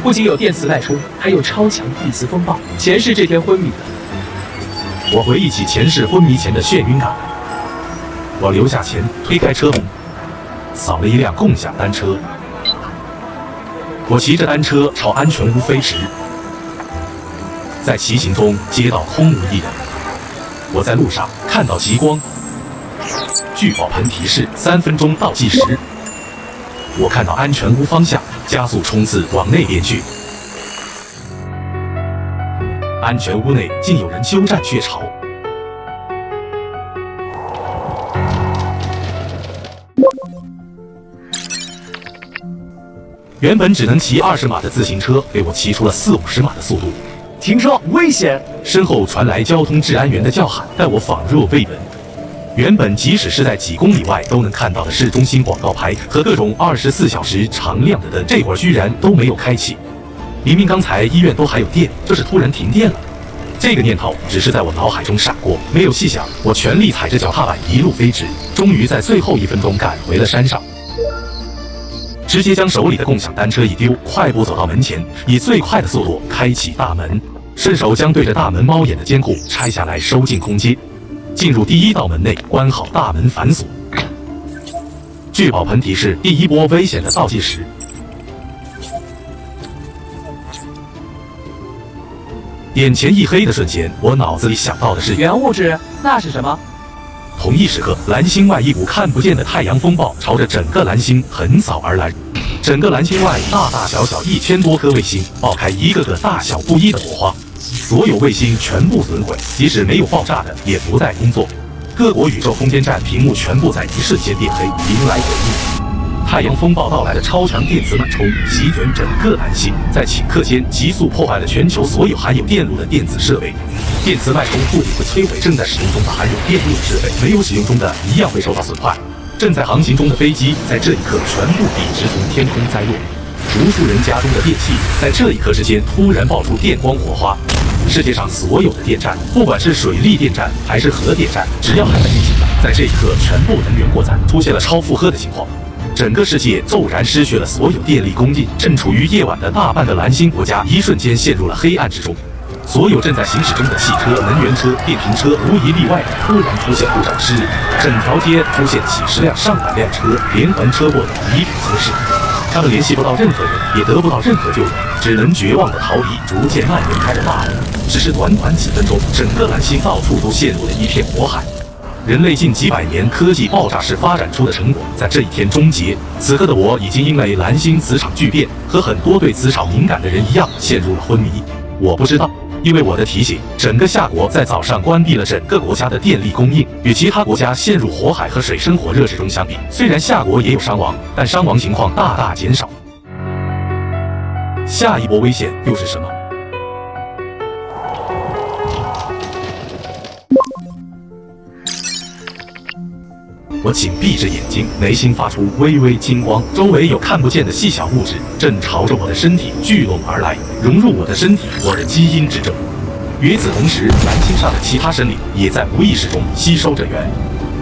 不仅有电磁脉冲，还有超强地磁风暴。前世这天昏迷的。我回忆起前世昏迷前的眩晕感。我留下钱，推开车门，扫了一辆共享单车。我骑着单车朝安全屋飞驰，在骑行中街道空无一人。我在路上看到极光。据保盆提示，3分钟倒计时。我看到安全屋方向加速冲刺往那边去。安全屋内竟有人鸠占鹊巢。原本只能骑20码的自行车，被我骑出了40-50码的速度。停车，危险！身后传来交通治安员的叫喊，但我仿若未闻。原本即使是在几公里外都能看到的市中心广告牌和各种24小时常亮的灯，这会儿居然都没有开启。明明刚才医院都还有电，这是突然停电了。这个念头只是在我脑海中闪过，没有细想。我全力踩着脚踏板一路飞驰，终于在最后1分钟赶回了山上。直接将手里的共享单车一丢，快步走到门前，以最快的速度开启大门，伸手将对着大门猫眼的监控拆下来收进空间，进入第1道门内，关好大门反锁。据保盆提示，第1波危险的倒计时。眼前一黑的瞬间，我脑子里想到的是原物质，那是什么？同一时刻，蓝星外一股看不见的太阳风暴朝着整个蓝星横扫而来，整个蓝星外大大小小1000多颗卫星爆开一个个大小不一的火花，所有卫星全部损毁，即使没有爆炸的也不再工作。各国宇宙空间站屏幕全部在一瞬间变黑，迎来毁灭。太阳风暴到来的超强电磁脉冲席卷整个蓝星，在顷刻间急速破坏了全球所有含有电路的电子设备。电磁脉冲不仅会摧毁正在使用中的含有电路的设备，没有使用中的一样会受到损坏。正在航行中的飞机在这一刻全部笔直从天空栽落，无数人家中的电器在这一刻之间突然爆出电光火花。世界上所有的电站，不管是水力电站还是核电站，只要还在运行的，在这一刻全部能源过载，出现了超负荷的情况。整个世界骤然失去了所有电力供应，正处于夜晚的大半个蓝星国家一瞬间陷入了黑暗之中。所有正在行驶中的汽车、能源车、电瓶车无一例外的突然出现故障失灵，整条街出现几十辆、上百辆车连环车祸的比比皆是。他们联系不到任何人，也得不到任何救援，只能绝望地逃离逐渐蔓延开的大火。只是短短几分钟，整个蓝星到处都陷入了一片火海。人类近几百年科技爆炸式发展出的成果，在这一天终结。此刻的我已经因为蓝星磁场巨变，和很多对磁场敏感的人一样，陷入了昏迷。我不知道，因为我的提醒，整个夏国在早上关闭了整个国家的电力供应。与其他国家陷入火海和水深火热之中相比，虽然夏国也有伤亡，但伤亡情况大大减少。下一波危险又是什么？我紧闭着眼睛，眉心发出微微金光，周围有看不见的细小物质正朝着我的身体聚拢而来，融入我的身体，我的基因之中。与此同时，蓝星上的其他生灵也在无意识中吸收着源。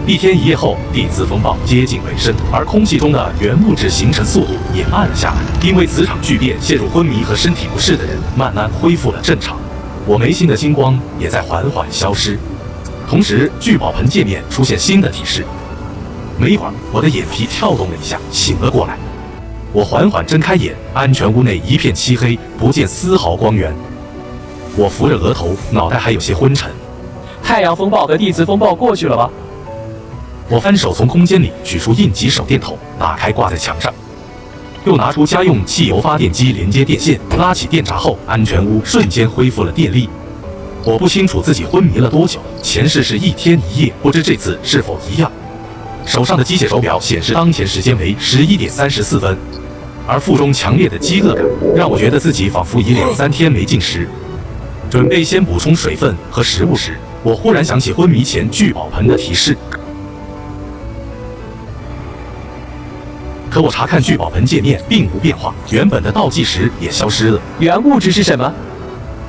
一天一夜后，地磁风暴接近尾声，而空气中的原物质形成速度也慢了下来。因为磁场巨变，陷入昏迷和身体不适的人慢慢恢复了正常。我眉心的金光也在缓缓消失。同时，聚宝盆界面出现新的提示。没一会儿，我的眼皮跳动了一下，醒了过来。我缓缓睁开眼，安全屋内一片漆黑，不见丝毫光源。我扶着额头，脑袋还有些昏沉。太阳风暴和地磁风暴过去了吧？我翻手从空间里取出应急手电筒，打开挂在墙上，又拿出家用汽油发电机连接电线，拉起电闸后，安全屋瞬间恢复了电力。我不清楚自己昏迷了多久，前世是1天1夜，不知这次是否一样。手上的机械手表显示当前时间为11点34分，而腹中强烈的饥饿感让我觉得自己仿佛已2、3天没进食。准备先补充水分和食物时，我忽然想起昏迷前聚宝盆的提示。可我查看聚宝盆界面并无变化，原本的倒计时也消失了。原物质是什么？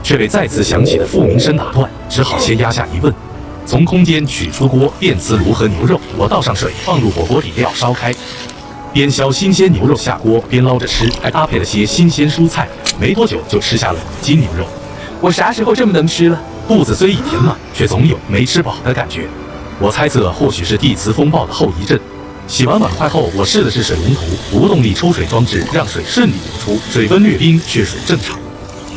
却被再次响起的复鸣声打断，只好先压下疑问。从空间取出锅、电磁炉和牛肉，我倒上水，放入火锅底料烧开，边削新鲜牛肉下锅，边捞着吃，还搭配了些新鲜蔬菜。没多久就吃下了5斤牛肉。我啥时候这么能吃了？肚子虽已填满，却总有没吃饱的感觉。我猜测或许是地磁风暴的后遗症。洗完碗筷后，我试了试水龙头，无动力抽水装置让水顺利流出，水温略冰，血水正常。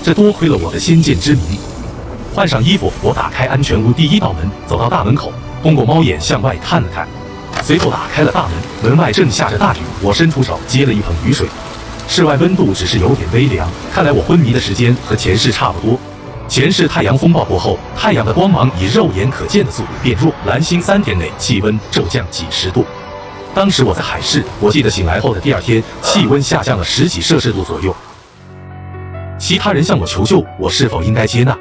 这多亏了我的先见之明。换上衣服，我打开安全屋第1道门，走到大门口，通过猫眼向外看了看，随后打开了大门。门外正下着大雨，我伸出手接了一盆雨水。室外温度只是有点微凉，看来我昏迷的时间和前世差不多。前世太阳风暴过后，太阳的光芒以肉眼可见的速度变弱，蓝星3天内气温骤降几10度。当时我在海市，我记得醒来后的第2天，气温下降了10几摄氏度左右。其他人向我求救，我是否应该接纳？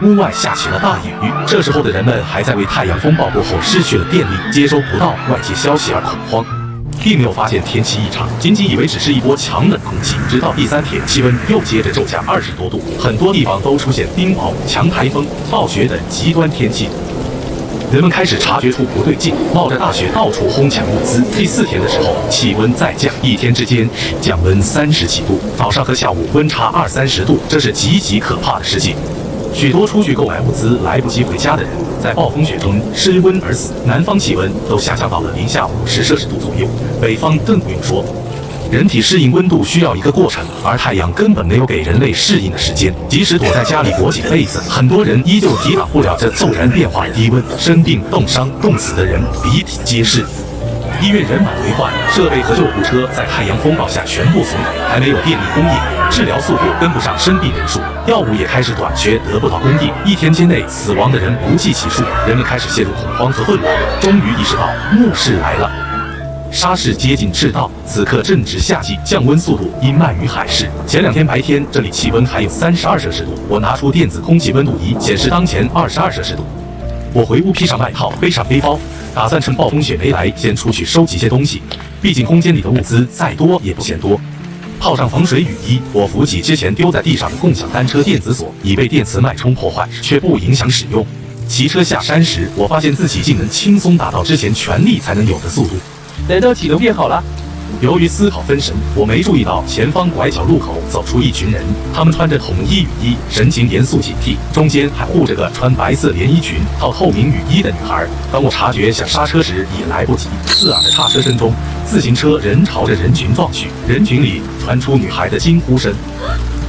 屋外下起了大雨，这时候的人们还在为太阳风暴过后失去了电力，接收不到外界消息而恐慌，并没有发现天气异常，仅仅以为只是一波强冷空气。直到第3天，气温又接着骤降20多度，很多地方都出现冰雹、强台风、暴雪等极端天气。人们开始察觉出不对劲，冒着大雪到处哄抢物资。第4天的时候，气温再降，1天之间降温30几度，早上和下午温差20、30度，这是极其可怕的事情。许多出去购买物资来不及回家的人，在暴风雪中失温而死。南方气温都下降到了零下50摄氏度左右，北方更不用说。人体适应温度需要一个过程，而太阳根本没有给人类适应的时间。即使躲在家里裹紧被子，很多人依旧抵挡不了这骤然变化的低温，生病、冻伤、冻死的人比比皆是。医院人满为患，设备和救护车在太阳风暴下全部损毁，还没有电力供应，治疗速度跟不上生病人数，药物也开始短缺，得不到供应。1天之内死亡的人不计其数，人们开始陷入恐慌和混乱，终于意识到末世来了。沙市接近赤道，此刻正值夏季，降温速度因慢于海市。前2天白天这里气温还有32摄氏度，我拿出电子空气温度仪，显示当前22摄氏度。我回屋披上外套，背上背包，打算趁暴风雪没来先出去收集些东西，毕竟空间里的物资再多也不嫌多。套上防水雨衣，我扶起之前丢在地上的共享单车电子锁，已被电磁脉冲破坏，却不影响使用。骑车下山时，我发现自己竟能轻松达到之前全力才能有的速度。难道体能变好了？由于思考分神，我没注意到前方拐角路口走出一群人，他们穿着统一雨衣，神情严肃警惕，中间还护着个穿白色连衣裙、套透明雨衣的女孩。当我察觉想刹车时，也来不及。刺耳的刹车声中，自行车人朝着人群撞去，人群里传出女孩的惊呼声。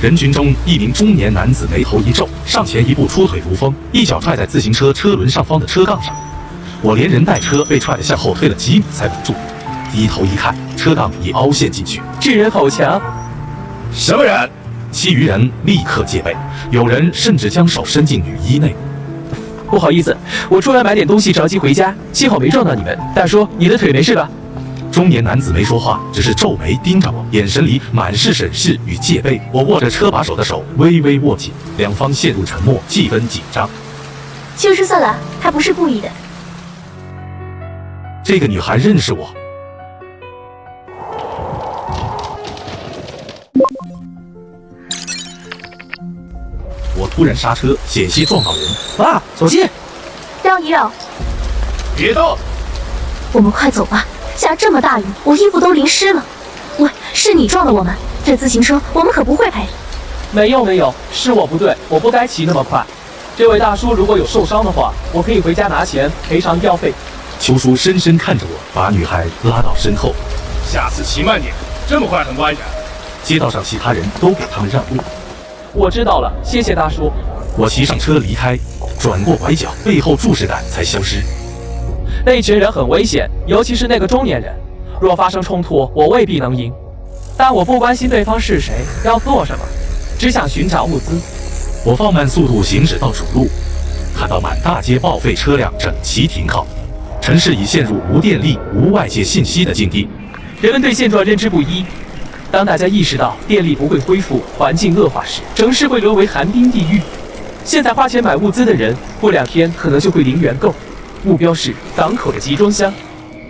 人群中，一名中年男子眉头一皱，上前一步，出腿如风，一脚踹在自行车车轮上方的车杠上。我连人带车被踹得向后退了几米才稳住。低头一看，车杠已凹陷进去。这人好强！什么人？其余人立刻戒备，有人甚至将手伸进雨衣内。不好意思，我出来买点东西，着急回家，幸好没撞到你们。大叔，你的腿没事吧？中年男子没说话，只是皱眉盯着我，眼神里满是审视与戒备。我握着车把手的手微微握紧，两方陷入沉默，气氛紧张。就是算了，他不是故意的。这个女孩认识我。我突然刹车，险些撞到人。啊，走近！让一让。别动！我们快走吧，下这么大雨，我衣服都淋湿了。喂，是你撞的我们，这自行车我们可不会赔。没有，是我不对，我不该骑那么快。这位大叔如果有受伤的话，我可以回家拿钱赔偿医药费。邱叔深深看着我，把女孩拉到身后。下次骑慢点，这么快很危险。街道上其他人都给他们让路。我知道了，谢谢大叔。我骑上车离开，转过拐角，背后注视感才消失。那群人很危险，尤其是那个中年人。若发生冲突，我未必能赢。但我不关心对方是谁，要做什么，只想寻找物资。我放慢速度行驶到主路，看到满大街报废车辆整齐停靠，城市已陷入无电力、无外界信息的境地。人们对现状认知不一。当大家意识到电力不会恢复，环境恶化时，城市会沦为寒冰地狱。现在花钱买物资的人，过2天可能就会零元购。目标是港口的集装箱。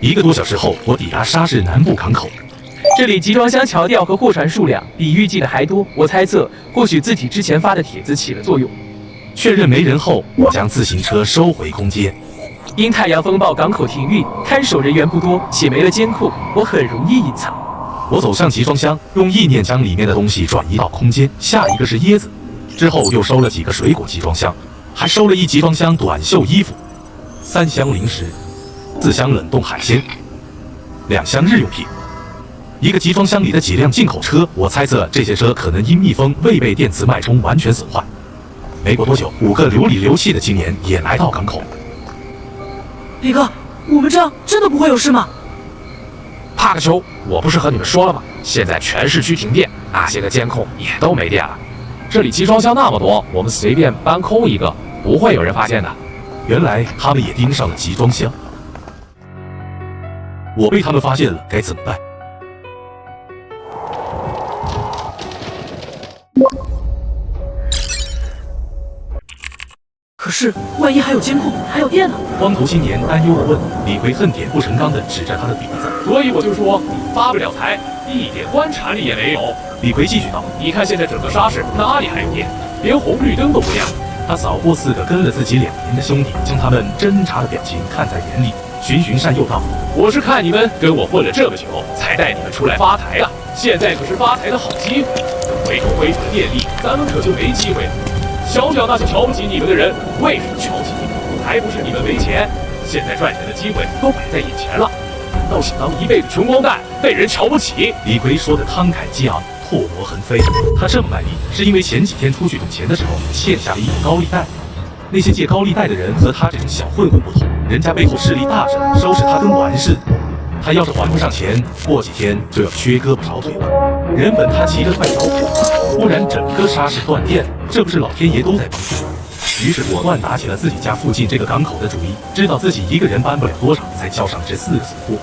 1个多小时后，我抵达沙市南部港口。这里集装箱桥吊和货船数量比预计的还多。我猜测，或许自己之前发的帖子起了作用。确认没人后，我将自行车收回空间。因太阳风暴港口停运，看守人员不多，且没了监控，我很容易隐藏。我走向集装箱，用意念将里面的东西转移到空间。下一个是椰子，之后又收了几个水果集装箱，还收了1集装箱短袖衣服，3箱零食，4箱冷冻海鲜，2箱日用品。1个集装箱里的几辆进口车，我猜测这些车可能因密封未被电磁脉冲完全损坏。没过多久，5个流里流气的青年也来到港口。李哥，我们这样真的不会有事吗？怕个球！我不是和你们说了吗？现在全市区停电，那些个监控也都没电了。这里集装箱那么多，我们随便搬空1个，不会有人发现的。原来他们也盯上了集装箱。我被他们发现了，该怎么办？可是，万一还有监控，还有电呢？光头青年担忧地问。李逵恨铁不成钢地指着他的鼻子。所以我就说你发不了财，一点观察力也没有。李逵继续道：“你看现在整个沙市哪里还有电，连红绿灯都不亮。”他扫过4个跟了自己2年的兄弟，将他们挣扎的表情看在眼里，循循善诱道：“我是看你们跟我混了这么久，才带你们出来发财啊！现在可是发财的好机会，回头恢复了电力，咱们可就没机会了。小小那些瞧不起你们的人，为什么瞧不起你们？还不是你们没钱？现在赚钱的机会都摆在眼前了，难道想当一辈子穷光蛋，被人瞧不起？”李逵说的慷慨激昂，唾沫横飞。他这么卖力，是因为前几天出去赌钱的时候欠下了一笔高利贷。那些借高利贷的人和他这种小混混不同，人家背后势力大着，收拾他跟玩似的。他要是还不上钱，过几天就要缺胳膊少腿了。原本他急得快着火，忽然整个沙市断电，这不是老天爷都在帮助我？于是果断拿起了自己家附近这个港口的主意，知道自己一个人搬不了多少，才交上这4个死货。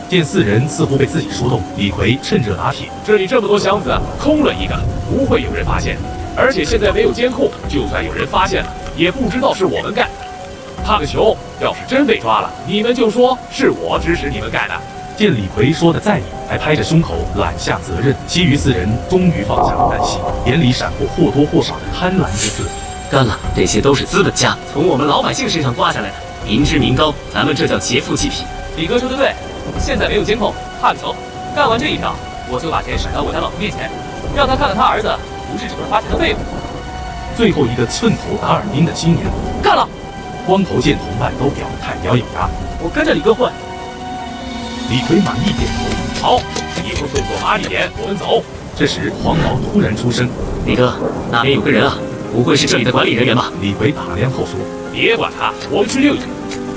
见4人似乎被自己说动，李逵趁热打铁：“这里这么多箱子，空了1个，不会有人发现。而且现在没有监控，就算有人发现了，也不知道是我们干的。怕个球！要是真被抓了，你们就说是我指使你们干的。”见李逵说的在理，还拍着胸口揽下责任。其余4人终于放下了担心，眼里闪过或多或少的贪婪之色。干了，这些都是资本家从我们老百姓身上刮下来的，民脂民膏，咱们这叫劫富济贫。李哥说的对，现在没有监控，怕个球！干完这一仗，我就把钱甩到我家老婆面前，让她看看她儿子不是只会花钱的废物。最后一个寸头达尔滨的青年，干了！光头见同伴都表态要咬牙，我跟着李哥混。李逵满意点头，好，以后动作麻利点，我们走。这时黄毛突然出声：“李哥，那边有个人啊，不会是这里的管理人员吧？”李逵打量后说：“别管他，我们去另一个。”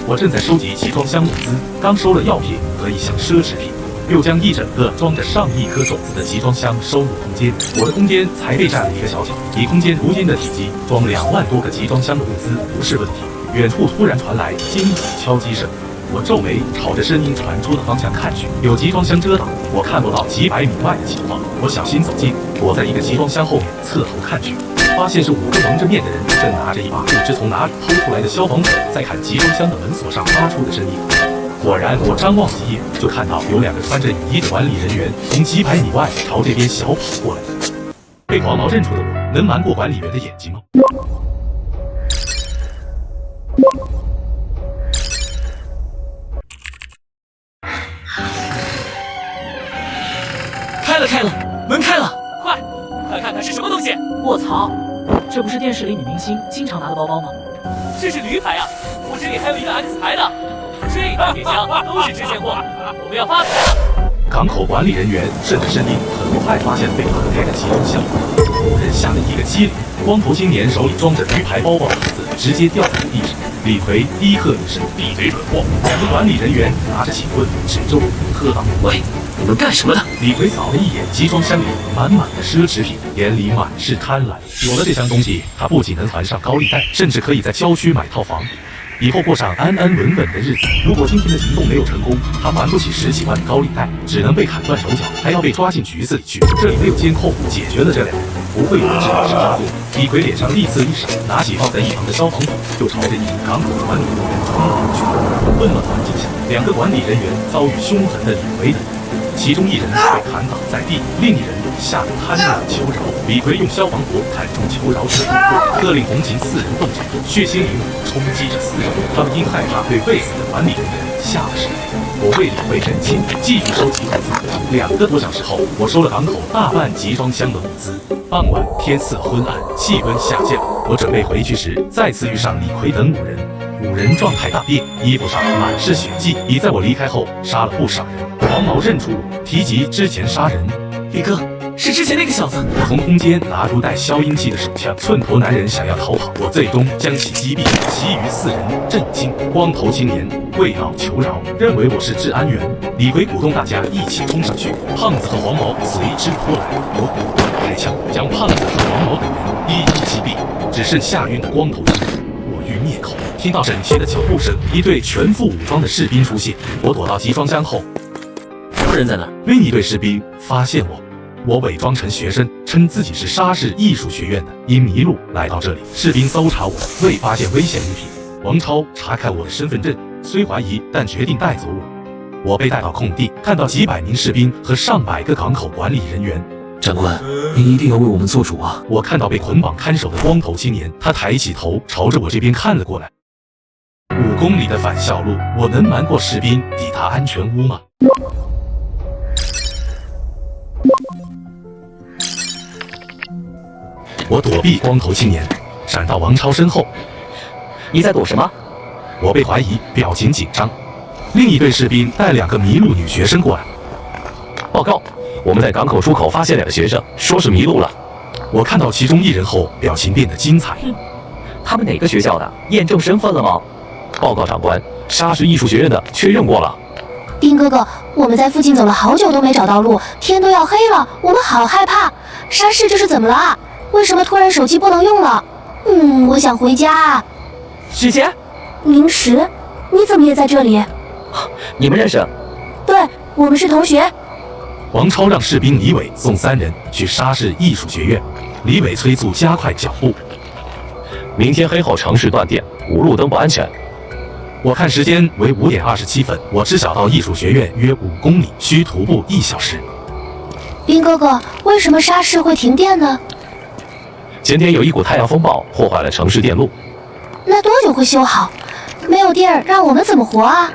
我正在收集集装箱物资，刚收了药品和一箱奢侈品，又将一整个装着上亿颗种子的集装箱收入空间。我的空间才被占了一个小角，以空间如今的体积，装2万多个集装箱的物资不是问题。远处突然传来惊急敲击声，我皱眉朝着声音传出的方向看去，有集装箱遮挡，我看不到几百米外的情况。我小心走近，躲在一个集装箱后面，侧头看去。发现是5个蒙着面的人，正拿着一把不知从哪里偷出来的消防斧，在看集装箱的门锁上发出的声音。果然，我张望几眼，就看到有2个穿着雨衣的管理人员从几百米外朝这边小跑过来。被黄毛认出的我，能瞒过管理员的眼睛吗？开了，门开了！快看看是什么东西！卧槽，这不是电视里女明星经常拿的包包吗？这是驴牌啊！我这里还有一个 X 牌的，这大铁箱都是值钱货，我们要发财了！港口管理人员顺着声音很快发现被打开的集装箱，五人吓了一个机灵。光头青年手里装着驴牌包包的盒子直接掉在地上。李逵低喝一声：“闭嘴，蠢货！” 2个管理人员拿着警棍指着我喝道：“喂，你们干什么的？”李逵扫了一眼集装箱里满满的奢侈品，眼里满是贪婪。有了这箱东西，他不仅能还上高利贷，甚至可以在郊区买套房，以后过上安安稳稳的日子。如果今天的行动没有成功，他还不起10几万的高利贷，只能被砍断手脚，还要被抓进局子里去。这里没有监控，解决了这2人，不会有人知道是他做。李逵脸上厉色一闪，拿起放在一旁的消防斧，就朝着一名港口的管理人员冲了过去。混乱环境下，2个管理人员遭遇凶狠的李逵的人，其中1人被砍倒在地，另1人吓得瘫软求饶。李逵用消防斧砍中求饶者，喝令红警4人动手，血腥凌厉冲击着死者。他们因害怕被未死的管理人员吓了神。我为李逵认亲，继续收集物资。2个多小时后，我收了港口大半集装箱的物资。傍晚，天色昏暗，气温下降。我准备回去时，再次遇上李逵等5人。5人状态大变，衣服上满是血迹，已在我离开后杀了不少人。黄毛认出我，提及之前杀人。李哥，是之前那个小子。我从空间拿出带消音器的手枪，寸头男人想要逃跑，我最终将其击毙，其余4人震惊。光头青年跪倒求饶，认为我是治安员。李逵鼓动大家一起冲上去，胖子和黄毛随之扑来，我果断开枪，将胖子和黄毛等人一一击毙，只剩吓晕的光头青年。我欲灭口，听到整齐的脚步声，一队全副武装的士兵出现。我躲到集装箱后，什么人在那？另一队士兵发现我伪装成学生，称自己是沙市艺术学院的，因迷路来到这里。士兵搜查我，未发现危险物品。王超查看我的身份证，虽怀疑，但决定带走我。我被带到空地，看到几百名士兵和上百个港口管理人员。长官，您一定要为我们做主啊！我看到被捆绑看守的光头青年，他抬起头，朝着我这边看了过来。5公里的返校路，我能瞒过士兵抵达安全屋吗？我躲避光头青年，闪到王超身后。你在躲什么？我被怀疑，表情紧张。另一队士兵带2个迷路女学生过来。报告，我们在港口出口发现2个学生，说是迷路了。我看到其中1人后，表情变得精彩。他们哪个学校的？验证身份了吗？报告长官，沙市艺术学院的，确认过了。丁哥哥，我们在附近走了好久都没找到路，天都要黑了，我们好害怕。沙市这是怎么了？为什么突然手机不能用了？我想回家。师姐，明石，你怎么也在这里？你们认识？对，我们是同学。王超让士兵李伟送3人去沙市艺术学院，李伟催促加快脚步。明天黑后城市断电，5路灯不安全。我看时间为5点27分，我知晓到艺术学院约5公里，需徒步1小时。兵哥哥，为什么沙市会停电呢？前天有一股太阳风暴破坏了城市电路。那多久会修好？没有电儿，让我们怎么活啊？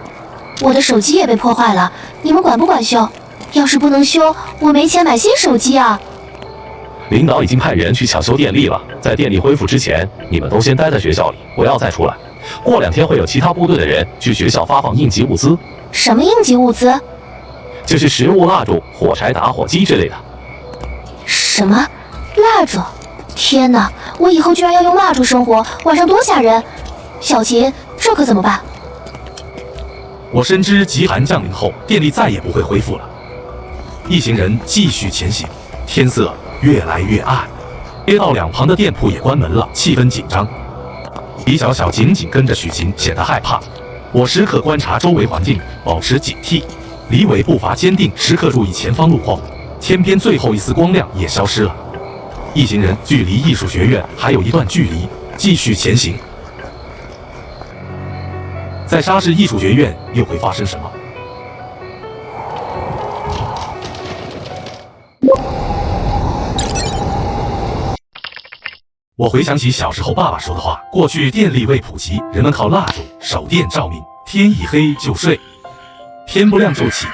我的手机也被破坏了，你们管不管修？要是不能修，我没钱买新手机啊。领导已经派人去抢修电力了，在电力恢复之前，你们都先待在学校里，不要再出来。过2天会有其他部队的人去学校发放应急物资。什么应急物资？就是食物、蜡烛、火柴、打火机之类的。什么？蜡烛？天哪！我以后居然要用蜡烛生活，晚上多吓人！小琴，这可怎么办？我深知极寒降临后，电力再也不会恢复了。一行人继续前行，天色越来越暗，街道两旁的店铺也关门了，气氛紧张。李小小紧紧跟着许晴，显得害怕。我时刻观察周围环境，保持警惕。李伟步伐坚定，时刻注意前方路况。天边最后一丝光亮也消失了。一行人距离艺术学院还有一段距离，继续前行。在沙市艺术学院又会发生什么？我回想起小时候爸爸说的话，过去电力未普及，人们靠蜡烛、手电照明，天一黑就睡，天不亮就起。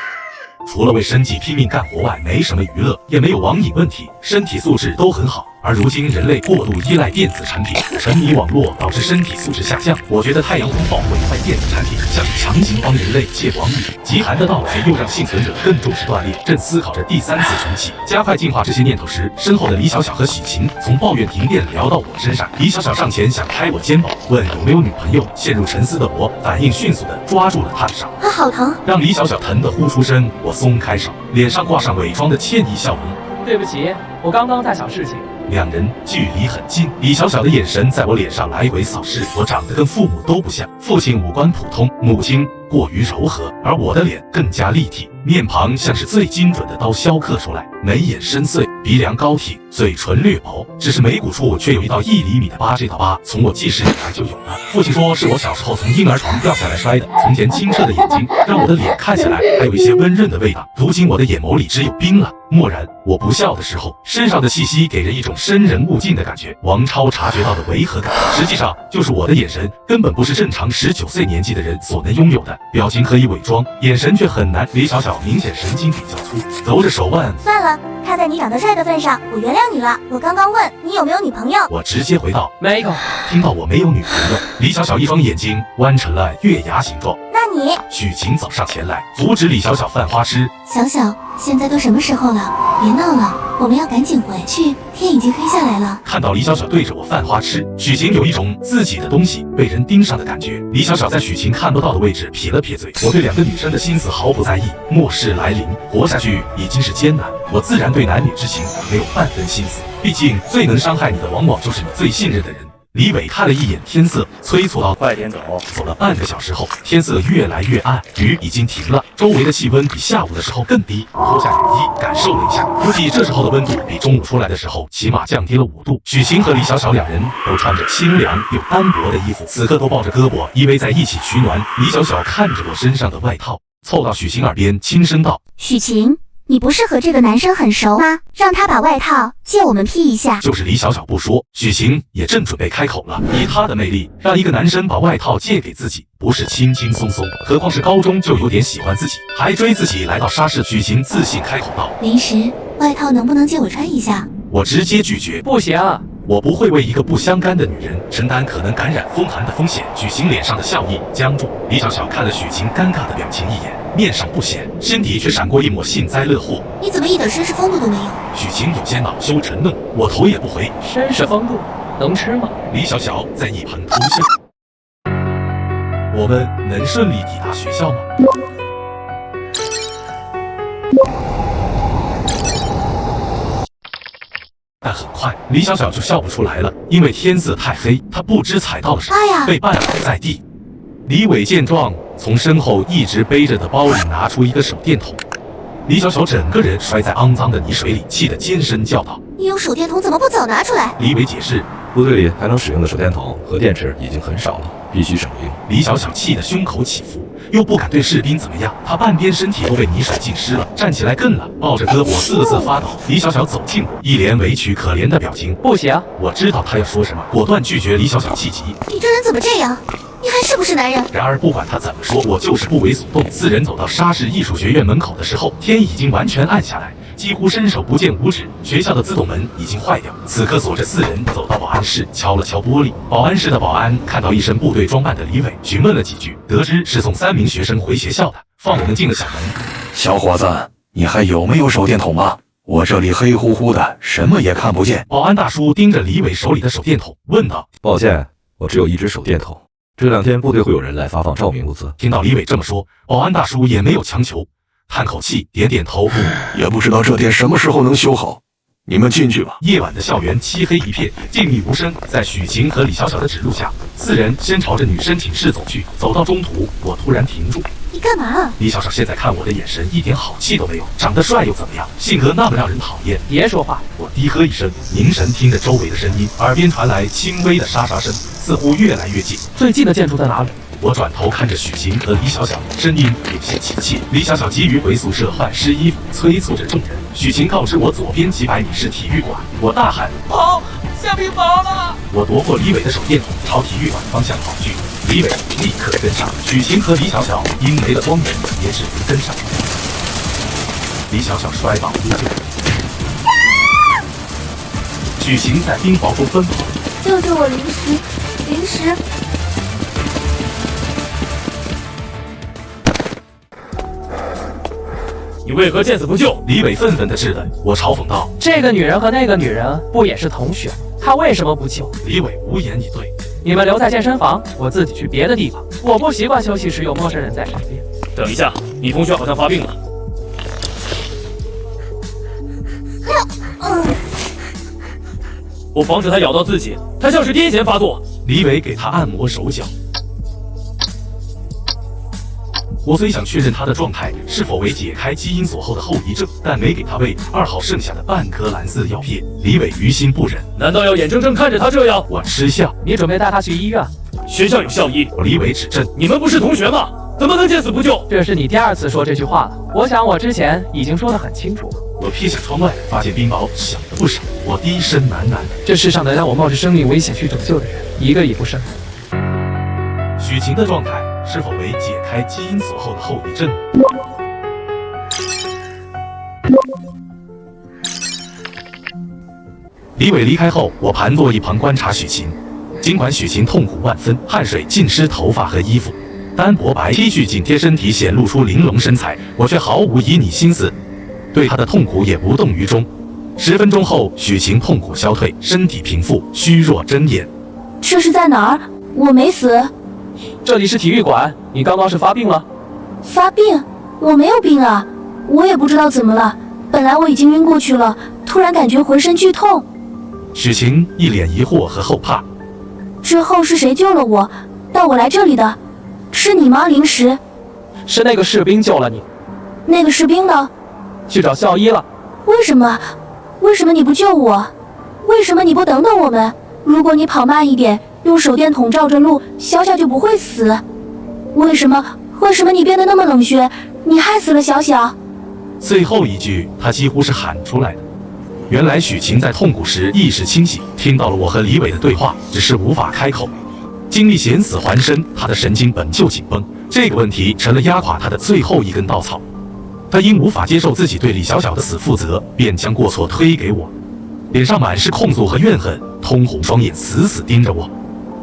除了为生计拼命干活外，没什么娱乐，也没有网瘾问题，身体素质都很好。而如今人类过度依赖电子产品，沉迷网络，导致身体素质下降。我觉得太阳风暴毁坏电子产品，像是强行帮人类戒网瘾。极寒的到来又让幸存者更重视锻炼。正思考着第3次重启，加快进化这些念头时，身后的李小小和许晴从抱怨停电聊到我身上。李小小上前想拍我肩膀，问有没有女朋友。陷入沉思的我反应迅速地抓住了她的手，啊，好疼！让李小小疼得呼出声。我松开手，脸上挂上伪装的歉意笑容。对不起，我刚刚在想事情。两人距离很近，李小小的眼神在我脸上来回扫视。我长得跟父母都不像，父亲五官普通，母亲过于柔和，而我的脸更加立体，面庞像是最精准的刀削刻出来，眉眼深邃，鼻梁高挺，嘴唇略薄，只是眉骨处却有一道1厘米的疤。这道疤从我记事以来就有了。父亲说是我小时候从婴儿床掉下来摔的。从前清澈的眼睛让我的脸看起来还有一些温润的味道，如今我的眼眸里只有冰冷漠然。我不笑的时候，身上的气息给人一种生人勿近的感觉。王超察觉到的违和感，实际上就是我的眼神根本不是正常19岁年纪的人所能拥有的。表情可以伪装，眼神却很难。李小小明显神经比较粗，揉着手腕。算了，看在你长得帅的份上，我原谅你了。我刚刚问你有没有女朋友，我直接回道没有。听到我没有女朋友，李小小一双眼睛弯成了月牙形状。那你？许晴走上前来，阻止李小小犯花痴。小小，现在都什么时候了？别闹了，我们要赶紧回去，天已经黑下来了。看到李小小对着我犯花痴，许晴有一种自己的东西被人盯上的感觉。李小小在许晴看不到的位置撇了撇嘴。我对2个女生的心思毫不在意，末世来临，活下去已经是艰难，我自然对男女之情没有半分心思。毕竟最能伤害你的，往往就是你最信任的人。李伟看了一眼天色，催促道：“快点走！”走了半个小时后，天色越来越暗，雨已经停了，周围的气温比下午的时候更低。脱下雨衣，感受了一下，估计这时候的温度比中午出来的时候起码降低了5度。许晴和李小小两人都穿着清凉又单薄的衣服，此刻都抱着胳膊依偎在一起取暖。李小小看着我身上的外套，凑到许晴耳边轻声道：“许晴，你不是和这个男生很熟吗？让他把外套借我们披一下。”就是李小小不说，许晴也正准备开口了。以她的魅力，让一个男生把外套借给自己，不是轻轻松松，何况是高中就有点喜欢自己，还追自己来到沙市。许晴自信开口道：“临时外套能不能借我穿一下？”我直接拒绝：“不行。”我不会为一个不相干的女人承担可能感染风寒的风险。许晴脸上的笑意僵住，李小小看了许晴尴尬的表情一眼，面上不显，身体却闪过一抹幸灾乐祸。你怎么一点绅士风度都没有？许晴有些恼羞成怒，我头也不回。绅士风度能吃吗？李小小在一旁偷笑。我们能顺利抵达学校吗？但很快，李小小就笑不出来了，因为天色太黑，她不知踩到了什么，被绊倒在地。李伟见状，从身后一直背着的包里拿出一个手电筒。李小小整个人摔在肮脏的泥水里，气得尖声叫道：“你有手电筒怎么不早拿出来？”李伟解释：“部队里还能使用的手电筒和电池已经很少了，必须省用。”李小小气得胸口起伏，又不敢对士兵怎么样，她半边身体都被泥水浸湿了，站起来更了，抱着胳膊瑟瑟发抖。李小小走近我，一脸委屈可怜的表情。不行，我知道她要说什么，果断拒绝。李小小气急：“你这人怎么这样？你还是不是男人？然而不管他怎么说，我就是不为所动。四人走到沙市艺术学院门口的时候，天已经完全暗下来，几乎伸手不见五指。学校的自动门已经坏掉，此刻锁着四人走到保安室，敲了敲玻璃。保安室的保安看到一身部队装扮的李伟，询问了几句，得知是送3名学生回学校的，放我们进了小门。小伙子，你还有没有手电筒啊？我这里黑乎乎的，什么也看不见。保安大叔盯着李伟手里的手电筒，问道：“抱歉，我只有一只手电筒。这2天部队会有人来发放照明物资。”听到李伟这么说，保安大叔也没有强求，叹口气，点点头。也不知道这店什么时候能修好，你们进去吧。夜晚的校园漆黑一片，静谧无声。在许晴和李小小的指路下，四人先朝着女生寝室走去。走到中途，我突然停住。你干嘛？李小小现在看我的眼神一点好气都没有，长得帅又怎么样？性格那么让人讨厌。别说话！我低喝一声，凝神听着周围的声音，耳边传来轻微的沙沙声，似乎越来越近。最近的建筑在哪里？我转头看着许晴和李小小，声音有些急切。李小小急于回宿舍换湿衣服，催促着众人。许晴告知我左边几百米是体育馆，我大喊：“跑！下冰雹了！”我夺过李伟的手电筒，朝体育馆方向跑去。李伟立刻跟上，许晴和李小小因没了光源，也只能跟上。李小小摔倒呼救，许晴在冰雹中奔跑。救救我！临时。你为何见死不救？李伟愤愤地质问。我嘲讽道：“这个女人和那个女人不也是同学？她为什么不救？”李伟无言以对。你们留在健身房，我自己去别的地方。我不习惯休息时有陌生人在身边。等一下，你同学好像发病了。我防止他咬到自己，他像是癫痫发作。李伟给他按摩手脚。我虽想确认他的状态是否为解开基因锁后的后遗症，但没给他喂2号剩下的半颗蓝色药片。李伟于心不忍，难道要眼睁睁看着他这样？我嗤笑。你准备带他去医院？学校有校医。李伟指正。你们不是同学吗？怎么能见死不救？这是你第2次说这句话了。我想我之前已经说得很清楚了。我瞥向窗外，发现冰雹小了不少。我低声喃喃：“这世上能让我冒着生命危险去拯救的人，一个也不剩。”许晴的状态是否为解开基因锁后的后遗症？李伟离开后，我盘坐一旁观察许晴。尽管许晴痛苦万分，汗水浸湿头发和衣服，单薄白 T 恤紧贴身体，显露出玲珑身材，我却毫无旖旎心思，对她的痛苦也不动于衷。10分钟后，许晴痛苦消退，身体平复，虚弱睁眼。这是在哪儿？我没死。这里是体育馆，你刚刚是发病了？发病？我没有病啊，我也不知道怎么了。本来我已经晕过去了，突然感觉浑身剧痛。许晴一脸疑惑和后怕。之后是谁救了我，带我来这里的？是你吗？临时？是那个士兵救了你。那个士兵呢？去找校医了。为什么？为什么你不救我？为什么你不等等我们？如果你跑慢一点，用手电筒照着路，小小就不会死。为什么你变得那么冷血？你害死了小小。最后一句他几乎是喊出来的。原来许晴在痛苦时意识清醒，听到了我和李伟的对话，只是无法开口。经历险死还生，他的神经本就紧绷，这个问题成了压垮他的最后一根稻草。他因无法接受自己对李小小的死负责，便将过错推给我，脸上满是控诉和怨恨，通红双眼死死盯着我。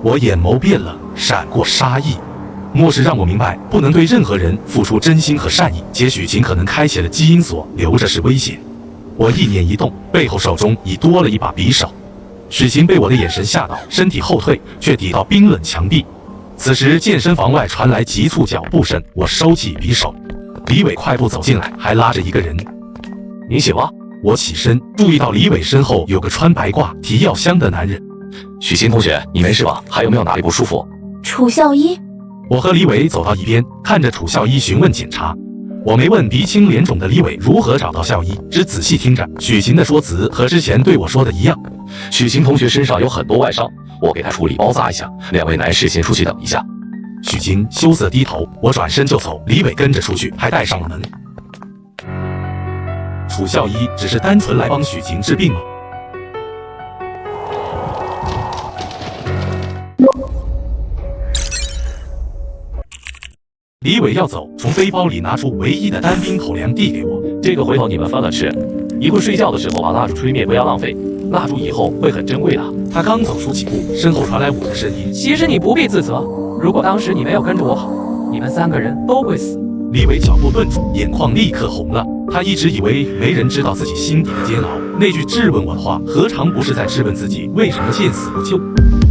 我眼眸变了，闪过杀意。末世让我明白，不能对任何人付出真心和善意。且许晴可能开启了基因锁，留着是危险。我意念一动，背后手中已多了一把匕首。许晴被我的眼神吓到，身体后退，却抵到冰冷墙壁。此时健身房外传来急促脚步声，我收起匕首。李伟快步走进来，还拉着一个人。你醒了？我起身，注意到李伟身后有个穿白褂、提药箱的男人。许晴同学，你没事吧？还有没有哪里不舒服？楚校医。我和李伟走到一边，看着楚校医询问检查。我没问鼻青脸肿的李伟如何找到校医，只仔细听着许晴的说辞和之前对我说的一样。许晴同学身上有很多外伤，我给她处理包扎一下。2位男士先出去等一下。许晴羞涩低头，我转身就走，李伟跟着出去，还带上了门。楚校医只是单纯来帮许晴治病吗？李伟要走，从背包里拿出唯一的单兵口粮递给我。这个回头你们分了吃。一会儿睡觉的时候把蜡烛吹灭，不要浪费，蜡烛以后会很珍贵的。他刚走出几步，身后传来我的声音：其实你不必自责，如果当时你没有跟着我跑，你们3个人都会死。李伟脚步顿住，眼眶立刻红了。他一直以为没人知道自己心底的煎熬，那句质问我的话，何尝不是在质问自己为什么见死不救？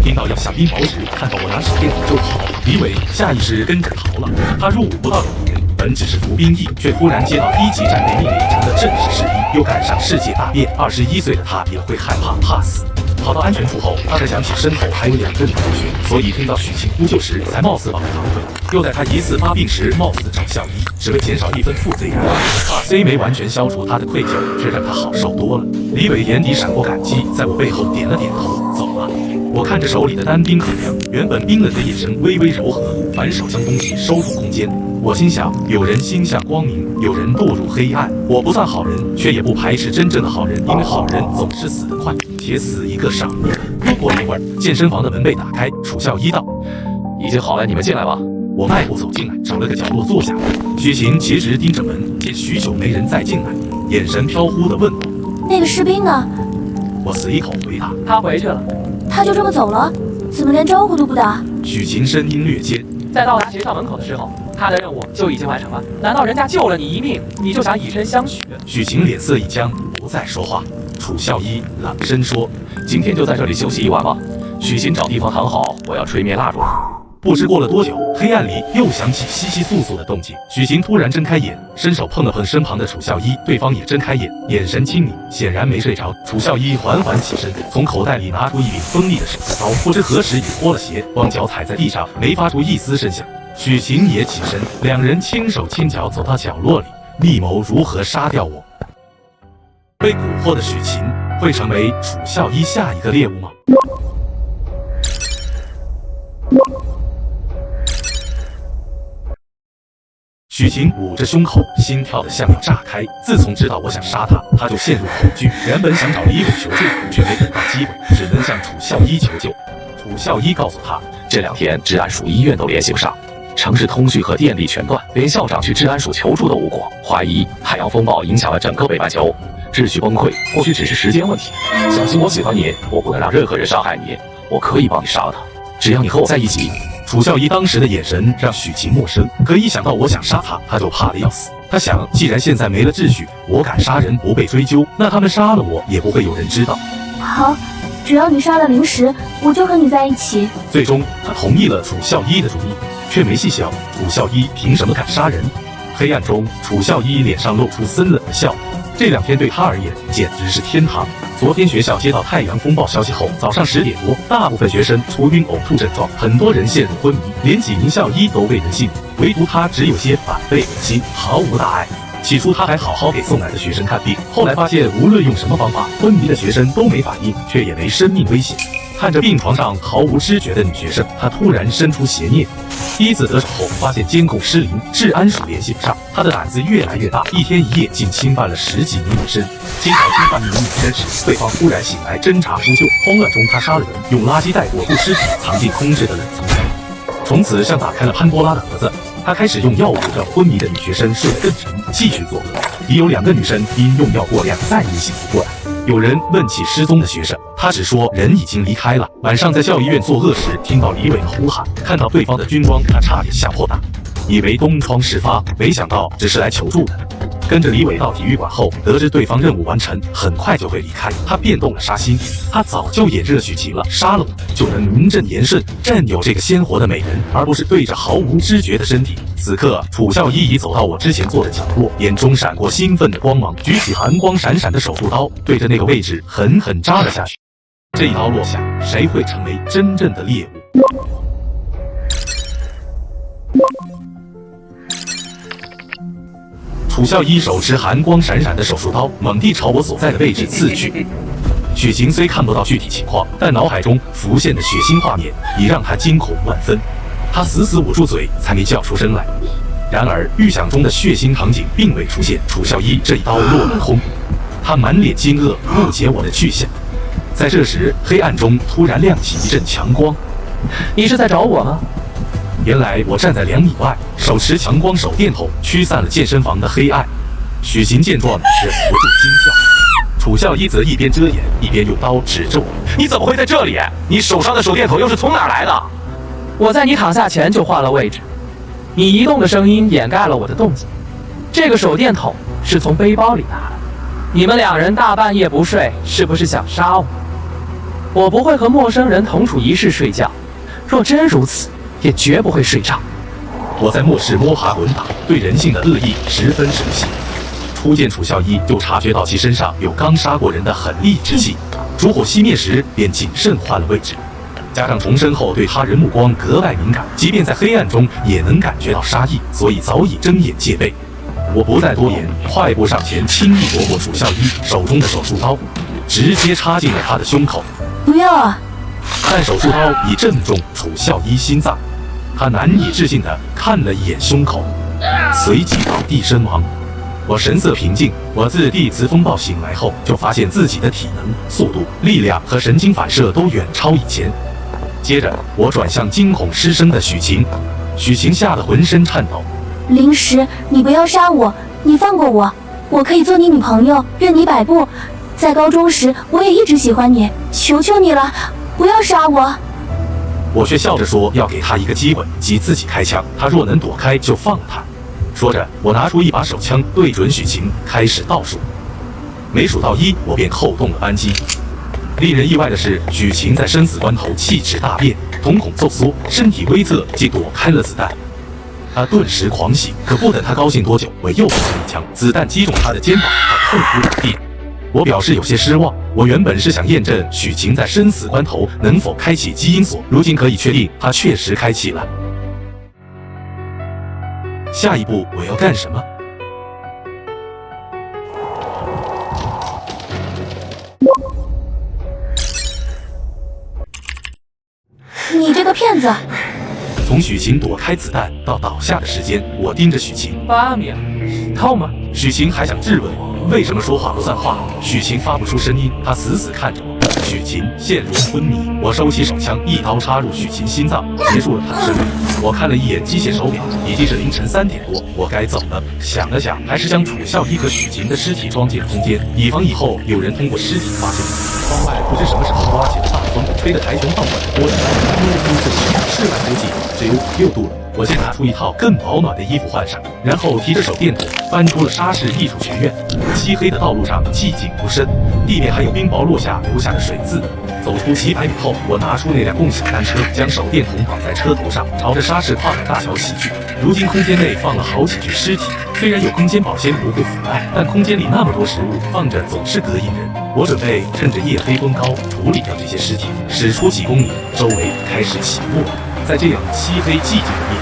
听到要下冰雹时，看到我拿手电筒就跑，李伟下意识跟着逃了。他入伍不到2年，本只是服兵役，却突然接到1级战备命令，成了正式士兵，又赶上世界大变。21岁的他也会害怕，怕死。跑到安全处后，他才想起身后还有2个女同学，所以听到许晴呼救时，才冒死往旁退。又在他疑似发病时冒死找校医，只为减少1分负罪感。虽没完全消除他的愧疚，却让他好受多了。李伟眼底闪过感激，在我背后点了点头，走了。我看着手里的单兵口粮，原本冰冷的眼神微微柔和，反手将东西收入空间。我心想，有人心向光明，有人堕入黑暗。我不算好人，却也不排斥真正的好人，因为好人总是死得快，且死一个少。又过了一会儿，健身房的门被打开，楚孝一道：“已经好了，你们进来吧。”我迈步走进来，找了个角落坐下。许晴斜直盯着门，见许久没人再进来，眼神飘忽地问我：“那个士兵呢？”我死一口回答：“他回去了。”他就这么走了？怎么连招呼都不打？许晴声音略尖。在到达学校门口的时候，他的任务就已经完成了。难道人家救了你一命，你就想以身相许？许晴脸色一僵，不再说话。楚孝一冷声说：“今天就在这里休息一晚吧。”许晴找地方躺好，我要吹灭蜡烛。不知过了多久，黑暗里又响起窸窸窣窣的动静。许晴突然睁开眼，伸手碰了碰身旁的楚孝一，对方也睁开眼，眼神清明，显然没睡着。楚孝一缓缓起身，从口袋里拿出一柄锋利的手术刀，不知何时已脱了鞋，光脚踩在地上，没发出一丝声响。许晴也起身，两人轻手轻脚走到角落里，密谋如何杀掉我。被蛊惑的许晴会成为楚孝一下一个猎物吗？许晴捂着胸口，心跳得像要炸开。自从知道我想杀他，他就陷入恐惧。原本想找李伟求助，却没等到机会，只能向楚孝一求救。楚孝一告诉他，这2天治安署医院都联系不上，城市通讯和电力全断，连校长去治安署求助都无果，怀疑太阳风暴影响了整个北半球，秩序崩溃或许只是时间问题。相信我喜欢你，我不能让任何人伤害你，我可以帮你杀了他，只要你和我在一起。楚孝一当时的眼神让许晴陌生，可一想到我想杀他，他就怕得要死。他想，既然现在没了秩序，我敢杀人不被追究，那他们杀了我也不会有人知道。好，只要你杀了灵石，我就和你在一起。最终，他同意了楚孝一的主意，却没细想楚孝一凭什么敢杀人。黑暗中，楚孝一脸上露出森冷的笑。这2天对他而言简直是天堂。昨天学校接到太阳风暴消息后，早上10点多，大部分学生出晕呕吐症状，很多人陷入昏迷，连几名校医都未能幸免，唯独他只有些反背人心，毫无大碍。起初他还好好给送来的学生看病，后来发现无论用什么方法，昏迷的学生都没反应，却也没生命危险。看着病床上毫无知觉的女学生，他突然生出邪念。第一次得手后，发现监控失灵，治安署联系不上，他的胆子越来越大，1天1夜竟侵犯了10几名女生。经常侵犯一名女生时，对方突然醒来侦查呼救，慌乱中他杀了人，用垃圾袋裹住尸体，藏进空置的冷藏箱。从此像打开了潘多拉的盒子，他开始用药物让昏迷的女学生睡得更沉，继续作恶。已有2个女生因用药过量再也醒不过来。有人问起失踪的学生，他只说人已经离开了。晚上在校医院作恶时，听到李伟的呼喊，看到对方的军装，他差点吓破胆，以为东窗事发，没想到只是来求助的。跟着李伟到体育馆后，得知对方任务完成，很快就会离开，他变动了杀心。他早就眼热许晴了，杀了我就能名正言顺占有这个鲜活的美人，而不是对着毫无知觉的身体。此刻，楚孝一已走到我之前坐的角落，眼中闪过兴奋的光芒，举起寒光闪闪的手术刀，对着那个位置狠狠扎了下去。这一刀落下，谁会成为真正的猎物？楚孝一手持寒光闪闪的手术刀，猛地朝我所在的位置刺去。许晴虽看不到具体情况，但脑海中浮现的血腥画面已让他惊恐万分。他死死捂住嘴，才没叫出声来。然而预想中的血腥场景并未出现，楚孝一这一刀落了空。他满脸惊愕，误解我的去向。在这时，黑暗中突然亮起一阵强光。你是在找我吗？原来我站在2米外，手持强光手电筒驱散了健身房的黑暗。许晴见状，忍不住惊叫。楚孝一则一边遮掩，一边用刀指着我：“你怎么会在这里？你手上的手电筒又是从哪儿来的？”我在你躺下前就换了位置，你移动的声音掩盖了我的动静。这个手电筒是从背包里拿的。你们2人大半夜不睡，是不是想杀我？我不会和陌生人同处一室睡觉，若真如此，也绝不会睡着。我在末世摸爬滚打，对人性的恶意十分熟悉。初见楚孝一，就察觉到其身上有刚杀过人的狠戾之气。烛火熄灭时，便谨慎换了位置。加上重生后对他人目光格外敏感，即便在黑暗中也能感觉到杀意，所以早已睁眼戒备。我不再多言，快步上前，轻易夺过楚孝一手中的手术刀，直接插进了他的胸口。不要啊！但手术刀已正中楚孝一心脏，他难以置信地看了一眼胸口，随即倒地身亡。我神色平静，我自地磁风暴醒来后，就发现自己的体能、速度、力量和神经反射都远超以前。接着，我转向惊恐失声的许晴，许晴吓得浑身颤抖。灵石，你不要杀我，你放过我，我可以做你女朋友，任你摆布。在高中时，我也一直喜欢你，求求你了，不要杀我。我却笑着说要给他一个机会，即自己开枪，他若能躲开就放了他。说着，我拿出一把手枪，对准许晴，开始倒数。每数到1，我便扣动了扳机。令人意外的是，许晴在生死关头气质大变，瞳孔骤缩，身体微侧，即躲开了子弹。他顿时狂喜，可不等他高兴多久，我又补了一枪，子弹击中他的肩膀，他痛哭倒地。我表示有些失望，我原本是想验证许晴在生死关头能否开启基因锁，如今可以确定他确实开启了。下一步我要干什么？你这个骗子！从许晴躲开子弹到倒下的时间，我盯着许晴。8秒，痛吗？许晴还想质问我，为什么说话不算话？许晴发不出声音，她死死看着我。许晴陷入昏迷，我收起手枪，一刀插入许晴心脏，结束了她的生命。我看了一眼机械手表，已经是凌晨3点多，我该走了。想了想，还是将楚孝一和许晴的尸体装进了空间，以防以后有人通过尸体发现。窗外不知什么时候刮起了大风，吹得台球棒管的波澜，室外估计只有5、6度了。我先拿出一套更保暖的衣服换上，然后提着手电筒翻出了沙市艺术学院。漆黑的道路上寂静不深，地面还有冰雹落下留下的水渍。走出几百米后，我拿出那辆共享单车，将手电筒绑在车头上，朝着沙市跨海大桥驶去。如今空间内放了好几具尸体，虽然有空间保鲜不会腐败，但空间里那么多食物放着总是膈应人。我准备趁着夜黑风高处理掉这些尸体，驶出几公里，周围开始起雾。在这样漆黑寂静的夜，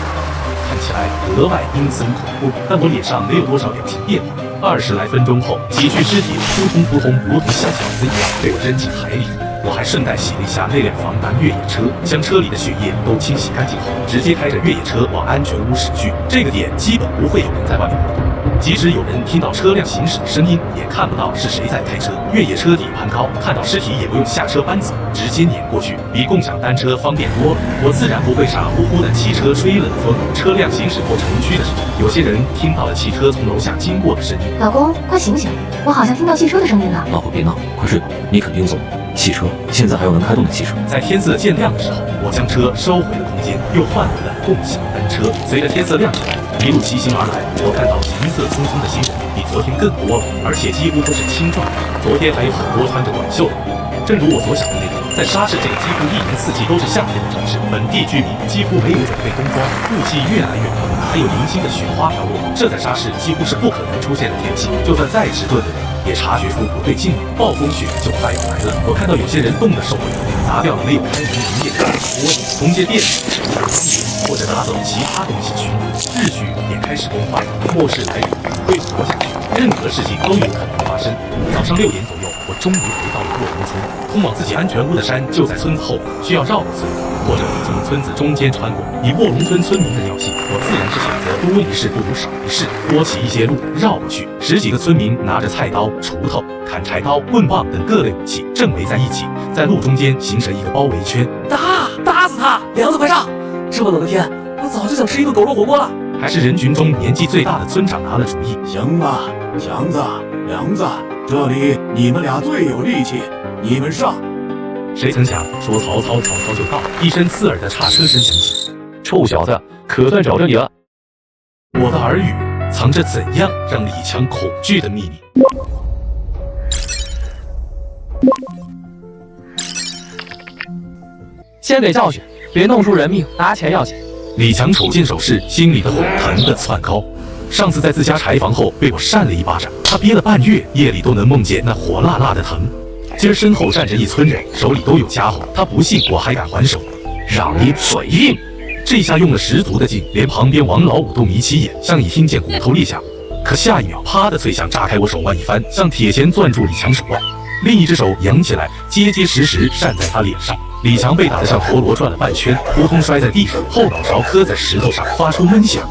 看起来格外阴森恐怖，但我脸上没有多少表情变化。20来分钟后，几具尸体扑通扑通，如同下饺子一样被我扔进海里。我还顺带洗了一下那辆防弹越野车，将车里的血液都清洗干净后，直接开着越野车往安全屋驶去。这个点基本不会有人在外面活动。即使有人听到车辆行驶的声音，也看不到是谁在开车。越野车底盘高，看到尸体也不用下车搬走，直接碾过去，比共享单车方便多了。我自然不会傻乎乎的骑车吹冷风。车辆行驶过城区的时候，有些人听到了汽车从楼下经过的声音。老公，快醒醒，我好像听到汽车的声音了。老婆别闹，快睡吧，你肯定走。汽车现在还有能开动的汽车。在天色渐亮的时候，我将车收回了空间，又换回了共享单车。随着天色亮起来，一路骑行而来，我看到行色匆匆的行人比昨天更多了，而且几乎都是青壮年。昨天还有很多穿着短袖的。正如我所想的那样，在沙市这个几乎1年4季都是夏天的城市，本地居民几乎没有准备冬装，雾气越来越浓，还有零星的雪花飘落，这在沙市几乎是不可能出现的天气。就算再迟钝的人也察觉出不对劲了，暴风雪就快要来了。我看到有些人冻得受不了，砸掉了没有开门营业的玻璃，从街店里或者拿走其他东西去。秩序也开始崩坏，末世来临，为活下去，任何事情都有可能发生。早上6点左右，我终于回到了卧龙村，通往自己安全屋的山就在村后，需要绕过村子，或者从村子中间穿过。以卧龙村村民的调性，我自然是选择多一事不如少一事，多骑一些路绕过去。10几个村民拿着菜刀、锄头、砍柴刀、棍棒等各类武器，正围在一起，在路中间形成一个包围圈。打死他！梁子快上！这么冷的天，我我早就想吃一顿狗肉火锅了。还是人群中年纪最大的村长拿了主意。行了，强子、梁子，这里你们俩最有力气，你们上。谁曾想，说曹操就到，一声刺耳的叉车声响起。臭小子，可算找着你了！我的耳语藏着怎样让李强恐惧的秘密。先给教训，别弄出人命，拿钱要紧。李强瞅见手势，心里的火腾得窜高。上次在自家柴房后被我扇了一巴掌，他憋了半月，夜里都能梦见那火辣辣的疼。今儿身后站着一村人，手里都有家伙，他不信我还敢还手，让你嘴硬。这下用了十足的劲，连旁边王老五都眯起眼，像已听见骨头裂响。可下一秒，啪的脆响，炸开我手腕一翻，像铁钳攥住李强手腕，另一只手扬起来，结结实实扇在他脸上。李强被打得像陀螺转了半圈，扑通摔在地上，后脑勺磕在石头上，发出闷响。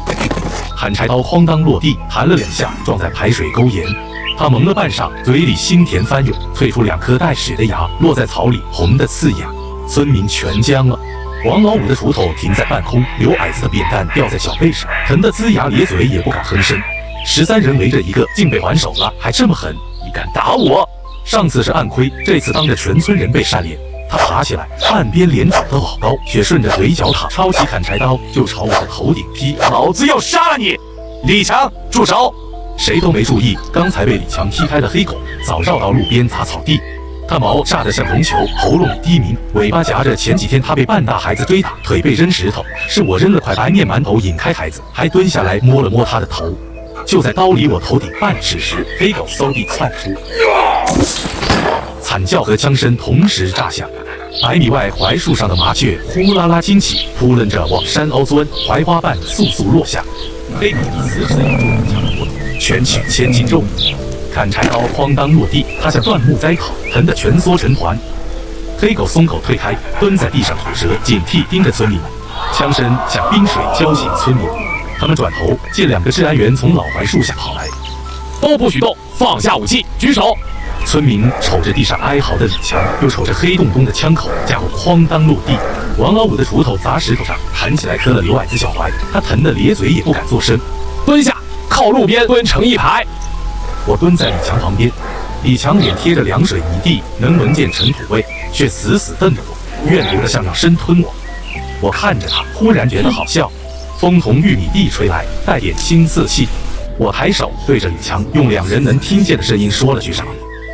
砍柴刀哐当落地，弹了2下，撞在排水沟沿。他蒙了半晌，嘴里腥甜翻涌，啐出2颗带血的牙，落在草里，红得刺眼。村民全僵了。王老五的锄头停在半空，刘矮子的扁担吊在脚背上，疼得龇牙咧嘴，也不敢哼声。13人围着一个，竟被还手了，还这么狠！你敢打我？上次是暗亏，这次当着全村人被扇脸。他爬起来，半边脸长得老高，却顺着嘴角塔，抄起砍柴刀就朝我的头顶劈。老子要杀了你！李强，住手！谁都没注意，刚才被李强劈开的黑狗早绕到路边砸草地。他毛炸得像绒球，喉咙里低鸣，尾巴夹着前几天他被半大孩子追打，腿被扔石头，是我扔了块白面馒头引开孩子，还蹲下来摸了摸他的头。就在刀离我头顶半尺时，黑狗嗖地窜出，惨叫和枪声同时炸响。100米外槐树上的麻雀呼啦啦惊起，扑棱着往山凹钻，槐花瓣簌簌落下。黑狗死死咬住李强的脖子，拳取千斤重。砍柴刀哐当落地，他像断木栽草，疼得蜷缩成团。黑狗松口退开，蹲在地上吐舌，警惕盯着村民。枪声像冰水浇醒村民，他们转头见2个治安员从老槐树下跑来，都不许动，放下武器，举手。村民瞅着地上哀嚎的李强，又瞅着黑洞洞的枪口，家伙哐当落地。王老五的锄头砸石头上，弹起来磕了刘矮子脚踝，他疼得咧嘴也不敢作声。蹲下，靠路边蹲成一排。我蹲在李强旁边，李强脸贴着凉水泥地，能闻见尘土味，却死死瞪着我，怨毒的像要生吞我。我看着他，忽然觉得好笑。风从玉米地吹来，带点青涩气。我抬手对着李强，用2人能听见的声音说了句啥。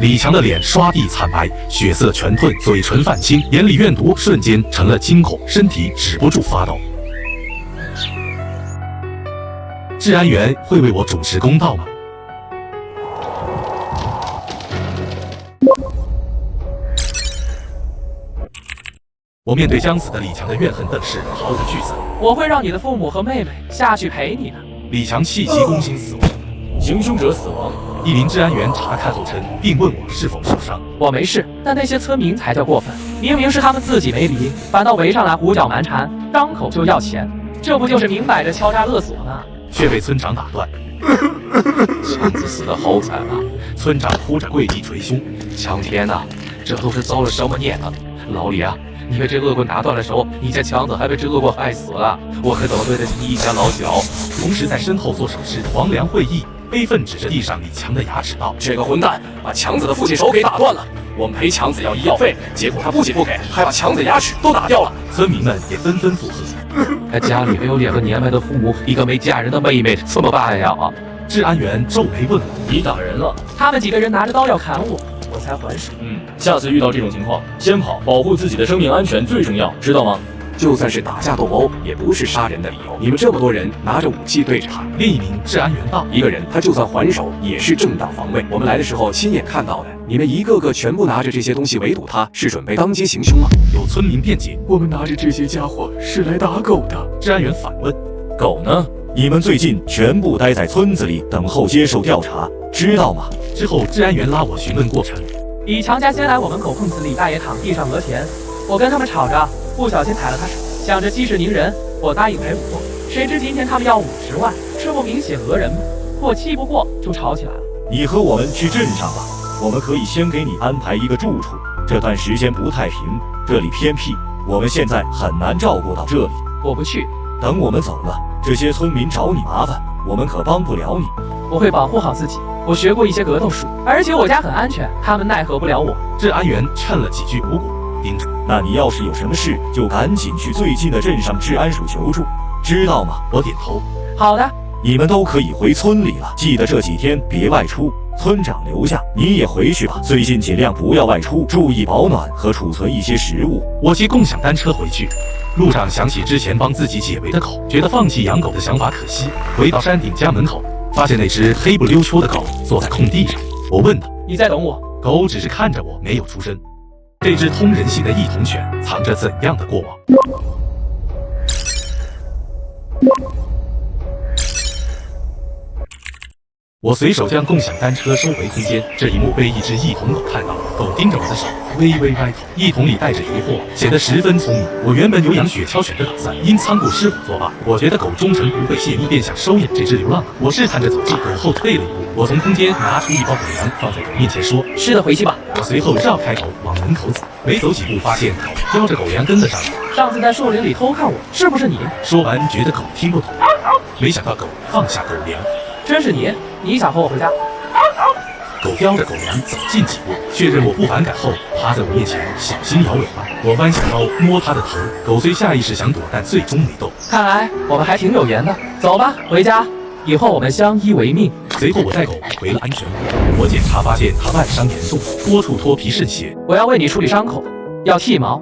李强的脸刷地惨白，血色全褪，嘴唇泛青，眼里怨毒瞬间成了惊恐，身体止不住发抖。治安员会为我主持公道吗？我面对将死的李强的怨恨瞪视，毫无惧色。我会让你的父母和妹妹下去陪你的。李强气急攻心死亡，行凶者死亡。一名治安员查看后称，并问我是否受伤。我没事，但那些村民才叫过分，明明是他们自己没理，反倒围上来胡搅蛮缠，张口就要钱，这不就是明摆着敲诈勒索吗？却被村长打断。强子死得好惨啊！村长哭着跪地捶胸。强天呐，这都是遭了什么孽呢？老李啊，你被这恶棍打断了手，你家强子还被这恶棍害死了，我可怎么对得起你一家老小？同时在身后做手势，黄粱会议，悲愤指着地上李强的牙齿道：“这个混蛋把强子的父亲手给打断了，我们赔强子要医药费，结果他不仅不给，还把强子牙齿都打掉了。”村民们也纷纷附和。他家里还有2个年迈的父母，一个没嫁人的妹妹，怎么办呀？治安员皱眉问我：“你打人了？”他们几个人拿着刀要砍我，我才还手。下次遇到这种情况，先跑，保护自己的生命安全最重要，知道吗？就算是打架斗殴，也不是杀人的理由。你们这么多人拿着武器对着他，另一名治安员道：“一个人他就算还手，也是正当防卫。我们来的时候亲眼看到的，你们一个个全部拿着这些东西围堵他，是准备当街行凶啊！”有村民辩解：“我们拿着这些家伙是来打狗的。”治安员反问：“狗呢？你们最近全部待在村子里等候接受调查，知道吗？”之后治安员拉我询问过程。李强家先来我门口，碰瓷李大爷躺地上讹钱，我跟他们吵着，不小心踩了他手，想着息事宁人，我答应赔付。谁知今天他们要50万，这不明显讹人吗？我气不过就吵起来了。你和我们去镇上吧，我们可以先给你安排一个住处。这段时间不太平，这里偏僻，我们现在很难照顾到这里。我不去，等我们走了，这些村民找你麻烦，我们可帮不了你。我会保护好自己。我学过一些格斗术，而且我家很安全，他们奈何不了我。治安员趁了几句鼓鼓，盯着。那你要是有什么事，就赶紧去最近的镇上治安署求助，知道吗？我点头。好的。你们都可以回村里了，记得这几天别外出。村长留下，你也回去吧。最近尽量不要外出，注意保暖和储存一些食物。我骑共享单车回去，路上想起之前帮自己解围的狗，觉得放弃养狗的想法可惜。回到山顶家门口，发现那只黑不溜秋的狗坐在空地上。我问它：“你在等我？”狗只是看着我，没有出声。这只通人性的异瞳犬藏着怎样的过往？我随手将共享单车收回空间，这一幕被一只异瞳狗看到，狗盯着我的手，微微歪头，异瞳里带着疑惑，显得十分聪明。我原本有养雪橇犬的打算，因仓库失火作罢。我觉得狗忠诚不会泄密，便想收养这只流浪狗。我试探着走近，狗后退了一步。我从空间拿出一包狗粮，放在狗面前说：“是的，回去吧。”我随后绕开狗，往门口走。没走几步，发现狗叼着狗粮跟了上来。上次在树林里偷看我，是不是你？说完，觉得狗听不懂，没想到狗放下狗粮。真是你！你想和我回家？狗叼着狗粮走近几步，确认我不反感后，趴在我面前小心摇尾巴。我弯下腰摸它的头，狗虽下意识想躲，但最终没动。看来我们还挺有缘的。走吧，回家，以后我们相依为命。随后我带狗回了安全屋。我检查发现它外伤严重，多处脱皮渗血。我要为你处理伤口的，要剃毛，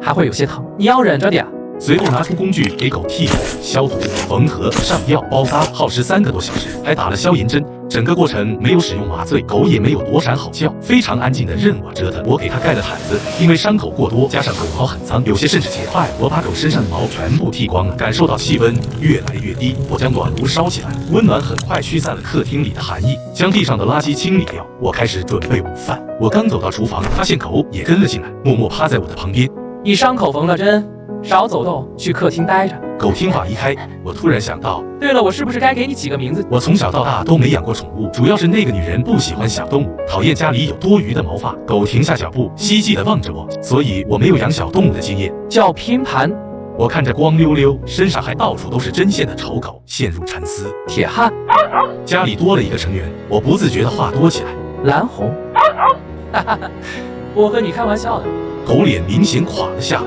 还会有些疼，你要忍着点。随后拿出工具给狗剃毛、消毒、缝合、上药、包扎，耗时3个多小时，还打了消炎针。整个过程没有使用麻醉，狗也没有躲闪吼叫，非常安静的任我折腾。我给它盖了毯子，因为伤口过多，加上狗毛很脏，有些甚至结块。我把狗身上的毛全部剃光了，感受到气温越来越低。我将暖炉烧起来，温暖很快驱散了客厅里的寒意，将地上的垃圾清理掉。我开始准备午饭。我刚走到厨房，发现狗也跟了进来，默默趴在我的旁边。你伤口缝了针，少走动，去客厅待着。狗听话离开。我突然想到，对了，我是不是该给你起个名字？我从小到大都没养过宠物，主要是那个女人不喜欢小动物，讨厌家里有多余的毛发。狗停下脚步，希冀地望着我，所以我没有养小动物的经验。叫拼盘。我看着光溜溜，身上还到处都是针线的丑狗，陷入沉思。铁汉，家里多了一个成员，我不自觉地话多起来。蓝红，哈哈哈，我和你开玩笑的。狗脸明显垮了下来。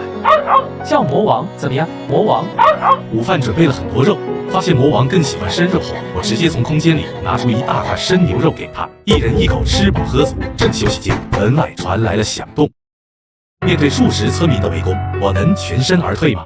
叫魔王怎么样？魔王。午饭准备了很多肉，发现魔王更喜欢生肉后，我直接从空间里拿出一大块生牛肉给他，一人一口吃饱喝足。正休息间，门外传来了响动。面对数十村民的围攻，我能全身而退吗？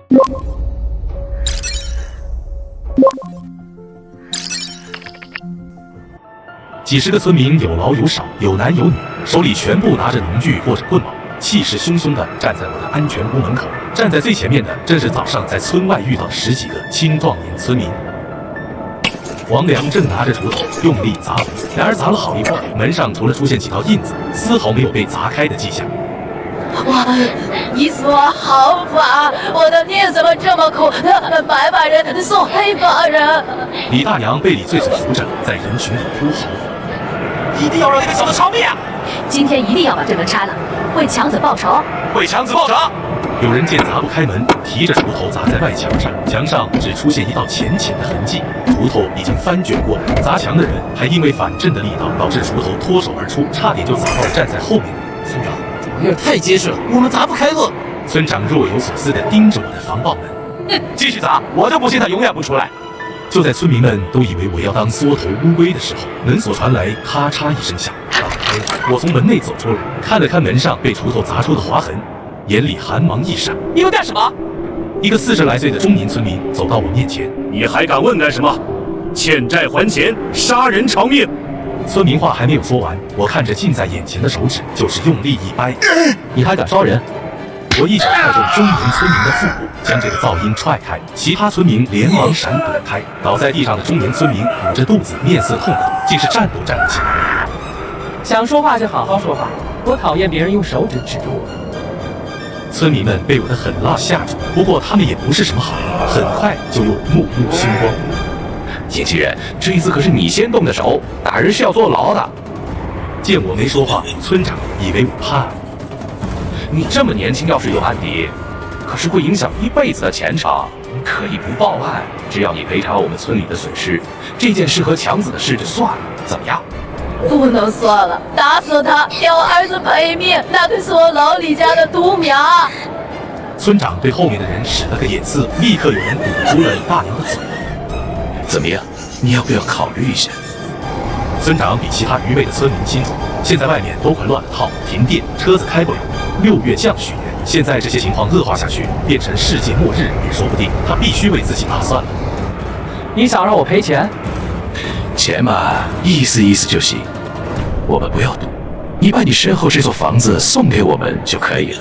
几十个村民有老有少，有男有女，手里全部拿着农具或者棍棒，气势汹汹地站在我的安全屋门口。站在最前面的正是早上在村外遇到的10几个青壮年村民。王良正拿着锄头用力砸门，然而砸了好一会儿，门上除了出现几道印子，丝毫没有被砸开的迹象。哇，你说好法，我的命怎么这么苦？他们白发人送黑发人。李大娘被李翠翠扶着，在人群里哭嚎：“一定要让那个小子偿命啊！今天一定要把这门拆了，为强子报仇！为强子报仇！”有人见砸不开门，提着锄头砸在外墙上，墙上只出现一道浅浅的痕迹，锄头已经翻卷过来。砸墙的人还因为反震的力道，导致锄头脱手而出，差点就砸到站在后面的人。村长，这玩意儿太结实了，我们砸不开了。村长若有所思地盯着我的防爆门。继续砸，我就不信他永远不出来。就在村民们都以为我要当缩头乌龟的时候，门锁传来咔嚓一声响，打开了。我从门内走出来，看了看门上被锄头砸出的划痕，眼里寒芒一闪。你要干什么？一个40来岁的中年村民走到我面前。你还敢问干什么？欠债还钱，杀人偿命。村民话还没有说完，我看着近在眼前的手指，就是用力一掰。你还敢烧人？我一手踹中中年村民的腹部，将这个噪音踹开，其他村民连忙闪躲开。倒在地上的中年村民捂着肚子，面色痛苦，竟是站都站不起来。想说话就好好说话，我讨厌别人用手指指着我。村民们被我的狠辣吓住，不过他们也不是什么好人，很快就又目露凶光。年轻人，这一次可是你先动的手，打人是要坐牢的。见我没说话，村长以为我怕了。你这么年轻，要是有案底，可是会影响一辈子的前程。可以不报案，只要你赔偿我们村里的损失，这件事和强子的事就算了，怎么样？不能算了，打死他，给我儿子赔命，那可是我老李家的独苗。村长对后面的人使了个眼色，立刻有人堵住了李大娘的嘴。怎么样？你要不要考虑一下？村长比其他愚昧的村民清楚，现在外面都快乱了套，停电，车子开不了，6月降雪，现在这些情况恶化下去，变成世界末日也说不定。他必须为自己打算了。你想让我赔钱？钱嘛，意思意思就行。我们不要赌，你把你身后这座房子送给我们就可以了。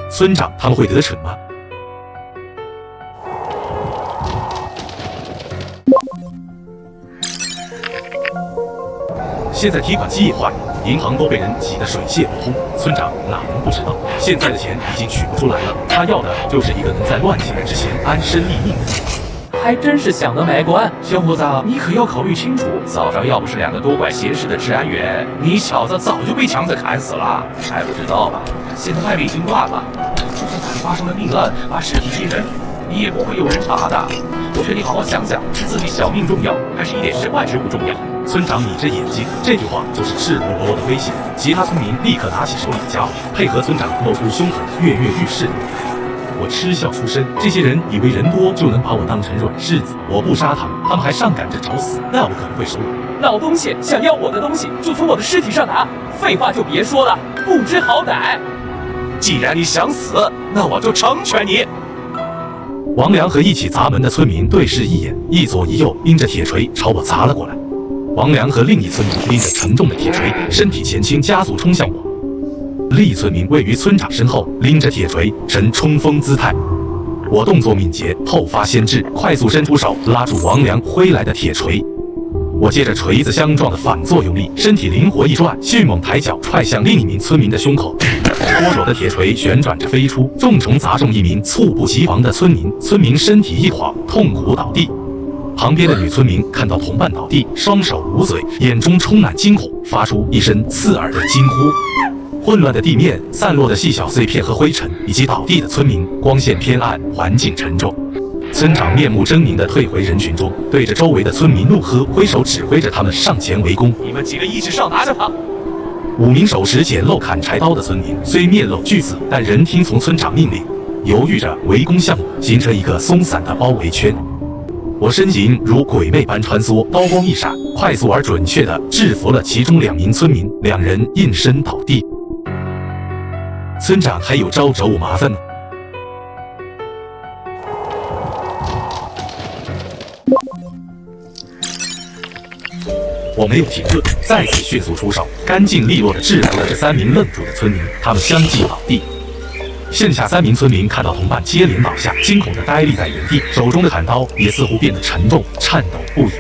村长他们会得逞吗？现在提款机也坏了，银行都被人挤得水泄不通。村长哪能不知道，现在的钱已经取不出来了，他要的就是一个能在乱起来之前安身立命的地方。还真是想得美观，小伙子，你可要考虑清楚。早上要不是2个多管闲事的治安员，你小子早就被强子砍死了，还不知道吧？现在外面已经乱了，就算哪里发生了命案，把尸体踢人，你也不会有人查的。我劝你好好想想，是自己小命重要，还是一点身外之物重要？村长眯着眼睛，这句话就是赤裸裸的威胁。其他村民立刻拿起手里的家伙，配合村长露出凶狠跃跃欲试的模样。我嗤笑出声，这些人以为人多就能把我当成软柿子，我不杀他们，他们还上赶着找死，那我可不会手软。老东西，想要我的东西就从我的尸体上拿，废话就别说了，不知好歹。既然你想死，那我就成全你。王良和一起砸门的村民对视一眼，一左一右拎着铁锤朝我砸了过来。王良和另一村民拎着沉重的铁锤，身体前倾，加速冲向我。另一村民位于村长身后，拎着铁锤，呈冲锋姿态。我动作敏捷，后发先至，快速伸出手拉住王良挥来的铁锤。我借着锤子相撞的反作用力，身体灵活一转，迅猛抬脚踹向另一名村民的胸口。脱手的铁锤旋转着飞出，重重砸中一名猝不及防的村民，村民身体一晃，痛苦倒地。旁边的女村民看到同伴倒地，双手捂嘴，眼中充满惊恐，发出一声刺耳的惊呼。混乱的地面，散落的细小碎片和灰尘，以及倒地的村民，光线偏暗，环境沉重。村长面目狰狞地退回人群中，对着周围的村民怒喝，挥手指挥着他们上前围攻。你们几个一起上，拿下他！5名手持简陋砍柴刀的村民虽面露惧色，但仍听从村长命令，犹豫着围攻项目，形成一个松散的包围圈。我身形如鬼魅般穿梭，刀光一闪，快速而准确地制服了其中2名村民，2人应声倒地。村长还有招找我麻烦呢。我没有停顿，再次迅速出手，干净利落地制服了这3名愣住的村民，他们相继倒地。剩下3名村民看到同伴接连倒下，惊恐地呆立在原地，手中的砍刀也似乎变得沉重，颤抖不已。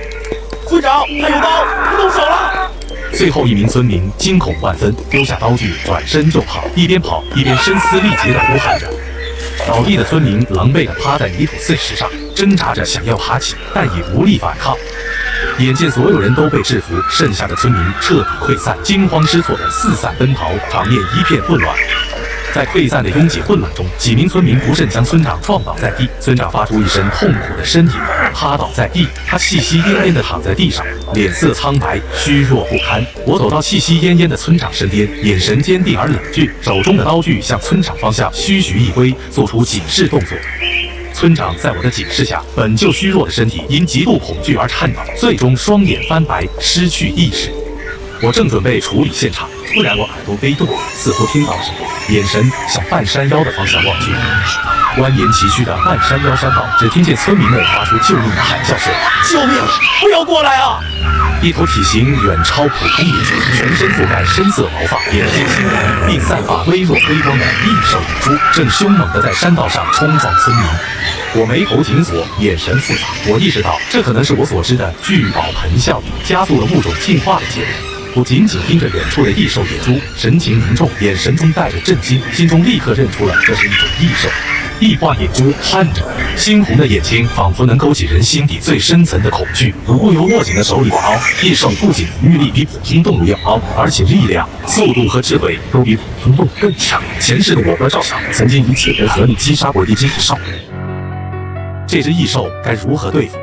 村长，他有刀，他动手了！最后1名村民惊恐万分，丢下刀具，转身就跑，一边跑一边声嘶力竭地呼喊着。倒地的村民狼狈地趴在泥土碎石上，挣扎着想要爬起，但已无力反抗。眼见所有人都被制服，剩下的村民彻底溃散，惊慌失措地四散奔逃，场面一片混乱。在溃散的拥挤混乱中，几名村民不慎将村长撞倒在地，村长发出一声痛苦的呻吟，趴倒在地。他气息奄奄地躺在地上，脸色苍白，虚弱不堪。我走到气息奄奄的村长身边，眼神坚定而冷峻，手中的刀具向村长方向徐徐一挥，做出警示动作。村长在我的警示下，本就虚弱的身体因极度恐惧而颤抖，最终双眼翻白，失去意识。我正准备处理现场，突然我耳朵微动，似乎听到什么，眼神向半山腰的方向望去。蜿蜒崎岖的半山腰山道，只听见村民们发出救命的喊叫声：“救命！不要过来啊！”一头体型远超普通野猪，全身覆盖深色毛发，眼睛青蓝，并散发微弱微光的异兽野猪，正凶猛地在山道上冲撞村民。我眉头紧锁，眼神复杂。我意识到，这可能是我所知的聚宝盆效应，加速了物种进化的节点。我紧紧盯着远处的异兽野猪，神情凝重，眼神中带着震惊，心中立刻认出了这是一种异兽。异化野猪看着我，猩红的眼睛仿佛能勾起人心底最深层的恐惧。不由握紧了手里的刀。异兽不仅余力比普通动物要高，而且力量、速度和智慧都比普通动物更强。前世的我和赵晓曾经以铁人合力击杀过一只异兽，这只异兽该如何对付？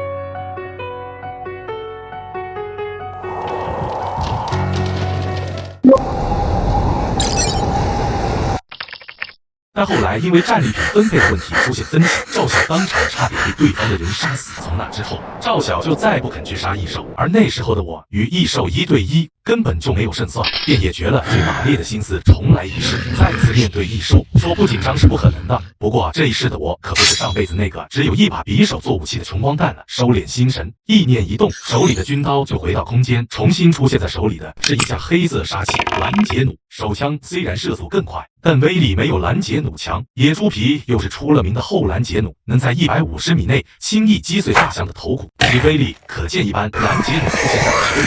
但后来因为战利品分配的问题出现分歧，赵晓当场差点被对方的人杀死。从那之后，赵晓就再不肯去杀异兽，而那时候的我与异兽1对1，根本就没有胜算，便也绝了最马烈的心思，重来一试，再次面对异兽，说不紧张是不可能的。不过这一世的我可不是上辈子那个只有一把匕首做武器的穷光蛋了。收敛心神，意念一动，手里的军刀就回到空间，重新出现在手里的是一架黑色杀器拦截弩。手枪虽然射速更快，但威力没有拦截弩强。野猪皮又是出了名的后拦截弩，能在150米内轻易击碎大象的头骨，其威力可见一斑。拦截弩出现在我手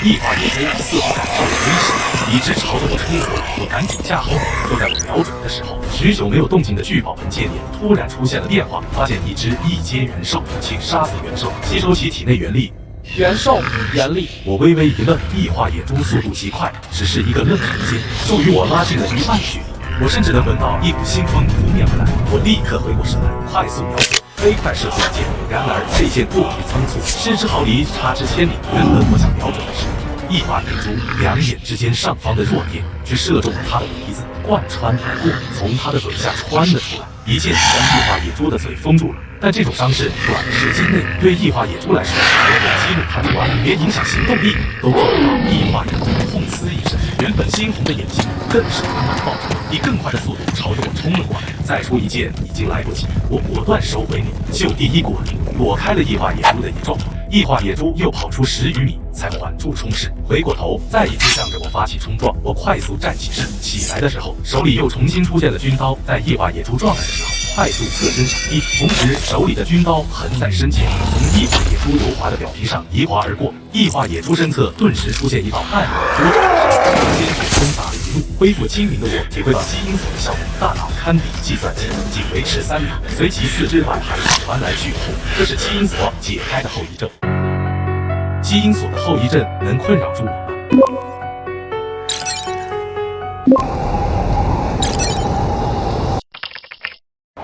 里，异化野猪似乎感受了威胁，一直朝着我冲过来。我赶紧架好弩，就在我瞄准的时候，许久没有动静的聚宝盆界面突然出现了变化，发现一只异阶元兽，请杀死元兽，吸收其体内元力。元兽元力，我微微一愣，异化野猪速度极快，只是一个愣瞬间，就与我拉近了1半距离。我甚至能闻到一股腥风扑面而来，我立刻回过神来，快速瞄准，飞快射出一箭。然而这箭过于仓促，失之毫厘，差之千里。原本我想瞄准的是异化野猪两眼之间上方的弱点，却射中了他的鼻子，贯穿而过，从他的嘴下穿了出来，一箭将异化野猪的嘴封住了。但这种伤势短时间内对异化野猪来说，除了激怒它之外，连影响行动力都做不到。异化野猪痛嘶一声，原本猩红的眼睛更是突然爆炸，以更快的速度朝着我冲了过来。再出一箭已经来不及，我果断收回弩，就地一滚，躲开了异化野猪的一撞。异化野猪又跑出10余米，才缓住冲势，回过头再一次向着我发起冲撞。我快速站起身，起来的时候，手里又重新出现了军刀，在异化野猪撞来的时候，快速侧身闪避，同时手里的军刀横在身前，从异化野猪柔滑的表皮上移滑而过。异化野猪身侧顿时出现一道暗影，灼灼的闪电，鲜血喷洒了一路。恢复清明的我体会到基因锁的效果，大脑堪比计算机，仅维持3秒，随即4肢反弹，传来剧痛，这是基因锁解开的后遗症。基因锁的后遗症能困扰住我吗？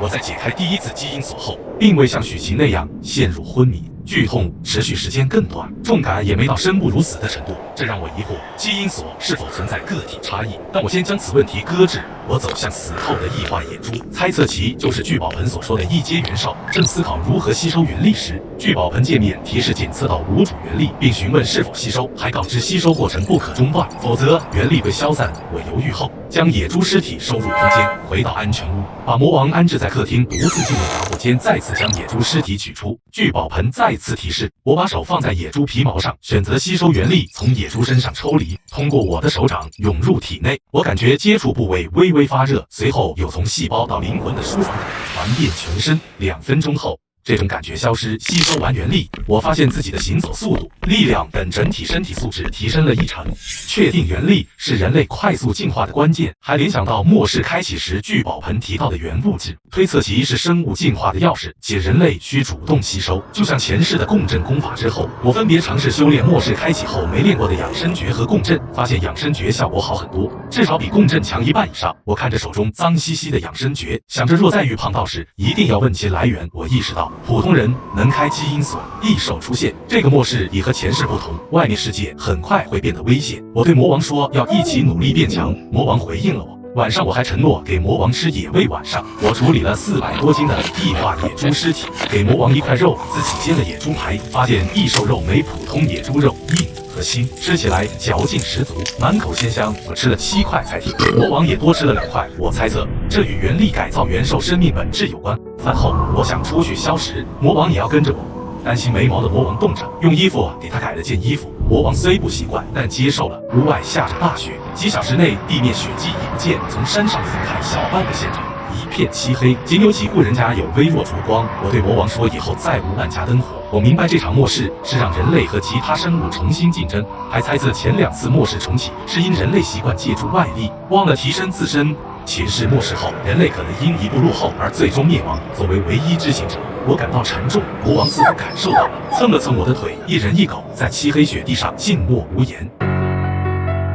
我在解开第1次基因锁后，并未像许晴那样陷入昏迷，剧痛持续时间更短，重感也没到生不如死的程度，这让我疑惑基因锁是否存在个体差异。但我先将此问题搁置，我走向死透的异化野猪，猜测其就是聚宝盆所说的异阶元兽。正思考如何吸收元力时，聚宝盆界面提示检测到无主元力，并询问是否吸收，还告知吸收过程不可中断，否则元力会消散。我犹豫后，将野猪尸体收入空间，回到安全屋，把魔王安置在客厅，独自进入杂货间，再次将野猪尸体取出。聚宝盆再次提示，我把手放在野猪皮毛上，选择吸收元力从野猪身上抽离，通过我的手掌涌入体内。我感觉接触部位微微发热，随后有从细胞到灵魂的舒爽感传遍全身。2分钟后，这种感觉消失，吸收完元力，我发现自己的行走速度、力量等整体身体素质提升了1成。确定元力是人类快速进化的关键，还联想到末世开启时聚宝盆提到的元物质，推测其是生物进化的钥匙，且人类需主动吸收。就像前世的共振功法之后，我分别尝试修炼末世开启后没练过的养生诀和共振，发现养生诀效果好很多，至少比共振强1半以上。我看着手中脏兮兮的养生诀，想着若再遇胖道士，一定要问其来源。我意识到普通人能开基因锁，异兽出现，这个末世已和前世不同，外面世界很快会变得危险。我对魔王说要一起努力变强，魔王回应了我。晚上我还承诺给魔王吃野味。晚上我处理了400多斤的异化野猪尸体，给魔王1块肉，自己煎了野猪排，发现异兽肉没普通野猪肉硬和腥，吃起来嚼劲十足，满口鲜香。我吃了7块才停，魔王也多吃了2块。我猜测这与元力改造元兽生命本质有关。饭后我想出去消食，魔王也要跟着我。担心没毛的魔王冻着，用衣服给他改了件衣服。魔王虽不习惯，但接受了。屋外下着大雪，几小时内地面血迹已不见，从山上俯瞰小半个县城，一片漆黑，仅有几户人家有微弱烛光。我对魔王说，以后再无万家灯火。我明白这场末世是让人类和其他生物重新竞争，还猜测前2次末世重启是因人类习惯借助外力，忘了提升自身。前世末世后，人类可能因一步落后而最终灭亡。作为唯一知情者，我感到沉重。魔王似乎感受到了，蹭了蹭我的腿，一人一狗在漆黑雪地上静默无言。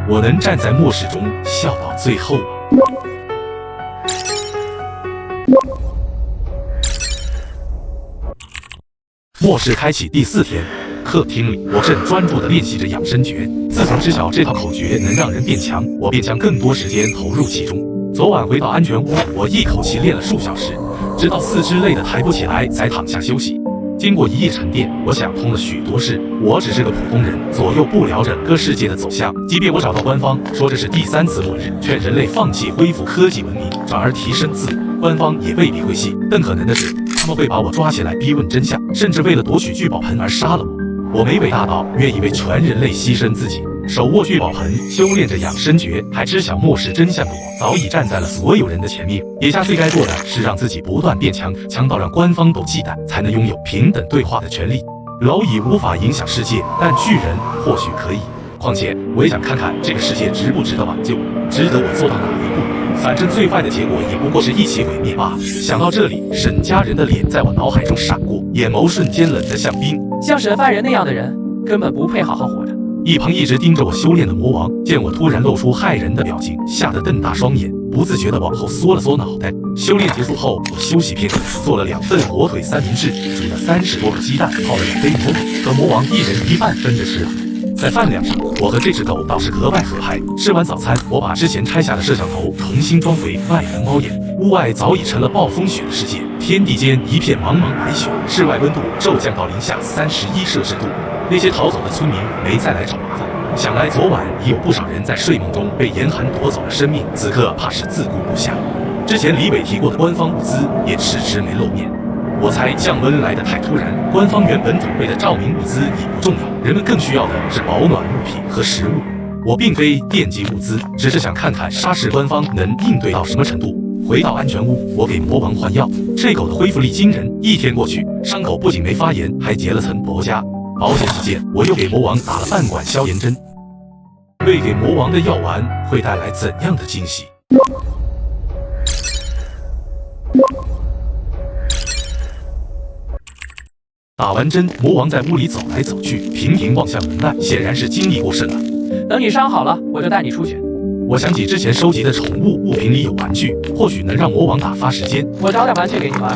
我能站在末世中笑到最后吗？末世开启第4天，客厅里，我正专注地练习着养生诀。自从知晓这套口诀能让人变强，我便将更多时间投入其中。昨晚回到安全屋，我一口气练了数小时，直到四肢累得抬不起来，才躺下休息。经过一夜沉淀，我想通了许多事。我只是个普通人，左右不了整个世界的走向。即便我找到官方说这是第3次末日，劝人类放弃恢复科技文明，转而提升自我，官方也未必会信。更可能的是，他们会把我抓起来逼问真相，甚至为了夺取聚宝盆而杀了我。我没伟大到愿意为全人类牺牲自己。手握聚宝盆，修炼着养生诀，还知晓末世真相的我，早已站在了所有人的前面。眼下最该做的是让自己不断变强，强到让官方都忌惮，才能拥有平等对话的权利。蝼蚁无法影响世界，但巨人或许可以。况且我也想看看这个世界值不值得挽救，值得我做到哪一步。反正最坏的结果也不过是一起毁灭罢了。想到这里，沈家人的脸在我脑海中闪过，眼眸瞬间冷得像冰。像沈犯人那样的人，根本不配好好活着。一旁一直盯着我修炼的魔王，见我突然露出骇人的表情，吓得瞪大双眼，不自觉地往后缩了缩脑袋。修炼结束后，我休息片刻，做了2份火腿三明治，煮了30多个鸡蛋，泡了2杯牛奶，和魔王一人一半分着吃了。在饭量上，我和这只狗倒是格外合拍。吃完早餐，我把之前拆下的摄像头重新装回外层猫眼。屋外早已成了暴风雪的世界，天地间一片茫茫白雪，室外温度骤降到零下31摄氏度。那些逃走的村民没再来找麻烦，想来昨晚已有不少人在睡梦中被严寒夺走了生命，此刻怕是自顾不暇。之前李伟提过的官方物资也迟迟没露面。我猜降温来得太突然，官方原本准备的照明物资已不重要，人们更需要的是保暖物品和食物。我并非惦记物资，只是想看看沙市官方能应对到什么程度。回到安全屋，我给魔王换药。这狗的恢复力惊人，1天过去，伤口不仅没发炎，还结了层薄痂。保险起见，我又给魔王打了半管消炎针。喂给魔王的药丸会带来怎样的惊喜？打完针，魔王在屋里走来走去，频频望向门外，显然是精力过剩了。等你伤好了，我就带你出去。我想起之前收集的宠物物品里有玩具，或许能让魔王打发时间。我找点玩具给你玩。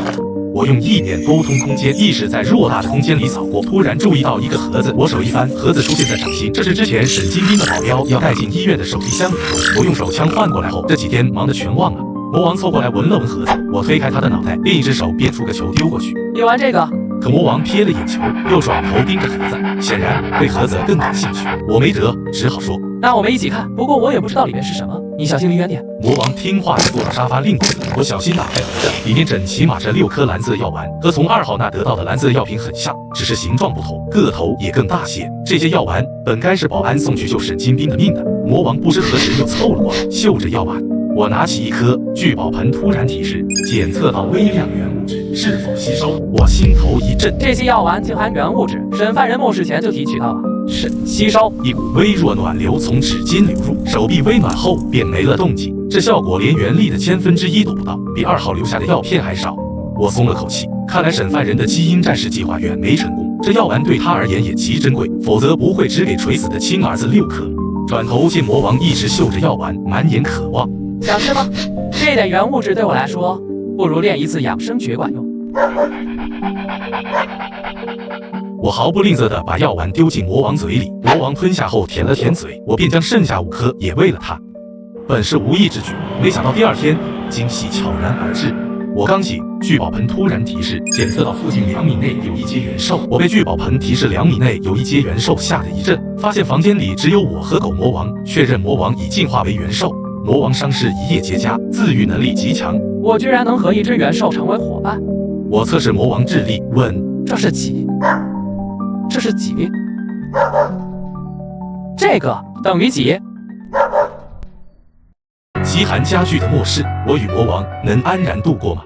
我用意念沟通空间，意识在偌大的空间里扫过，突然注意到一个盒子。我手一翻，盒子出现在掌心，这是之前沈金兵的保镖要带进医院的手提箱里。我用手枪换过来后，这几天忙得全忘了。魔王凑过来闻了闻盒子，我推开他的脑袋，另一只手变出个球丢过去。你玩这个？可魔王瞥了眼球，又转头盯着盒子，显然对盒子更感兴趣。我没辙，只好说：“那我们一起看。不过我也不知道里面是什么，你小心离远点。”魔王听话地坐到沙发另一侧，我小心打开盒子，里面整齐码着6颗蓝色药丸，和从2号那得到的蓝色药瓶很像，只是形状不同，个头也更大些。这些药丸本该是保安送去救沈金兵的命的，魔王不知何时又凑了过来，嗅着药丸。我拿起一颗，聚宝盆突然提示检测到微量原物质，是否吸收？我心头一震，这些药丸竟含原物质，沈犯人末世前就提取到了，是吸收。一股微弱暖流从指尖流入，手臂微暖后便没了动静，这效果连原力的1/1000都不到，比2号留下的药片还少。我松了口气，看来沈犯人的基因战士计划远没成功，这药丸对他而言也极珍贵，否则不会只给垂死的亲儿子6颗。转头见魔王一直嗅着药丸，满眼渴望。想吃吗？这点原物质对我来说，不如练一次养生诀管用。我毫不吝啬地把药丸丢进魔王嘴里，魔王吞下后舔了舔嘴，我便将剩下5颗也喂了他。本是无意之举，没想到第2天惊喜悄然而至。我刚起，聚宝盆突然提示检测到附近2米内有一阶元兽。我被聚宝盆提示2米内有一阶元兽吓得一震，发现房间里只有我和狗魔王，确认魔王已进化为元兽。魔王伤势一夜结痂，自愈能力极强。我居然能和一只元兽成为伙伴。我测试魔王智力，问：这是几？这个等于几？极寒加剧的末世，我与魔王能安然度过吗？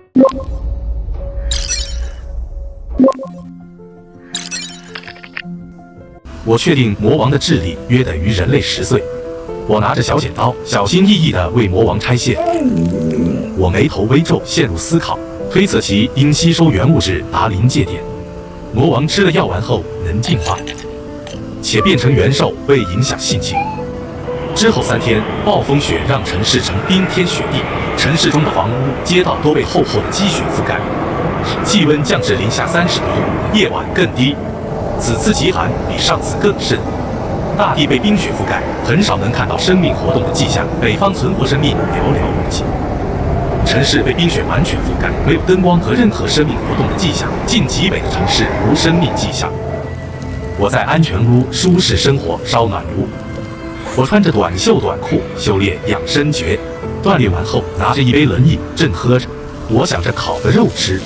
我确定魔王的智力约等于人类10岁。我拿着小剪刀，小心翼翼地为魔王拆线。我眉头微皱，陷入思考，推测其因吸收元物质达临界点。魔王吃了药丸后能进化，且变成元兽未影响性情。之后3天，暴风雪让城市成冰天雪地，城市中的房屋、街道都被厚厚的积雪覆盖，气温降至零下30度，夜晚更低。此次极寒比上次更甚，大地被冰雪覆盖，很少能看到生命活动的迹象，北方存活生命寥寥无几。城市被冰雪完全覆盖，没有灯光和任何生命活动的迹象，近极北的城市无生命迹象。我在安全屋舒适生活，烧暖炉。我穿着短袖短裤修炼养生诀，锻炼完后拿着一杯冷饮正喝着，我想着烤个肉吃。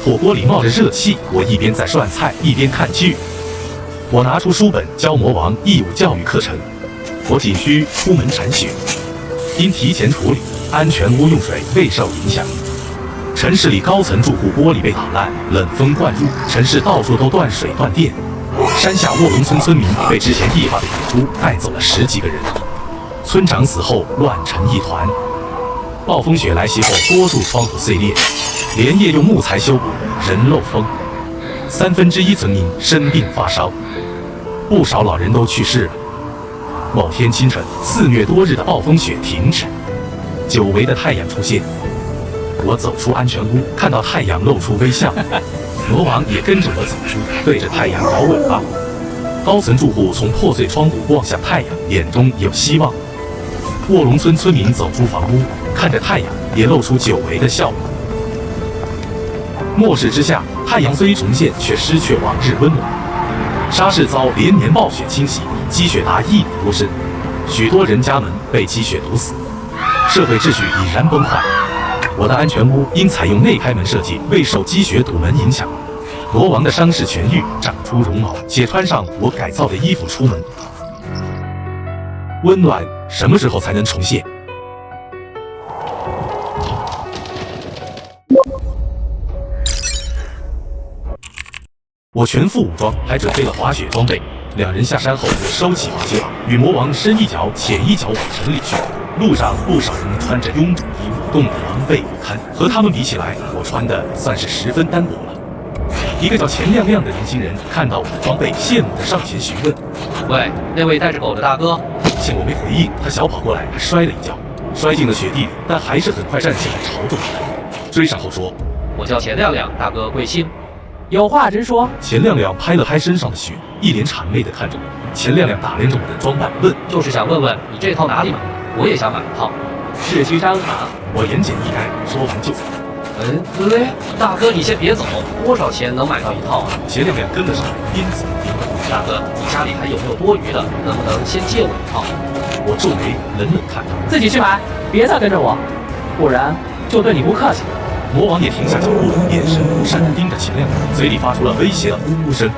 火锅里冒着热气，我一边在涮菜一边看剧。我拿出书本教魔王义务教育课程，我仅需出门铲雪。因提前处理，安全屋用水未受影响。城市里高层住户玻璃被打烂，冷风灌入，城市到处都断水断电。山下卧龙村村民被之前异化的野猪带走了10几个人，村长死后乱成一团。暴风雪来袭后，多处窗户碎裂，连夜用木材修补，人漏风。1/3村民生病发烧，不少老人都去世了。某天清晨，4虐多日的暴风雪停止，久违的太阳出现。我走出安全屋，看到太阳露出微笑。魔王也跟着我走出，对着太阳摇尾巴。高层住户从破碎窗户望向太阳，眼中有希望。卧龙村村民走出房屋，看着太阳，也露出久违的笑容。末世之下，太阳虽重现，却失去往日温暖。沙市遭连年暴雪侵袭，积雪达1米多深，许多人家门被积雪堵死，社会秩序已然崩坏。我的安全屋因采用内开门设计，未受积雪堵门影响。魔王的伤势痊愈，长出绒毛，且穿上我改造的衣服出门。温暖什么时候才能重现？我全副武装，还准备了滑雪装备。2人下山后，我收起滑雪板，与魔王深一脚浅一脚往城里去。路上不少人穿着臃肿衣物，冻得狼狈不堪。和他们比起来，我穿的算是10分单薄了。一个叫钱亮亮的年轻人看到我的装备，羡慕地上前询问：“喂，那位带着狗的大哥？”见我没回应，他小跑过来，还摔了一跤，摔进了雪地里，但还是很快站起来朝着我追上后说：“我叫钱亮亮，大哥贵姓？”有话直说。钱亮亮拍了拍身上的雪，一脸谄媚地看着我。钱亮亮打量着我的装扮，问：“就是想问问你这套哪里买？我也想买一套。”市区商场。我言简意赅，说完就走。大哥你先别走，多少钱能买到一套啊？钱亮亮跟了上来，边走边问：“大哥，你家里还有没有多余的？能不能先借我一套？”我皱眉，冷冷看他：“自己去买，别再跟着我，不然就对你不客气。”魔王也停下脚步，眼神不善地盯着钱亮亮，嘴里发出了威胁的呜呜声。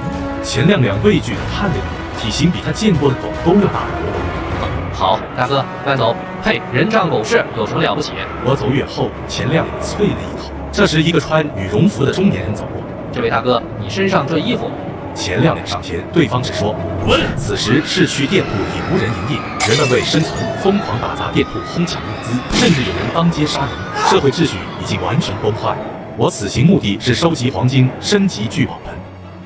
钱亮亮畏惧地看了一眼，体型比他见过的狗都要大得多。好，大哥，慢走。嘿，人仗狗势，有什么了不起？我走远后，钱亮亮啐了一口。这时，一个穿羽绒服的中年人走过。这位大哥，你身上这衣服……钱亮亮上前，对方只说：“问。”此时，市区店铺已无人营业，人们为生存疯狂打砸店铺，哄抢物资，甚至有人当街杀人，社会秩序已经完全崩坏。我此行目的是收集黄金，升级聚宝盆。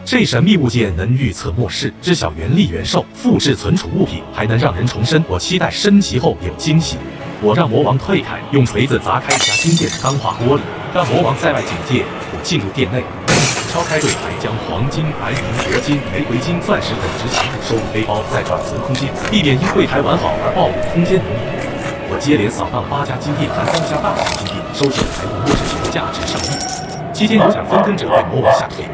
这神秘物件能预测末世，知晓原力元兽，复制存储物品，还能让人重生。我期待升级后有惊喜。我让魔王退开，用锤子砸开一家金店的钢化玻璃，让魔王在外警戒。我进入店内，敲开柜台，将黄金、白银、铂金、玫瑰金、钻石等值钱物收入背包，再转存空间，避免因柜台完好而暴露空间能力。我接连扫荡了8家金店和3家大型金店，收起了财物，末世前价值上亿。期间有想分羹者被魔王吓退，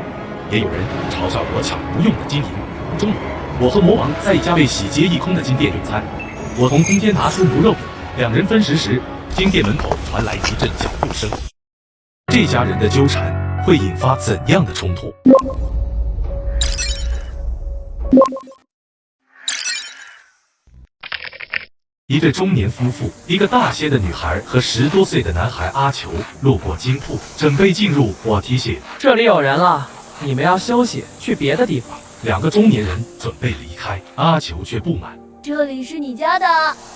也有人嘲笑我抢不用的金银。中午，我和魔王在一家被洗劫一空的金店用餐。我从空间拿出牛肉饼，2人分食时，金店门口传来一阵脚步声。这家人的纠缠会引发怎样的冲突？一对中年夫妇，一个大些的女孩和10多岁的男孩阿球路过金铺，准备进入我提醒：“这里有人了，你们要休息，去别的地方。” 2个中年人准备离开，阿球却不满：“这里是你家的，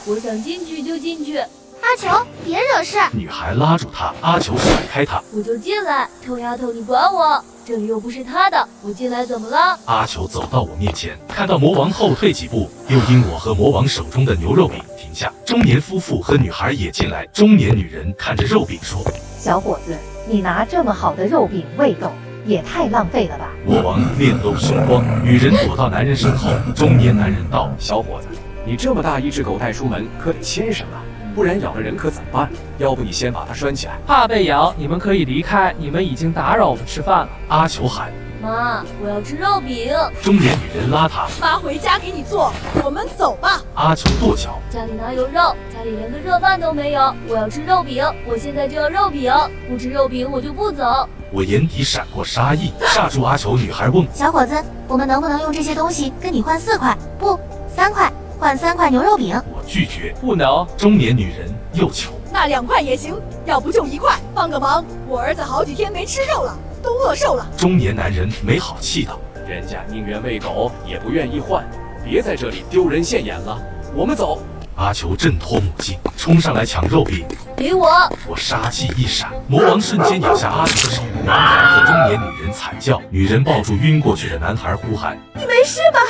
我想进去就进去。阿球，别惹事！女孩拉住他，阿球甩开他。我就进来，臭丫头，你管我？这里又不是他的，我进来怎么了？阿球走到我面前，看到魔王后退几步，又因我和魔王手中的牛肉饼停下。中年夫妇和女孩也进来，中年女人看着肉饼说：“小伙子，你拿这么好的肉饼喂狗，也太浪费了吧！”魔王面露凶光，女人躲到男人身后。中年男人道：“小伙子，你这么大一只狗带出门，可得牵上啊，不然咬了人可怎么办？要不你先把它拴起来。怕被咬，你们可以离开，你们已经打扰我们吃饭了。”阿球喊：“妈，我要吃肉饼。”中年女人拉他：“妈回家给你做，我们走吧。”阿球跺脚：“家里哪有肉？家里连个热饭都没有。我要吃肉饼，我现在就要肉饼，不吃肉饼我就不走。”我眼底闪过杀意，刹住阿球。女孩问：“小伙子，我们能不能用这些东西跟你换4块？不，3块，换3块牛肉饼？”我拒绝：“不能。”中年女人又求：“那2块也行，要不就1块，帮个忙，我儿子好几天没吃肉了，都饿瘦了。”中年男人没好气道：“人家宁愿喂狗，也不愿意换，别在这里丢人现眼了，我们走。”阿球挣脱母亲，冲上来抢肉饼。给我！我杀气一闪，魔王瞬间咬下阿球的手。男孩和中年女人惨叫，女人抱住晕过去的男孩呼喊：“你没事吧？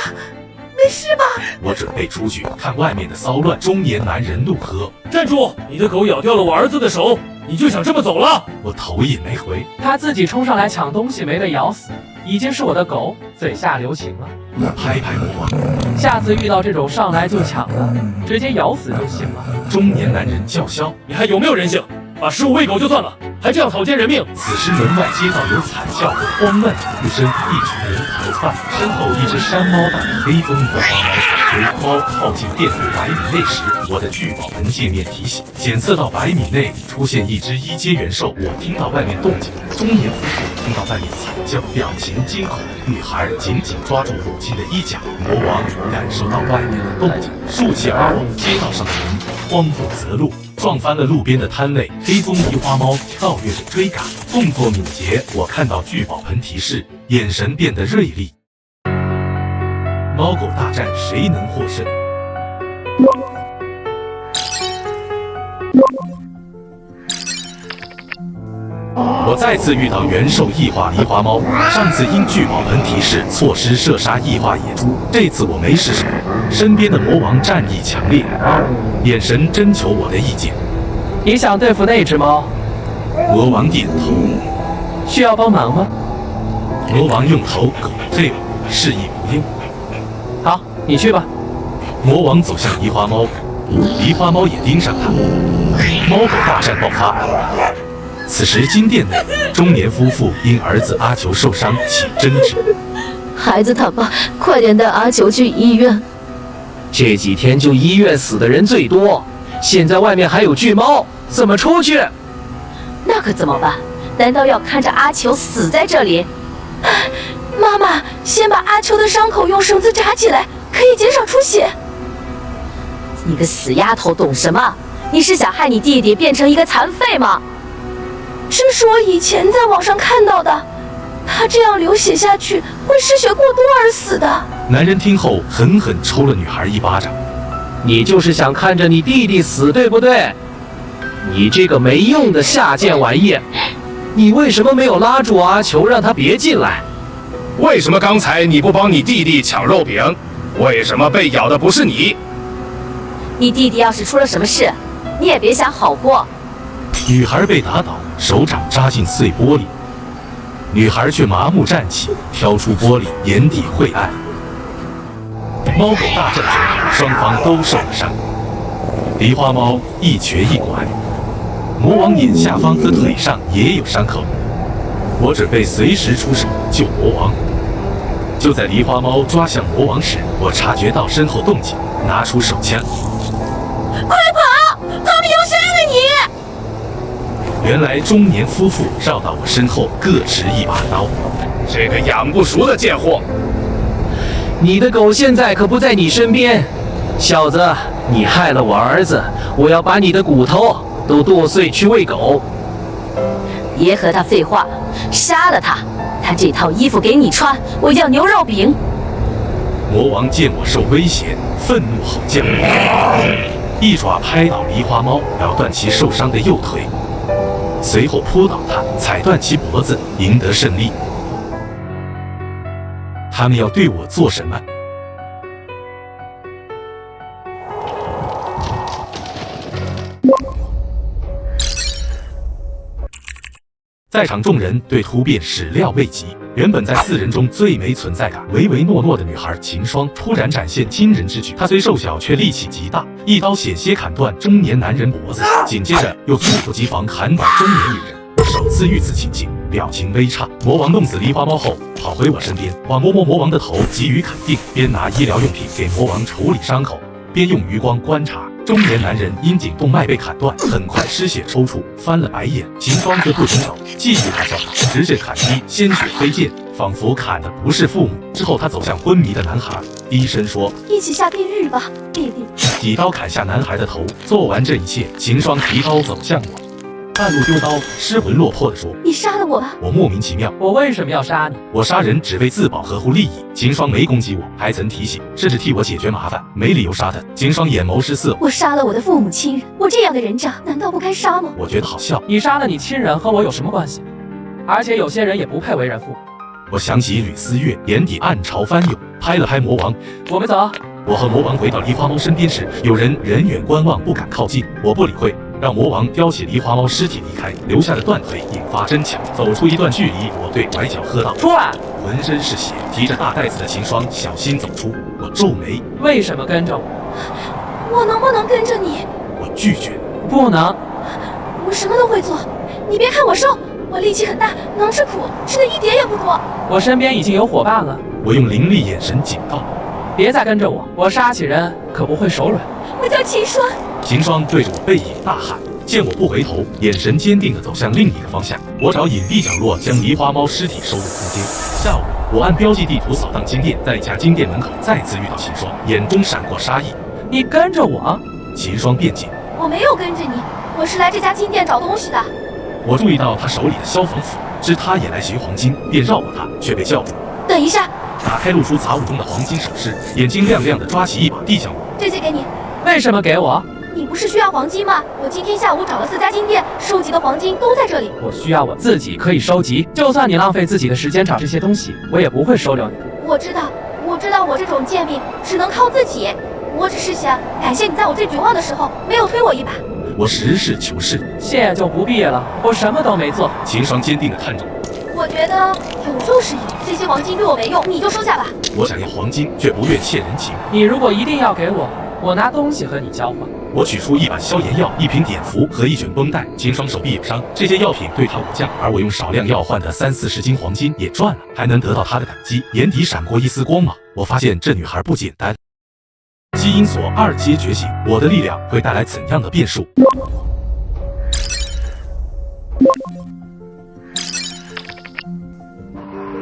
没事吧？”我准备出去看外面的骚乱。中年男人怒喝：“站住！你的狗咬掉了我儿子的手，你就想这么走了？”我头也没回。他自己冲上来抢东西，没被咬死，已经是我的狗，嘴下留情了。我拍拍魔王：“下次遇到这种上来就抢的，直接咬死就行了。”中年男人叫嚣：“你还有没有人性？把食物喂狗就算了，还这样草菅人命！”此时门外街道有惨叫和慌乱的呼声，一群人逃窜，身后一只山猫大的黑棕色花猫。猫靠近店铺100米内时，我的聚宝盆界面提醒检测到100米内出现一只1阶元兽。我听到外面动静，中年夫妇听到外面惨叫，表情惊恐。女孩紧紧抓住母亲的衣角。魔王感受到外面的动静，竖起而往街道上的人慌不择路，撞翻了路边的摊位。黑棕狸花猫跳跃着追赶，动作敏捷。我看到聚宝盆提示，眼神变得锐利。猫狗大战谁能获胜？我再次遇到元兽异化狸花猫，上次因聚宝盆提示错失射杀异化野猪，这次我没失手。身边的魔王战意强烈，眼神征求我的意见。你想对付那只猫？魔王点头。需要帮忙吗？魔王用头狗对我示意不用。好，你去吧。魔王走向狸花猫，狸花猫也盯上他，猫狗大战爆发。此时金店内，中年夫妇因儿子阿球受伤起争执。孩子他爸，快点带阿球去医院。这几天就医院死的人最多，现在外面还有巨猫，怎么出去？那可怎么办？难道要看着阿球死在这里？妈妈，先把阿球的伤口用绳子扎起来，可以减少出血。你个死丫头，懂什么？你是想害你弟弟变成一个残废吗？这是我以前在网上看到的，他这样流血下去会失血过多而死的。男人听后狠狠抽了女孩一巴掌。你就是想看着你弟弟死，对不对？你这个没用的下贱玩意！你为什么没有拉住阿球，让他别进来？为什么刚才你不帮你弟弟抢肉饼？为什么被咬的不是你？你弟弟要是出了什么事，你也别想好过。女孩被打倒，手掌扎进碎玻璃，女孩却麻木站起，挑出玻璃，眼底晦暗。猫狗大战中，双方都受了伤。狸花猫一瘸一拐，魔王眼下方和腿上也有伤口。我准备随时出手救魔王。就在狸花猫抓向魔王时，我察觉到身后动静，拿出手枪。快跑！他们要杀了你！原来中年夫妇绕到我身后，各持一把刀。这个养不熟的贱货！你的狗现在可不在你身边，小子，你害了我儿子，我要把你的骨头都剁碎去喂狗。别和他废话，杀了他！他这套衣服给你穿，我要牛肉饼。魔王见我受威胁，愤怒吼叫，一爪拍倒狸花猫，咬断其受伤的右腿，随后扑倒它，踩断其脖子，赢得胜利。他们要对我做什么？在场众人对突变始料未及，原本在4人中最没存在感、唯唯诺诺的女孩秦霜突然展现惊人之举。她虽瘦小，却力气极大，一刀险些砍断中年男人脖子，紧接着又猝不及防砍倒中年女人。首次遇此情景，表情微差。魔王弄死狸花猫后，跑回我身边，我摸摸魔王的头，给予肯定，边拿医疗用品给魔王处理伤口，边用余光观察。中年男人阴颈动脉被砍断，很快失血抽搐，翻了白眼。秦霜则不松手，继续大叫，直线砍击，鲜血飞溅，仿佛砍的不是父母。之后他走向昏迷的男孩，低声说：“一起下地狱吧，弟弟。”几刀砍下男孩的头。做完这一切，秦霜提刀走向我，半路丢刀，失魂落魄地说：“你杀了我吧！”我莫名其妙，我为什么要杀你？我杀人只为自保，合乎利益。秦霜没攻击我，还曾提醒，甚至替我解决麻烦，没理由杀他。秦霜眼眸失色，我杀了我的父母亲人，我这样的人渣难道不该杀吗？我觉得好笑。你杀了你亲人和我有什么关系？而且有些人也不配为人父。我想起吕思月，眼底暗潮翻涌，拍了拍魔王，我们走。我和魔王回到狸花猫身边时，有人远远观望，不敢靠近。我不理会，让魔王叼起狸花猫尸体离开，留下的断腿引发争抢。走出一段距离，我对拐角喝道：“出来！”浑身是血，提着大袋子的秦霜小心走出。我皱眉：“为什么跟着我？我能不能跟着你？”我拒绝：“不能。我什么都会做，你别看我瘦，我力气很大，能吃苦，吃的一点也不多。我身边已经有伙伴了。”我用凌厉眼神警告：“别再跟着我，我杀起人可不会手软。”我叫秦霜。秦霜对着我背影大喊，见我不回头，眼神坚定地走向另一个方向。我找隐蔽角落将狸花猫尸体收入空间。下午，我按标记地图扫荡金店，在一家金店门口再次遇到秦霜，眼中闪过杀意。你跟着我？秦霜辩解：“我没有跟着你，我是来这家金店找东西的。”我注意到他手里的消防斧，知他也来寻黄金，便绕过他，却被叫住。等一下！打开露出杂物中的黄金首饰，眼睛亮亮的抓起一把递向我。这些给你。为什么给我？你不是需要黄金吗？我今天下午找了4家金店，收集的黄金都在这里。我需要我自己可以收集，就算你浪费自己的时间找这些东西，我也不会收留你。我知道我这种贱命只能靠自己。我只是想感谢你在我最绝望的时候没有推我一把。我实事求是。谢就不必了，我什么都没做。秦霜坚定地看着我。我觉得有就是有，这些黄金对我没用，你就收下吧。我想要黄金，却不愿欠人情。你如果一定要给我，我拿东西和你交换。我取出一碗消炎药、一瓶碘伏和一卷绷带。秦霜手臂有伤，这些药品对他无价，而我用少量药换的30-40斤黄金也赚了，还能得到他的感激。眼底闪过一丝光芒，我发现这女孩不简单。基因锁2阶觉醒，我的力量会带来怎样的变数？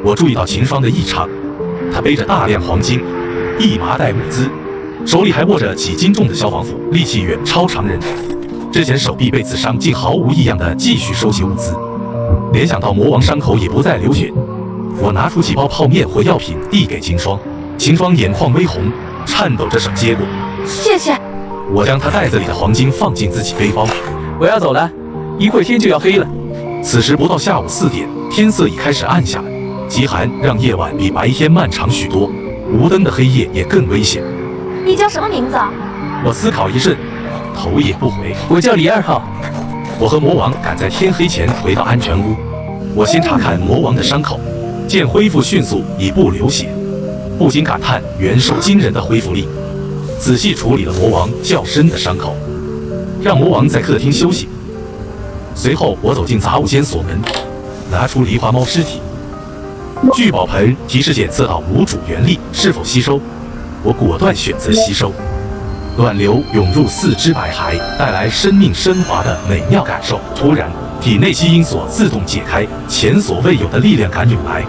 我注意到秦霜的异常，她背着大量黄金，一麻袋物资，手里还握着几斤重的消防斧，力气远超常人。之前手臂被刺伤，竟毫无异样的继续收集物资。联想到魔王伤口也不再流血，我拿出几包泡面和药品递给秦霜。秦霜眼眶微红，颤抖着手接过。谢谢。我将她袋子里的黄金放进自己背包。我要走了，一会天就要黑了。此时不到下午4点，天色已开始暗下来。极寒让夜晚比白天漫长许多，无灯的黑夜也更危险。你叫什么名字啊？我思考一阵，头也不回。我叫李2号。我和魔王赶在天黑前回到安全屋。我先查看魔王的伤口，见恢复迅速，已不流血，不禁感叹元首惊人的恢复力。仔细处理了魔王较深的伤口，让魔王在客厅休息。随后我走进杂物间锁门，拿出狸花猫尸体。聚宝盆提示检测到无主原力，是否吸收？我果断选择吸收。暖流涌入4只白骸，带来生命升华的美妙感受。突然，体内基因锁自动解开，前所未有的力量感涌来。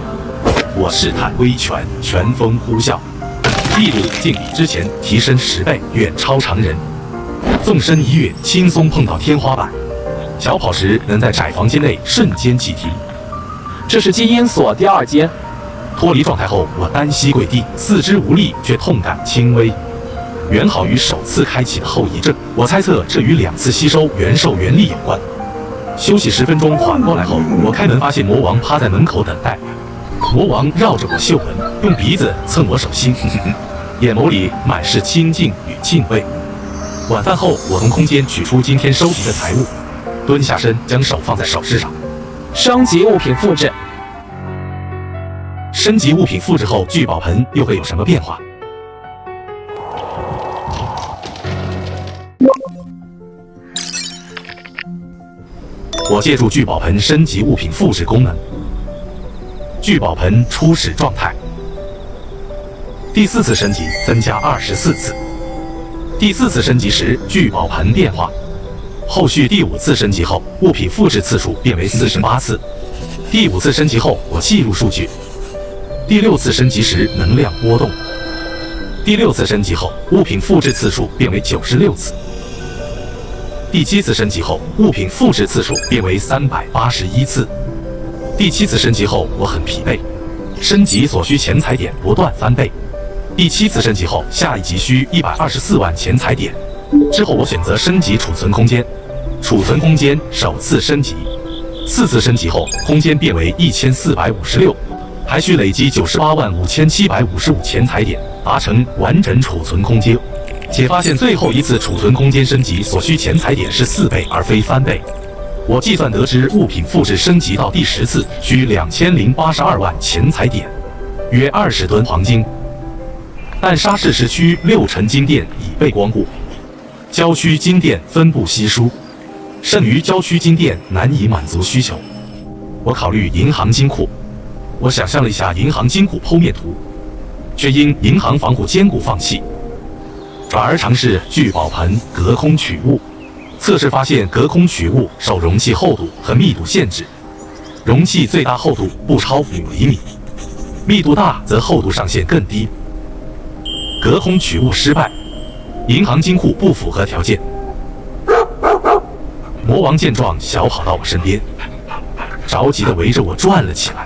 我试探挥拳，拳风呼啸，力度竟比之前提升10倍，远超常人。纵身一跃，轻松碰到天花板。小跑时能在窄房间内瞬间急停。这是基因锁第2阶，脱离状态后，我单膝跪地，四肢无力，却痛感轻微，远好于首次开启的后遗症。我猜测这与2次吸收元兽元力有关。休息10分钟，缓过来后，我开门发现魔王趴在门口等待。魔王绕着我嗅闻，用鼻子蹭我手心，眼眸里满是亲近与敬畏。晚饭后，我从空间取出今天收集的财物，蹲下身，将手放在首饰上。升级物品复制。升级物品复制后，聚宝盆又会有什么变化？我借助聚宝盆升级物品复制功能。聚宝盆初始状态。第4次升级增加24次。第4次升级时，聚宝盆变化。后续第5次升级后，物品复制次数变为48次。第5次升级后，我记录数据。第6次升级时，能量波动。第6次升级后，物品复制次数变为96次。第7次升级后，物品复制次数变为381次。第7次升级后，我很疲惫，升级所需钱财点不断翻倍。第7次升级后，下一级需124万钱财点。之后我选择升级储存空间，储存空间首次升级。4次升级后，空间变为1456，还需累积98万5755钱财点，达成完整储存空间。且发现最后一次储存空间升级所需钱财点是4倍而非翻倍。我计算得知，物品复制升级到第10次需2082万钱财点，约20吨黄金。但沙市市区6成金店已被光顾，郊区金店分布稀疏，剩余郊区金店难以满足需求。我考虑银行金库，我想象了一下银行金库剖面图，却因银行防护坚固放弃，转而尝试聚宝盆隔空取物。测试发现，隔空取物受容器厚度和密度限制，容器最大厚度不超5厘米，密度大则厚度上限更低。隔空取物失败，银行金库不符合条件。魔王见状，小跑到我身边，着急地围着我转了起来。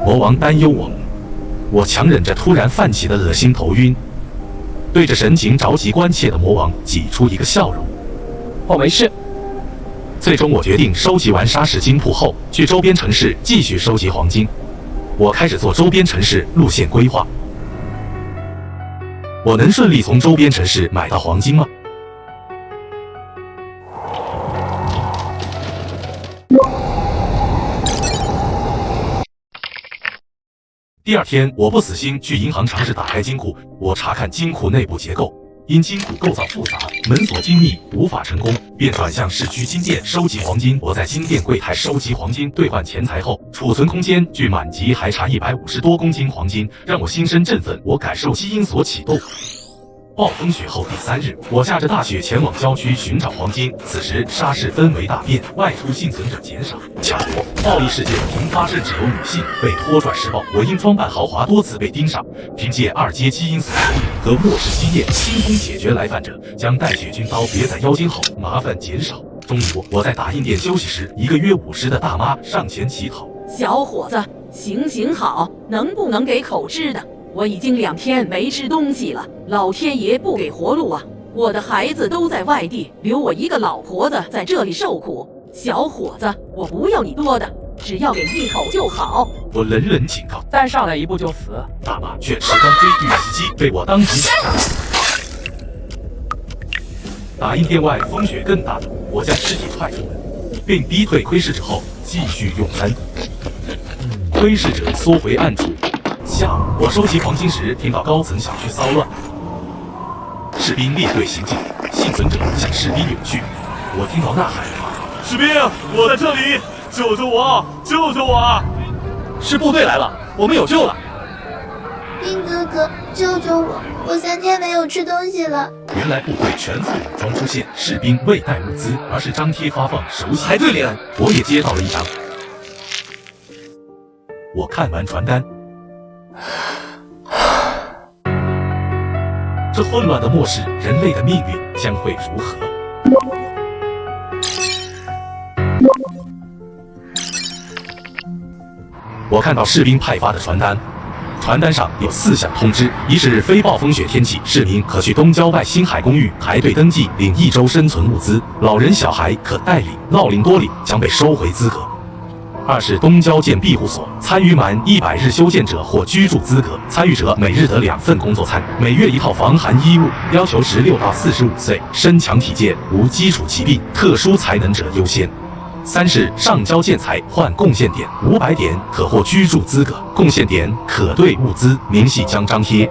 魔王担忧我强忍着突然泛起的恶心头晕，对着神情着急关切的魔王挤出一个笑容。我没事。最终我决定收集完沙市金铺后，去周边城市继续收集黄金。我开始做周边城市路线规划。我能顺利从周边城市买到黄金吗？第2天，我不死心，去银行尝试打开金库。我查看金库内部结构，因金库构造复杂，门锁精密，无法成功，便转向市区金店收集黄金。我在金店柜台收集黄金，兑换钱财后，储存空间距满级还差150多公斤黄金，让我心生振奋。我感受基因锁启动。暴风雪后第3日，我下着大雪前往郊区寻找黄金。此时沙市氛围大变，外出幸存者减少，抢夺、暴力事件频发，甚至有女性被拖拽施暴。我因装扮豪华多次被盯上，凭借2阶基因锁和末世经验，轻松解决来犯者，将带血军刀别在腰间后，麻烦减少。终于我在打印店休息时，一个约50的大妈上前乞讨：“小伙子，行好，能不能给口吃的？我已经2天没吃东西了，老天爷不给活路啊！我的孩子都在外地，留我一个老婆子在这里受苦。小伙子，我不要你多的，只要给1口就好。”我冷冷警告：“再上来一步就死！”大妈却持钢锥遇袭击，被我当即斩杀。打印店外风雪更大，我将尸体踹出门，并逼退窥视者后继续用餐。窥视者缩回暗处。下午我收集黄金时，听到高层小区骚乱，士兵列队行进，幸存者向士兵涌去。我听到呐喊：“士兵，我在这里，救救我！救救我！”是部队来了，我们有救了。兵哥哥，救救我！我3天没有吃东西了。原来部队全副武装出现，士兵未带物资，而是张贴发放熟悉排队连。我也接到了一张。我看完传单，这混乱的末世，人类的命运将会如何？我看到士兵派发的传单，传单上有4项通知：一是非暴风雪天气，市民可去东郊外星海公寓排队登记领1周生存物资，老人小孩可代领，闹领多领将被收回资格；二是东郊建庇护所，参与满100日修建者获居住资格，参与者每日得2份工作餐，每月1套防寒衣物，要求16到45岁，身强体健，无基础疾病，特殊才能者优先。三是上交建材换贡献点，500点可获居住资格，贡献点可兑物资，明细将张贴。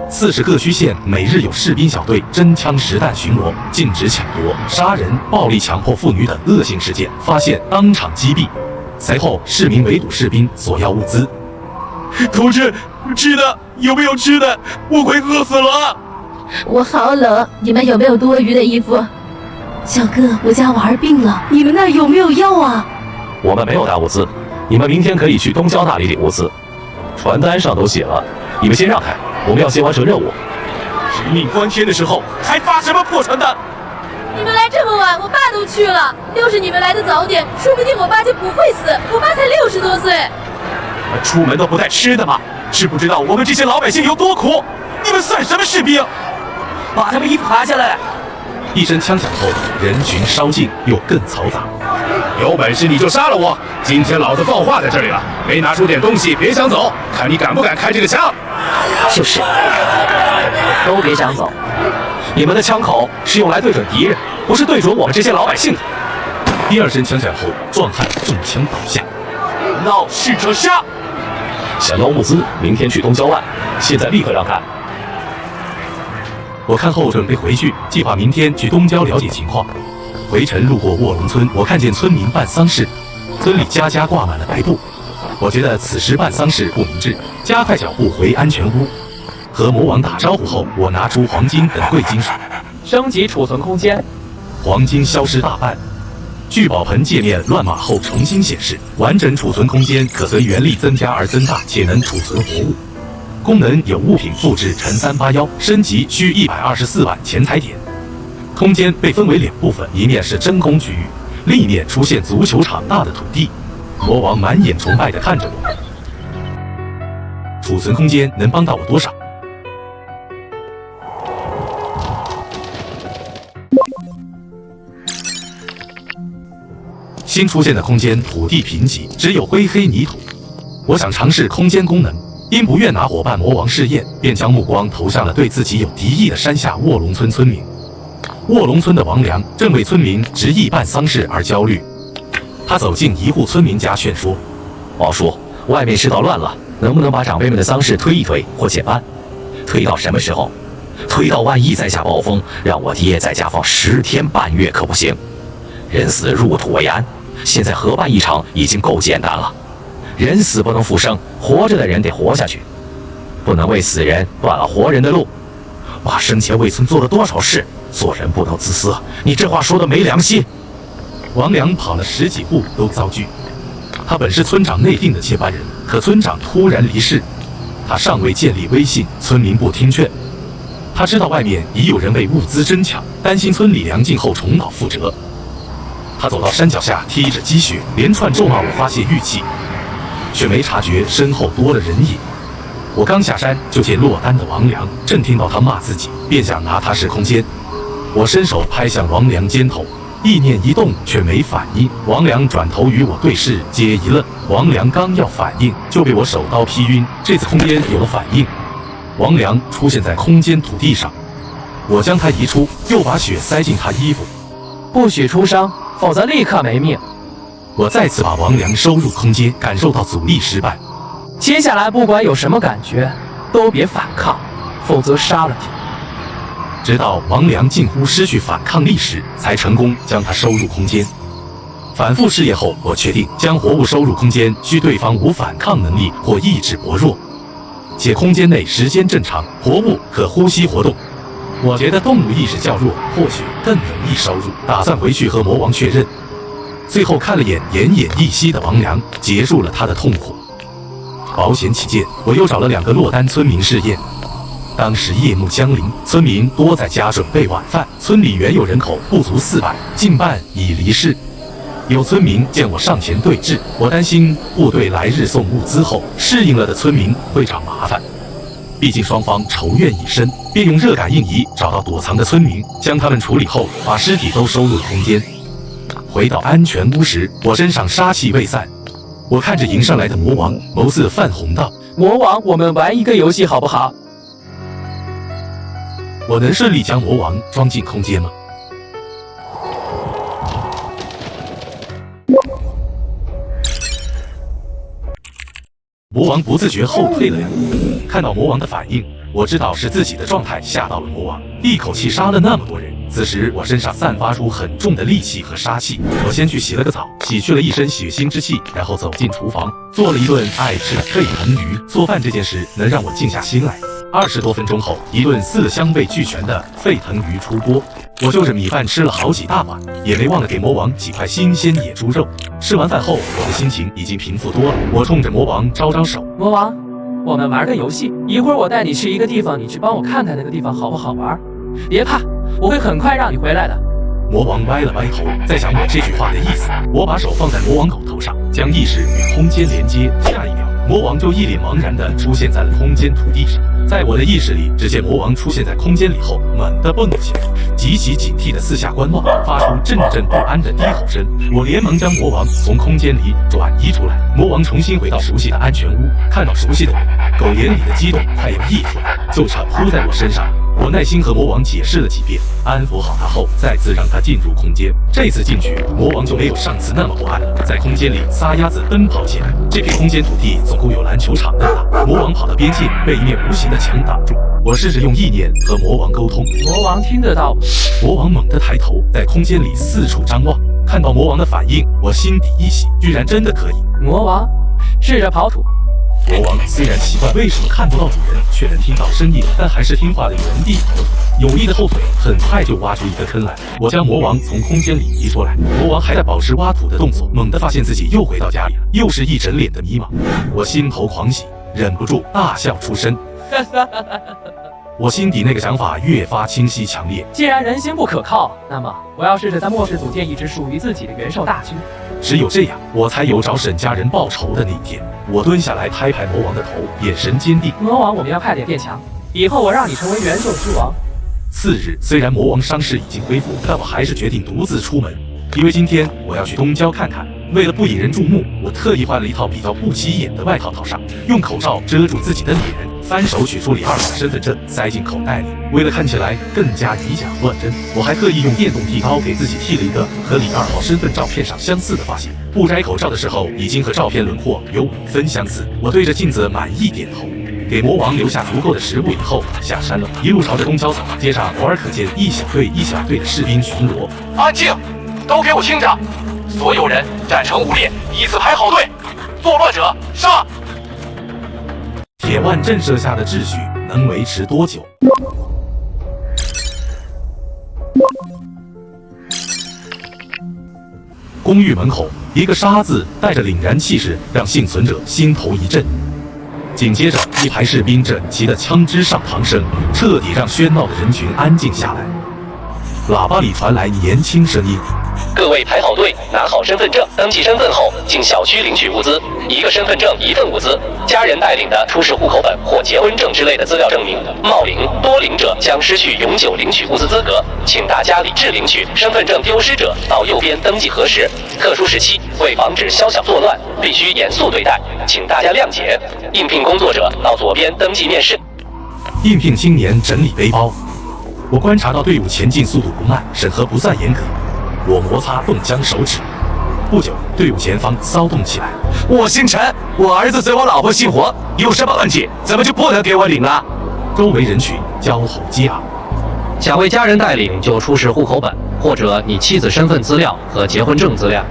四是各区县每日有士兵小队真枪实弹巡逻，禁止抢夺、杀人、暴力强迫妇女等恶性事件，发现当场击毙。随后市民围堵士兵索要物资。同志，吃的有没有吃的？我快饿死了！我好冷，你们有没有多余的衣服？小哥，我家娃儿病了，你们那儿有没有药啊？我们没有带物资，你们明天可以去东郊那里领物资。传单上都写了，你们先让开，我们要先完成任务。人命关天的时候还发什么破传单？你们来这么晚，我爸都去了。要是你们来的早点，说不定我爸就不会死。我爸才60多岁。出门都不带吃的吗？知不知道我们这些老百姓有多苦？你们算什么士兵？把他们衣服扒下来！一声枪响后，人群稍静，又更嘈杂。有本事你就杀了我！今天老子放话在这里了，没拿出点东西别想走，看你敢不敢开这个枪！就是，都别想走。你们的枪口是用来对准敌人，不是对准我们这些老百姓的。第二声枪响后，壮汉中枪倒下。闹事者杀！想要物资，明天去东郊外，现在立刻让开。我看后准备回去，计划明天去东郊了解情况。回程路过卧龙村，我看见村民办丧事，村里家家挂满了白布。我觉得此时办丧事不明智，加快脚步回安全屋。和魔王打招呼后，我拿出黄金等贵金属，升级储存空间。黄金消失大半。聚宝盆界面乱码后重新显示，完整储存空间可随原力增加而增大，且能储存活物。功能有物品复制乘381，升级需124万钱财点。空间被分为2部分，一面是真空区域，另一面出现足球场大的土地。魔王满眼崇拜地看着我。储存空间能帮到我多少？新出现的空间土地贫瘠，只有灰黑泥土。我想尝试空间功能，因不愿拿伙伴魔王试验，便将目光投向了对自己有敌意的山下卧龙村村民。卧龙村的王良正为村民执意办丧事而焦虑。他走进一户村民家劝说：“王叔，外面世道乱了，能不能把长辈们的丧事推一推或减班？推到什么时候？推到万一再下暴风，让我爹在家放10天半月可不行。人死入土为安，现在合办一场已经够简单了。人死不能复生，活着的人得活下去，不能为死人断了活人的路。我生前为村做了多少事，做人不能自私，你这话说的没良心。”王良跑了10几户都遭拒。他本是村长内定的接班人，可村长突然离世，他尚未建立威信，村民不听劝。他知道外面已有人为物资争抢，担心村里粮尽后重蹈覆辙。他走到山脚下，踢着积雪，连串咒骂我发泄郁气，却没察觉身后多了人影。我刚下山就见落单的王良，正听到他骂自己，便想拿他试空间。我伸手拍向王良肩头，意念一动却没反应。王良转头与我对视，皆一愣。王良刚要反应，就被我手刀劈晕。这次空间有了反应，王良出现在空间土地上，我将他移出，又把血塞进他衣服。不许出伤，否则立刻没命。我再次把王良收入空间，感受到阻力失败。接下来不管有什么感觉，都别反抗，否则杀了你。直到王良近乎失去反抗力时，才成功将他收入空间。反复试验后，我确定将活物收入空间需对方无反抗能力或意志薄弱，且空间内时间正常，活物可呼吸活动。我觉得动物意识较弱，或许更容易收入，打算回去和魔王确认。最后看了眼奄奄一息的王良，结束了他的痛苦。保险起见，我又找了2个落单村民试验。当时夜幕将临，村民多在家准备晚饭，村里原有人口不足400，近半已离世。有村民见我上前对峙，我担心部队来日送物资后，适应了的村民会找麻烦。毕竟双方仇怨已深，便用热感应仪找到躲藏的村民，将他们处理后，把尸体都收入空间。回到安全屋时，我身上杀气未散。我看着迎上来的魔王，眸色泛红道：“魔王，我们玩一个游戏好不好？”我能顺利将魔王装进空间吗？魔王不自觉后退了2步，看到魔王的反应，我知道是自己的状态吓到了魔王，一口气杀了那么多人。此时我身上散发出很重的戾气和杀气，我先去洗了个澡，洗去了一身血腥之气，然后走进厨房，做了一顿爱吃的沸腾鱼。做饭这件事能让我静下心来。20多分钟后，一顿4香味俱全的沸腾鱼出锅，我就着米饭吃了好几大碗，也没忘了给魔王几块新鲜野猪肉。吃完饭后，我的心情已经平复多了，我冲着魔王招招手：“魔王，我们玩个游戏，一会儿我带你去一个地方，你去帮我看看那个地方好不好玩。别怕，我会很快让你回来的。”魔王歪了歪头，在想我这句话的意思。我把手放在魔王狗头上，将意识与空间连接。下一秒，魔王就一脸茫然地出现在了空间土地上。在我的意识里，只见魔王出现在空间里后，猛地蹦了起来，极其警惕地四下观望，发出阵阵不安的低吼声。我连忙将魔王从空间里转移出来。魔王重新回到熟悉的安全屋，看到熟悉的我，狗眼里的激动快要溢出来，就差扑在我身上了。我耐心和魔王解释了几遍，安抚好他后，再次让他进入空间。这次进去，魔王就没有上次那么不安了，在空间里撒丫子奔跑起来。这片空间土地总共有篮球场那么大，魔王跑到边界，被一面无形的墙挡住。我试着用意念和魔王沟通，魔王听得到。魔王猛地抬头，在空间里四处张望。看到魔王的反应，我心底一喜，居然真的可以。魔王，试着刨土。魔王虽然奇怪为什么看不到主人，却能听到声音，但还是听话的原地刨土。有力的后腿很快就挖出一个坑来。我将魔王从空间里移出来，魔王还在保持挖土的动作，猛地发现自己又回到家里了，又是一整脸的迷茫。我心头狂喜，忍不住大笑出声。我心底那个想法越发清晰强烈。既然人心不可靠，那么我要试着在末世组建一支属于自己的元兽大军。只有这样，我才有找沈家人报仇的那一天。我蹲下来拍拍魔王的头，眼神坚定。魔王，我们要快点变强，以后我让你成为元兽之王。次日，虽然魔王伤势已经恢复，但我还是决定独自出门，因为今天我要去东郊看看。为了不引人注目，我特意换了一套比较不起眼的外套套上，用口罩遮住自己的脸，翻手取出李二号身份证塞进口袋里。为了看起来更加以假乱真，我还特意用电动剃刀给自己剃了一个和李二号身份照片上相似的发型。不摘口罩的时候，已经和照片轮廓有5分相似。我对着镜子满意点头，给魔王留下足够的食物以后，下山了，一路朝着东郊走。街上偶尔可见一小队一小队的士兵巡逻。安静，都给我听着！所有人站成5列，依次排好队，作乱者杀！铁腕震慑下的秩序能维持多久？公寓门口，一个杀字带着凛然气势，让幸存者心头一震。紧接着，一排士兵整齐的枪支上膛声，彻底让喧闹的人群安静下来。喇叭里传来年轻声音：“各位排好队，拿好身份证，登记身份后进小区领取物资，1个身份证1份物资，家人带领的出示户口本或结婚证之类的资料证明。冒领、多领者将失去永久领取物资资格，请大家理智领取。身份证丢失者到右边登记核实。特殊时期，为防止宵小作乱，必须严肃对待，请大家谅解。应聘工作者到左边登记面试。”应聘青年整理背包。我观察到队伍前进速度不慢，审核不算严格。我摩擦冻僵手指。不久，队伍前方骚动起来。我姓陈，我儿子随我老婆姓活，有什么问题？怎么就不能给我领啊？周围人群交头接耳。想为家人代领，就出示户口本或者你妻子身份资料和结婚证资料。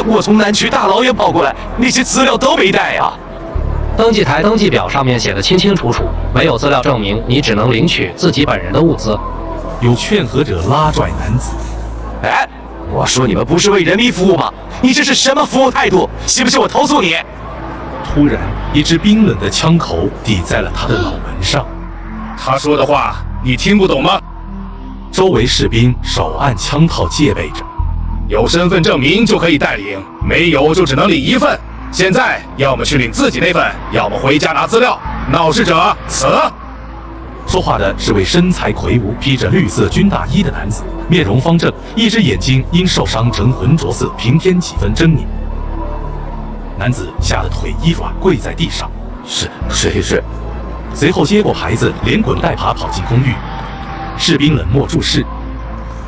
我从南区大老远跑过来，那些资料都没带呀。登记台登记表上面写的清清楚楚，没有资料证明你只能领取自己本人的物资。有劝和者拉拽男子。哎，我说你们不是为人民服务吗？你这是什么服务态度？信不信我投诉你？突然，一支冰冷的枪口抵在了他的脑门上。他说的话你听不懂吗？周围士兵手按枪套戒备着。有身份证明就可以带领，没有就只能领一份。现在要么去领自己那份，要么回家拿资料。闹事者死。说话的是位身材魁梧、披着绿色军大衣的男子，面容方正，一只眼睛因受伤呈浑浊色，平添几分狰狞。男子吓得腿一软，跪在地上。是谁是？随后接过牌子，连滚带爬跑进公寓。士兵冷漠注视，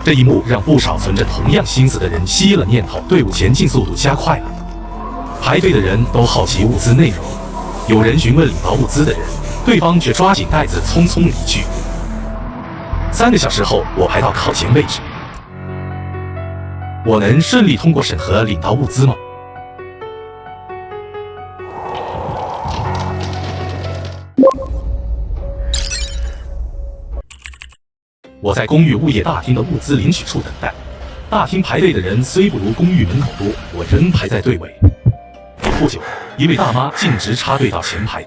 这一幕让不少存着同样心思的人熄了念头，队伍前进速度加快了。排队的人都好奇物资内容，有人询问领到物资的人，对方却抓紧袋子匆匆离去。3个小时后，我排到靠前位置。我能顺利通过审核领到物资吗？我在公寓物业大厅的物资领取处等待。大厅排队的人虽不如公寓门口多，我仍排在队尾。不久，一位大妈径直插队到前排。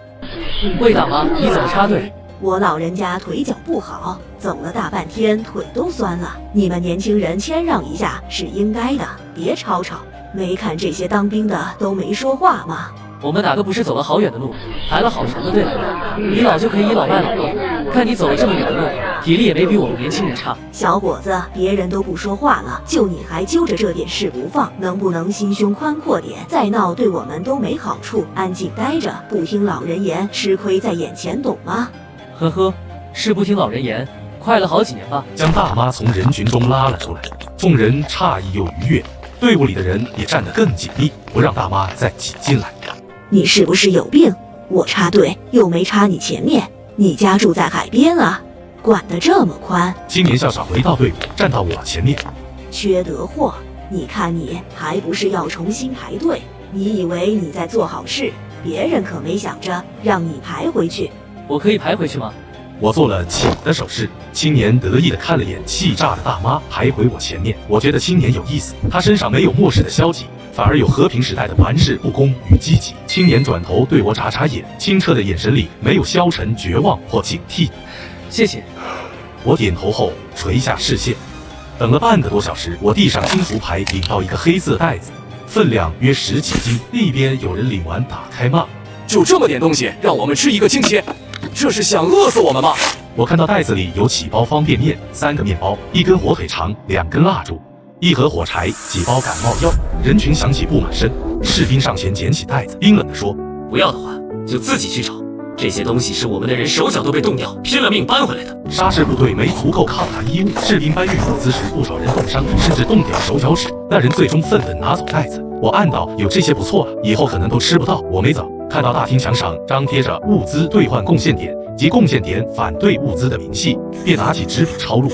魏大妈，你怎么插队？我老人家腿脚不好，走了大半天，腿都酸了。你们年轻人谦让一下是应该的，别吵吵。没看这些当兵的都没说话吗？我们哪个不是走了好远的路，排了好长的队来着？你老就可以倚老卖老了。看你走了这么远的路，体力也没比我们年轻人差。小伙子，别人都不说话了，就你还揪着这点事不放，能不能心胸宽阔点？再闹对我们都没好处，安静待着，不听老人言，吃亏在眼前，懂吗？呵呵，是不听老人言，快了好几年吧。将大妈从人群中拉了出来，众人诧异又愉悦，队伍里的人也站得更紧密，不让大妈再挤进来。你是不是有病？我插队又没插你前面，你家住在海边啊，管得这么宽？青年校长回到队伍，站到我前面。缺德货！你看你还不是要重新排队？你以为你在做好事，别人可没想着让你排回去。我可以排回去吗？我做了请的手势，青年得意地看了眼气炸的大妈，排回我前面。我觉得青年有意思，他身上没有漠视的消极，反而有和平时代的玩世不恭与积极。青年转头对我眨眨眼，清澈的眼神里没有消沉、绝望或警惕。谢谢。我点头后垂下视线。等了半个多小时，我递上金属牌，领到一个黑色袋子，分量约10几斤。另一边有人领完打开骂：“就这么点东西，让我们吃一个星期，这是想饿死我们吗？”我看到袋子里有几包方便面、3个面包、1根火腿肠、2根蜡烛、1盒火柴、几包感冒药。人群响起不满声。士兵上前捡起袋子，冰冷地说：“不要的话，就自己去找。这些东西是我们的人手脚都被冻掉，拼了命搬回来的。”沙市部队没足够抗打衣物，士兵搬运物资时不少人冻伤，甚至冻掉手脚趾。那人最终愤愤拿走袋子。我暗道有这些不错了，以后可能都吃不到。我没走，看到大厅墙上张贴着物资兑换贡献点及贡献点反对物资的明细，便拿起纸笔抄录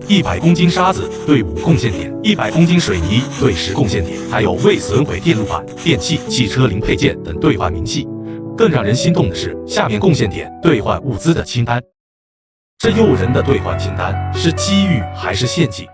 ：100公斤沙子兑5贡献点，100公斤水泥兑10贡献点，还有未损毁电路板、电器、汽车零配件等兑换明细。更让人心动的是，下面贡献点兑换物资的清单。这诱人的兑换清单是机遇还是陷阱？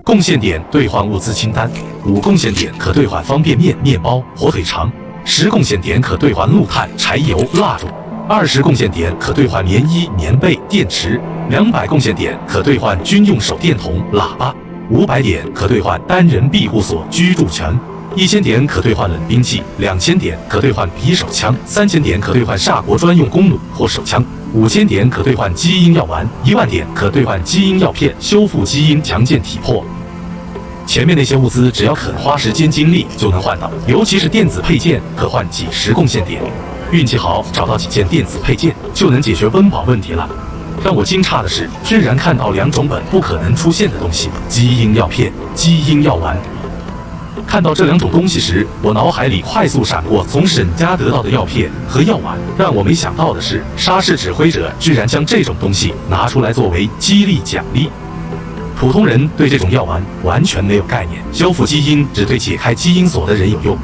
贡献点兑换物资清单：5贡献点可兑换方便面、面包、火腿肠；10贡献点可兑换木炭、柴油、蜡烛；20贡献点可兑换棉衣、棉被、电池；200贡献点可兑换军用手电筒、喇叭；500点可兑换单人庇护所居住权；1000点可兑换冷兵器；2000点可兑换匕首枪；3000点可兑换煞国专用弓弩或手枪；5000点可兑换基因药丸；10000点可兑换基因药片，修复基因，强健体魄。前面那些物资只要肯花时间精力就能换到，尤其是电子配件，可换几10贡献点。运气好找到几件电子配件，就能解决温饱问题了。让我惊诧的是，居然看到2种本不可能出现的东西：基因药片、基因药丸。看到这2种东西时，我脑海里快速闪过从沈家得到的药片和药丸。让我没想到的是，沙市指挥者居然将这种东西拿出来作为激励奖励。普通人对这种药丸完全没有概念，修复基因只对解开基因锁的人有用。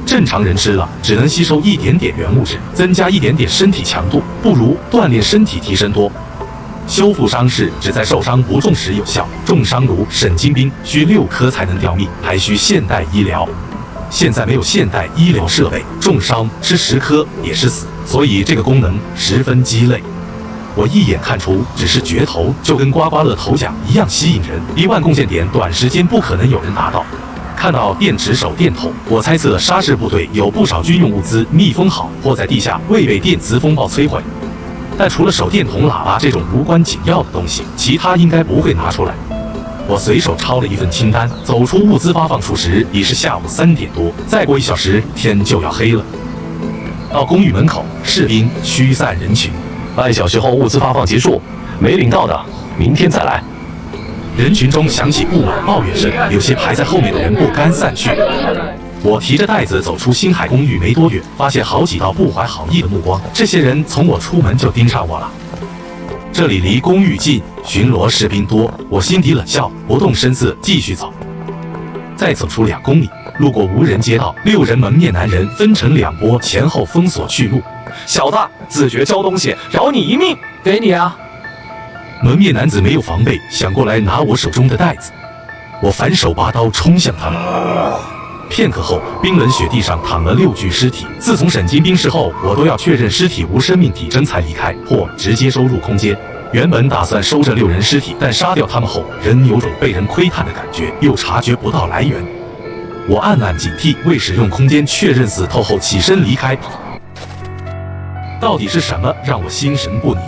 正常人吃了只能吸收一点点原物质，增加一点点身体强度，不如锻炼身体提升多。修复伤势只在受伤不重时有效，重伤如沈金兵需6颗才能吊命，还需现代医疗。现在没有现代医疗设备，重伤吃10颗也是死，所以这个功能十分鸡肋。我一眼看出只是绝头，就跟刮刮乐头奖一样吸引人，1万贡献点短时间不可能有人拿到。看到电池手电筒，我猜测沙士部队有不少军用物资密封好或在地下，未被电磁风暴摧毁。但除了手电筒、喇叭这种无关紧要的东西，其他应该不会拿出来。我随手抄了一份清单，走出物资发放处时已是下午3点多，再过1小时天就要黑了。到公寓门口，士兵驱散人群。半小时后物资发放结束，没领到的明天再来。人群中响起不满抱怨声，有些排在后面的人不甘散去。我提着袋子走出星海公寓没多远，发现好几道不怀好意的目光，这些人从我出门就盯上我了。这里离公寓近，巡逻士兵多，我心底冷笑，不动声色继续走。再走出2公里，路过无人街道，6人蒙面男人分成2波，前后封锁去路。小子，自觉交东西，饶你一命，给你啊！蒙面男子没有防备，想过来拿我手中的袋子，我反手拔刀冲向他们。片刻后，冰冷雪地上躺了6具尸体。自从审金兵室后，我都要确认尸体无生命体征才离开，或直接收入空间。原本打算收着6人尸体，但杀掉他们后，仍有种被人窥探的感觉，又察觉不到来源。我暗暗警惕，未使用空间确认死透后起身离开。到底是什么让我心神不宁？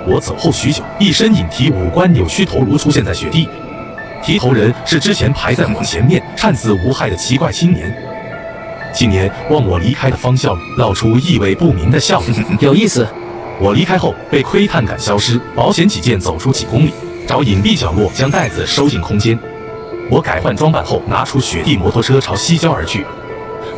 我走后许久，一身影体、五官扭曲头颅出现在雪地。提头人是之前排在我前面、看似无害的奇怪青年。青年往我离开的方向里露出意味不明的笑容，有意思。我离开后，被窥探感消失，保险起见走出几公里，找隐蔽角落将袋子收进空间。我改换装扮后，拿出雪地摩托车朝西郊而去。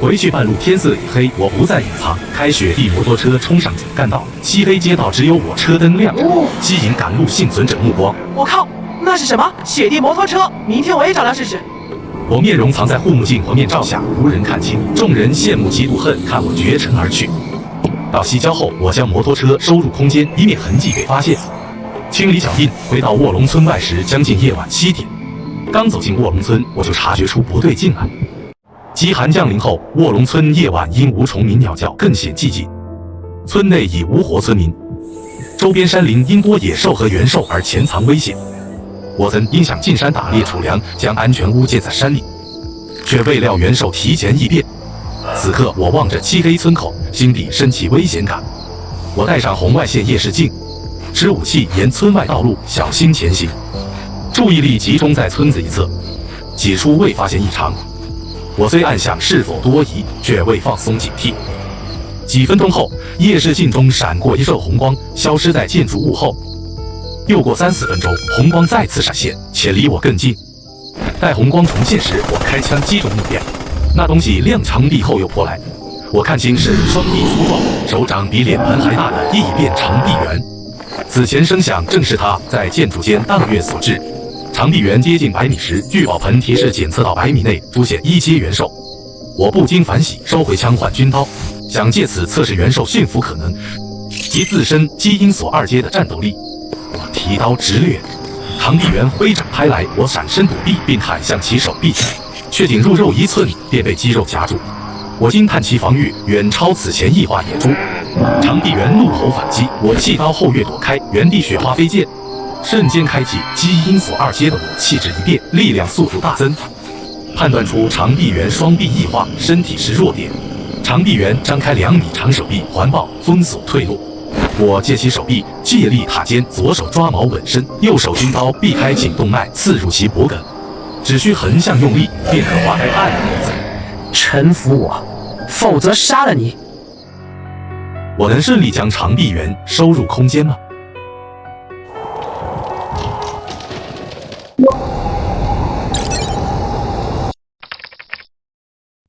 回去半路天色已黑，我不再隐藏，开雪地摩托车冲上主干道。漆黑街道只有我车灯亮着，吸引赶路幸存者目光。我靠，那是什么？雪地摩托车！明天我也找来试试。我面容藏在护目镜和面罩下，无人看清。众人羡慕嫉妒恨，看我绝尘而去。到西郊后，我将摩托车收入空间，以免痕迹被发现。清理脚印，回到卧龙村外时，将近夜晚7点。刚走进卧龙村，我就察觉出不对劲来。饥寒降临后，卧龙村夜晚因无虫鸣鸟叫更显寂静，村内已无活村民，周边山林因多野兽和猿兽而潜藏危险。我曾因想进山打猎储粮，将安全屋建在山里，却未料猿兽提前异变。此刻我望着漆黑村口，心底升起危险感。我带上红外线夜视镜，持武器沿村外道路小心前行，注意力集中在村子一侧。起初未发现异常，我虽暗想是否多疑，却未放松警惕。几分钟后，夜视镜中闪过一束红光，消失在建筑物后。又过3、4分钟，红光再次闪现，且离我更近。待红光重现时，我开枪击中目标，那东西踉跄壁后又扑来。我看清是双臂粗壮、手掌比脸盆还大的异变长臂猿。此前声响正是他在建筑间荡月所致。长臂猿接近100米时，聚宝盆提示检测到100米内出现1阶元兽。我不禁反喜，收回枪换军刀，想借此测试元兽驯服可能及自身基因所2阶的战斗力。我提刀直掠，长臂猿挥掌拍来，我闪身躲避，并砍向其手臂，却仅入肉1寸，便被肌肉夹住。我惊叹其防御远超此前异化野猪。长臂猿怒吼反击，我弃刀后跃躲开，原地雪花飞溅，瞬间开启基因锁2阶的我气质一变，力量速度大增。判断出长臂猿双臂异化，身体是弱点。长臂猿张开2米长手臂，环抱封锁退路。我借其手臂借力踏肩，左手抓毛稳身，右手军刀避开颈动脉，刺入其脖梗。只需横向用力，便可划开暗的影子。臣服我，否则杀了你！我能顺利将长臂猿收入空间吗？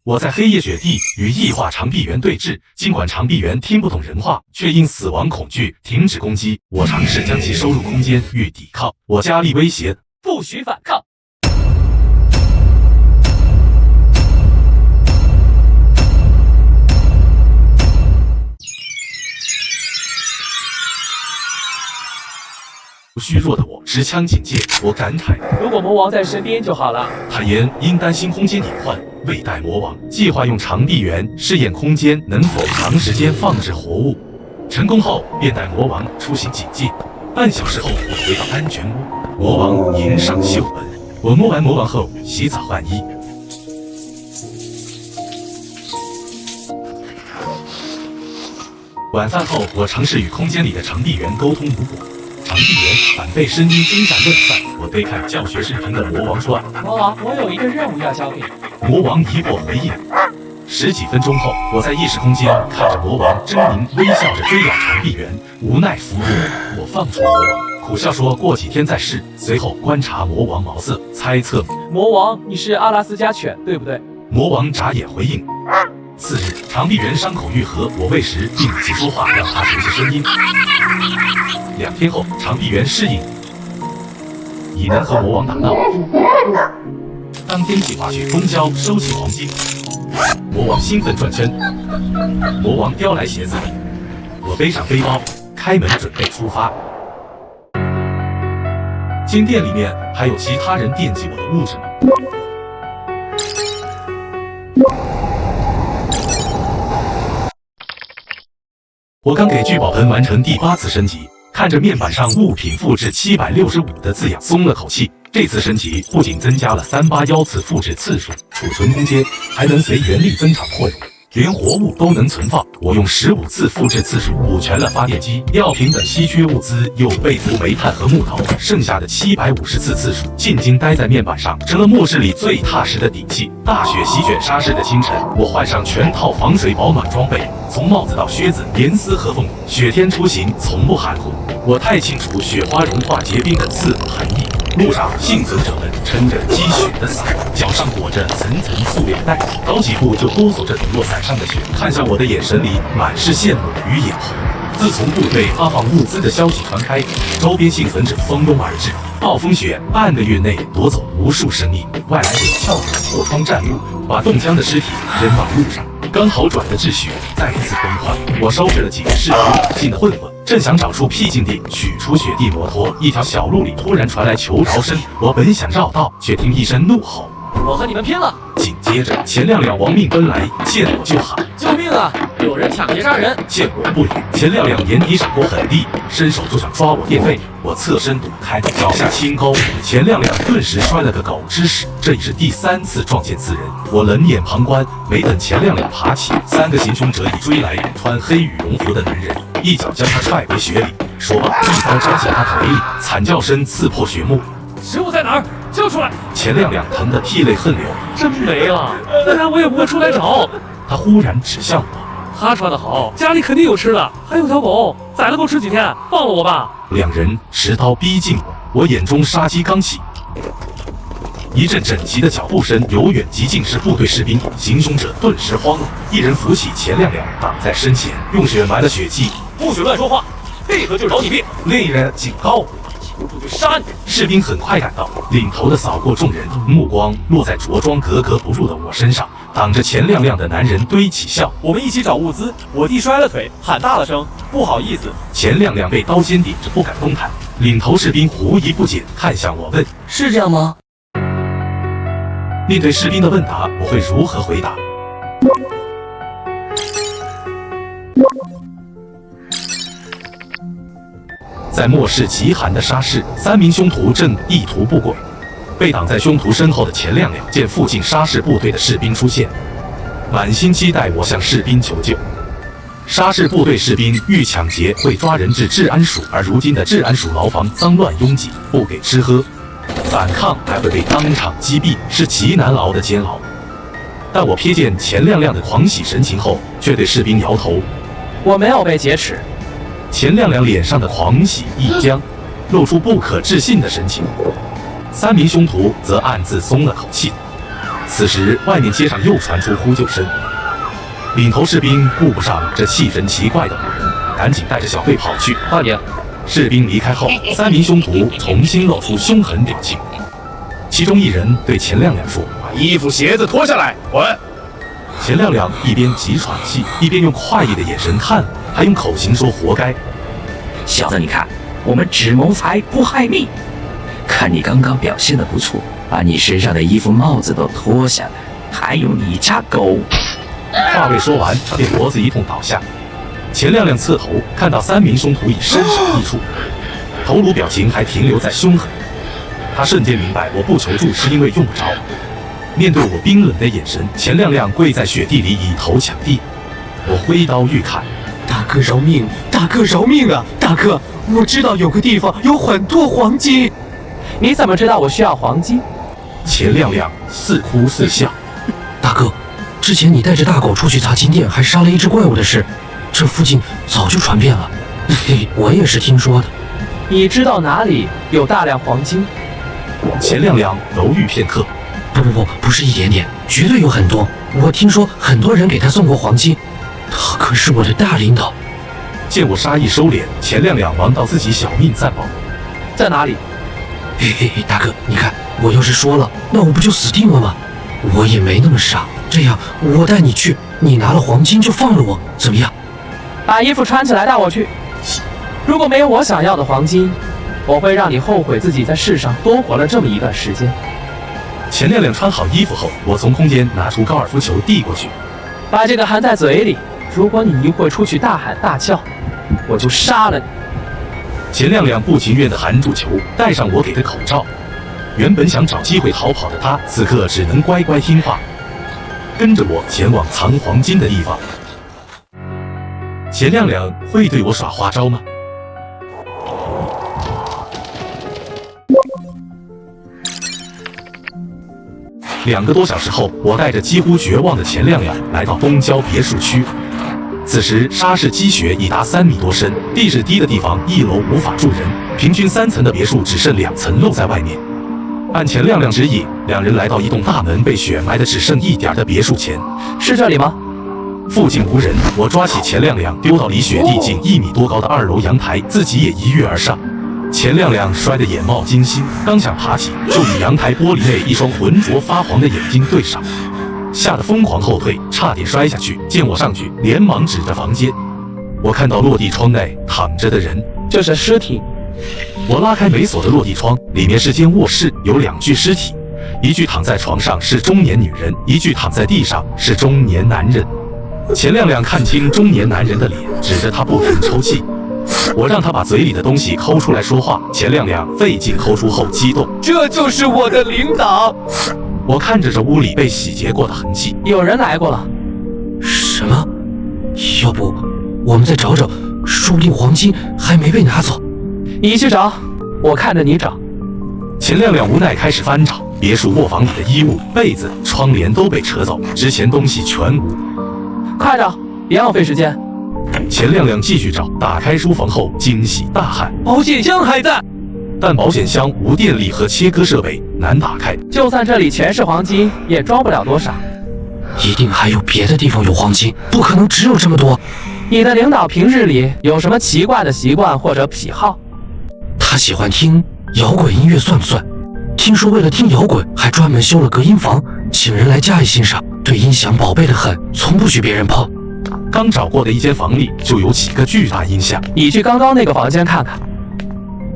我在黑夜雪地与异化长臂猿对峙，尽管长臂猿听不懂人话，却因死亡恐惧停止攻击。我尝试将其收入空间，欲抵抗，我加力威胁，不许反抗！虚弱的我持枪警戒，我感慨：如果魔王在身边就好了。坦言因担心空间隐患，未代魔王计划用长臂猿试验空间能否长时间放置活物，成功后便带魔王出行警戒。半小时后，我回到安全屋，魔王迎上秀门。我摸完魔王后，洗澡换衣。晚饭后，我尝试与空间里的长臂猿沟通无果。长臂猿反被声音惊吓问饭。我对看教学视频的魔王说：“魔王，我有一个任务要交给你。”魔王疑惑回应。十几分钟后，我在意识空间看着魔王狰狞微笑着追咬长臂猿，无奈服弱。我放出魔王，苦笑说过几天再试。随后观察魔王毛色，猜测魔王，你是阿拉斯加犬，对不对？魔王眨眼回应。次日，长臂猿伤口愈合，我喂食并与其说话，让它熟悉声音。2天后，长臂猿适应，已能和魔王打闹。当天计划去公交收集黄金，魔王兴奋转圈。魔王叼来鞋子，我背上背包，开门准备出发。金店里面还有其他人惦记我的物质吗？我刚给聚宝盆完成第8次升级，看着面板上物品复制765的字样，松了口气。这次升级不仅增加了381次复制次数、储存空间，还能随原力增长扩容，连活物都能存放。我用15次复制次数补全了发电机、药品等稀缺物资，又备足煤炭和木头。剩下的750次次数，静静待在面板上，成了末世里最踏实的底气。大雪席卷沙市的清晨，我换上全套防水保暖装备，从帽子到靴子，严丝合缝。雪天出行从不含糊，我太清楚雪花融化结冰的刺骨寒意。路上，幸存者们撑着积雪的伞，脚上裹着层层塑料袋，走几步就哆嗦着落伞上的雪，看向我的眼神里满是羡慕与眼红。自从部队发放物资的消息传开，周边幸存者蜂拥而至。暴风雪半个月内夺走无数生命，外来者撬开破窗占路，把冻僵的尸体扔到路上。刚好转的秩序再次崩坏，我收拾了几个视频进的混混，正想找出僻静地取出雪地摩托，一条小路里突然传来求饶声，我本想绕道，却听一声怒吼：“我和你们拼了！”紧接着，钱亮亮亡命奔来，见我就喊：“救命啊！有人抢劫杀人！”见我不理，钱亮亮眼底闪过狠厉，伸手就想抓我电费，我侧身躲开，脚下轻勾，钱亮亮顿时摔了个狗吃屎。这已是第3次撞见刺人，我冷眼旁观，没等钱亮亮爬起，3个行凶者已追来，穿黑羽绒服的男人一脚将他踹回雪里，说罢一刀扎进他腿里，惨叫声刺破雪幕。食物在哪儿？交出来！钱亮亮疼得涕泪横流，真没了，不然我也不会出来找。他忽然指向我，他穿得好，家里肯定有吃的，还有条狗，宰了够吃几天，放了我吧。2人持刀逼近我，我眼中杀机刚起，一阵整齐的脚步声由远及近，是部队士兵。行凶者顿时慌了，一人扶起钱亮亮挡在身前，用雪埋了血迹，不许乱说话，配合就饶你命。另一人警告我，就杀你！士兵很快赶到，领头的扫过众人，目光落在着装格格不入的我身上。挡着钱亮亮的男人堆起笑：“我们一起找物资。”我弟摔了腿，喊大了声：“不好意思。”钱亮亮被刀尖顶着，不敢动弹。领头士兵狐疑不解，看向我问：“是这样吗？”面对士兵的问答，我会如何回答？在末世极寒的沙市，3名凶徒正意图不轨。被挡在凶徒身后的钱亮亮见附近沙市部队的士兵出现，满心期待我向士兵求救。沙市部队士兵遇抢劫会抓人至治安署，而如今的治安署牢房脏乱拥挤，不给吃喝，反抗还会被当场击毙，是极难熬的煎熬。但我瞥见钱亮亮的狂喜神情后，却对士兵摇头：“我没有被劫持。”钱亮亮脸上的狂喜一僵，露出不可置信的神情。3名凶徒则暗自松了口气。此时，外面街上又传出呼救声。领头士兵顾不上这气人奇怪的五人，赶紧带着小队跑去。快点！士兵离开后，3名凶徒重新露出凶狠表情。其中一人对钱亮亮说：“把衣服鞋子脱下来，滚！”钱亮亮一边急喘气，一边用快意的眼神看我，还用口型说：“活该。”小子，你看，我们只谋财不害命。看你刚刚表现得不错，把你身上的衣服帽子都脱下来，还有你家狗。话未说完，他便脖子一痛倒下。钱亮亮侧头看到3名凶徒已身首异处，头颅表情还停留在凶狠。他瞬间明白我不求助是因为用不着。面对我冰冷的眼神，钱亮亮跪在雪地里以头抢地。我挥刀欲砍，大哥饶命！大哥饶命啊！大哥，我知道有个地方有很多黄金。你怎么知道我需要黄金？钱亮亮似哭似笑。大哥，之前你带着大狗出去砸金店，还杀了一只怪物的事，这附近早就传遍了。我也是听说的。你知道哪里有大量黄金？钱亮亮犹豫片刻。不是一点点，绝对有很多。我听说很多人给他送过黄金，他可是我的大领导。见我杀意收敛，钱亮亮忙到自己小命暂保。在哪里？嘿，大哥，你看，我要是说了，那我不就死定了吗？我也没那么傻，这样我带你去，你拿了黄金就放了我，怎么样？把衣服穿起来带我去。如果没有我想要的黄金，我会让你后悔自己在世上多活了这么一段时间。钱亮亮穿好衣服后，我从空间拿出高尔夫球递过去，把这个含在嘴里。如果你一会出去大喊大叫，我就杀了你。钱亮亮不情愿地含住球，戴上我给的口罩。原本想找机会逃跑的他，此刻只能乖乖听话，跟着我前往藏黄金的地方。钱亮亮会对我耍花招吗？2个多小时后，我带着几乎绝望的钱亮亮来到东郊别墅区。此时沙市积雪已达3米多深，地势低的地方1楼无法住人，平均3层的别墅只剩2层露在外面。按钱亮亮指引，2人来到一栋大门被雪埋的只剩一点的别墅前。是这里吗？附近无人，我抓起钱亮亮丢到离雪地仅1米多高的2楼阳台，自己也一跃而上。钱亮亮摔得眼冒金星，刚想爬起，就与阳台玻璃内一双浑浊发黄的眼睛对上，吓得疯狂后退，差点摔下去。见我上去，连忙指着房间。我看到落地窗内躺着的人，这是尸体。我拉开没锁的落地窗，里面是间卧室，有2具尸体，一具躺在床上是中年女人，一具躺在地上是中年男人。钱亮亮看清中年男人的脸，指着他不停抽泣。我让他把嘴里的东西抠出来说话，钱亮亮费劲抠出后激动，这就是我的领导。我看着这屋里被洗劫过的痕迹，有人来过了。什么？要不我们再找找，说不定黄金还没被拿走。你去找，我看着你找。钱亮亮无奈开始翻找，别墅卧房里的衣物、被子、窗帘都被扯走，值钱东西全无。快找，别浪费时间。钱亮亮继续找，打开书房后惊喜大喊：保险箱还在！但保险箱无电力和切割设备，难打开。就算这里全是黄金，也装不了多少。一定还有别的地方有黄金，不可能只有这么多。你的领导平日里有什么奇怪的习惯或者癖好？他喜欢听摇滚音乐，算不算？听说为了听摇滚，还专门修了隔音房，请人来家里欣赏，对音响宝贝的很，从不许别人碰。刚找过的一间房里就有几个巨大音响，你去刚刚那个房间看看。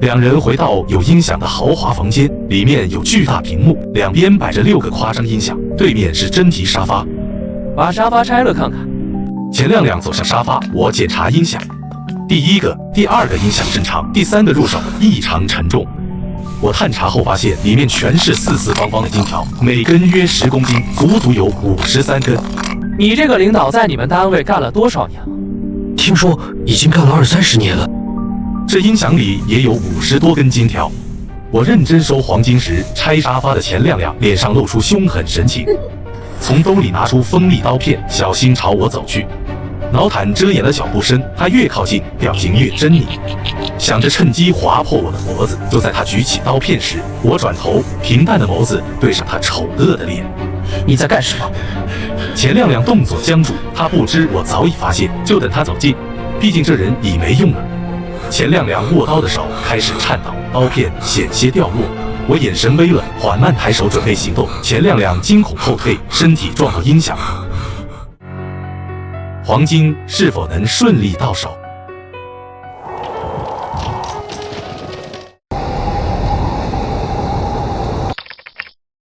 2人回到有音响的豪华房间，里面有巨大屏幕，两边摆着6个夸张音响，对面是真皮沙发。把沙发拆了看看。钱亮亮走向沙发，我检查音响。第1个、第2个音响正常，第3个入手异常沉重。我探查后发现，里面全是四四方方的金条，每根约10公斤，足足有53根。你这个领导在你们单位干了多少年了？听说已经干了20-30年了。这音响里也有50多根金条。我认真收黄金时，拆沙发的钱亮亮脸上露出凶狠神情，从兜里拿出锋利刀片，小心朝我走去。挠毯遮掩了脚步声，他越靠近，表情越狰狞，想着趁机划破我的脖子。就在他举起刀片时，我转头，平淡的眸子对上他丑恶的脸。你在干什么？钱亮亮动作僵住，他不知我早已发现，就等他走近，毕竟这人已没用了。钱亮亮握刀的手开始颤抖，刀片险些掉落。我眼神微冷，缓慢抬手准备行动。钱亮亮惊恐后退，身体撞到音响。黄金是否能顺利到手？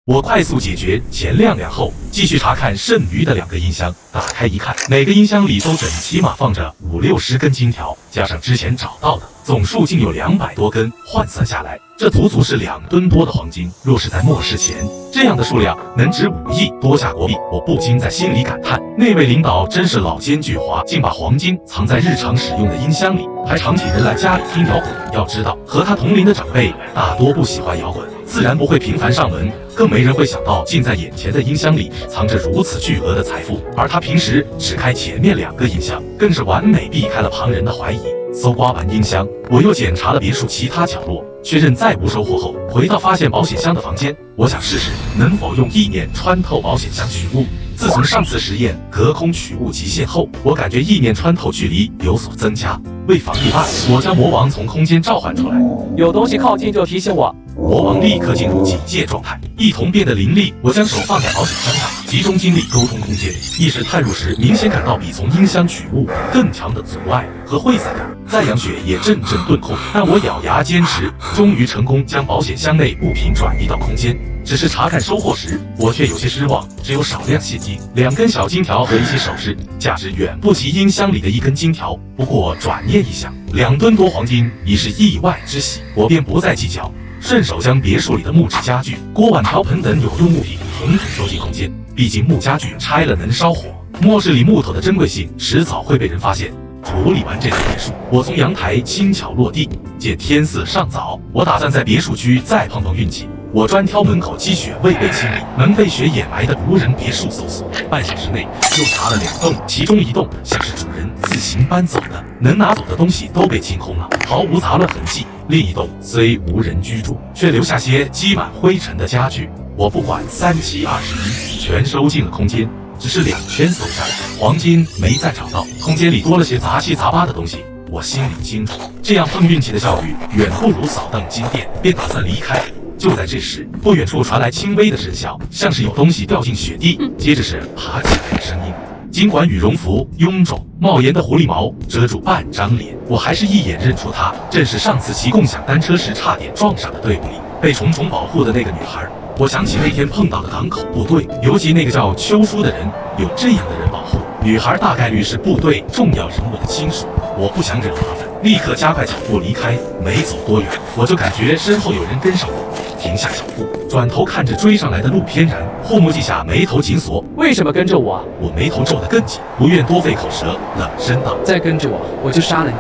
我快速解决前亮亮后，继续查看剩余的2个音箱。打开一看，每个音箱里都整齐码放着50-60根金条，加上之前找到的，总数竟有200多根。换算下来，这足足是2吨多的黄金。若是在末世前，这样的数量能值5亿多下国币。我不禁在心里感叹，那位领导真是老奸巨猾，竟把黄金藏在日常使用的音箱里，还常请人来家里听摇滚。要知道，和他同龄的长辈大多不喜欢摇滚，自然不会频繁上门，更没人会想到近在眼前的音箱里藏着如此巨额的财富。而他平时只开前面2个音箱，更是完美避开了旁人的怀疑。搜刮完音箱，我又检查了别墅其他角落，确认再无收获后，回到发现保险箱的房间。我想试试能否用意念穿透保险箱取物。自从上次实验隔空取物极限后，我感觉意念穿透距离有所增加。为防意外，我将魔王从空间召唤出来，有东西靠近就提醒我。魔王立刻进入警戒状态，一同变得凌厉。我将手放在保险箱上，集中精力沟通空间。意识探入时，明显感到比从音箱取物更强的阻碍和晦涩感。赞阳穴也阵阵顿空，但我咬牙坚持，终于成功将保险箱内物品转移到空间。只是查看收获时，我却有些失望，只有少量现金、2根小金条和一些首饰，价值远不及音箱里的1根金条。不过转念一想，2吨多黄金已是意外之喜，我便不再计较，顺手将别墅里的木质家具、锅碗瓢盆等有用物品统统收进空间。毕竟木家具拆了能烧火，末世里木头的珍贵性迟早会被人发现。处理完这座别墅，我从阳台轻巧落地。见天色尚早，我打算在别墅区再碰碰运气。我专挑门口积雪未被清理、能被雪掩埋的无人别墅搜索，半小时内又查了2栋，其中1栋像是主人自行搬走的，能拿走的东西都被清空了，毫无杂乱痕迹。另1栋虽无人居住，却留下些积满灰尘的家具。我不管3七21，全收进了空间。只是2圈搜下来，黄金没再找到，空间里多了些杂七杂八的东西。我心里清楚，这样碰运气的效率远不如扫荡金店，便打算离开。就在这时，不远处传来轻微的声响，像是有东西掉进雪地，接着是爬起来的声音。尽管羽绒服臃肿冒烟的狐狸毛遮住半张脸，我还是一眼认出她，正是上次骑共享单车时差点撞上的队伍里被重重保护的那个女孩。我想起那天碰到的港口部队，尤其那个叫邱叔的人，有这样的人保护，女孩大概率是部队重要人物的亲属。我不想惹麻烦，立刻加快脚步离开。没走多远，我就感觉身后有人跟上我，停下脚步，转头看着追上来的陆翩然，护目镜下眉头紧锁。为什么跟着我？我眉头皱得更紧，不愿多费口舌，冷声道：再跟着我，我就杀了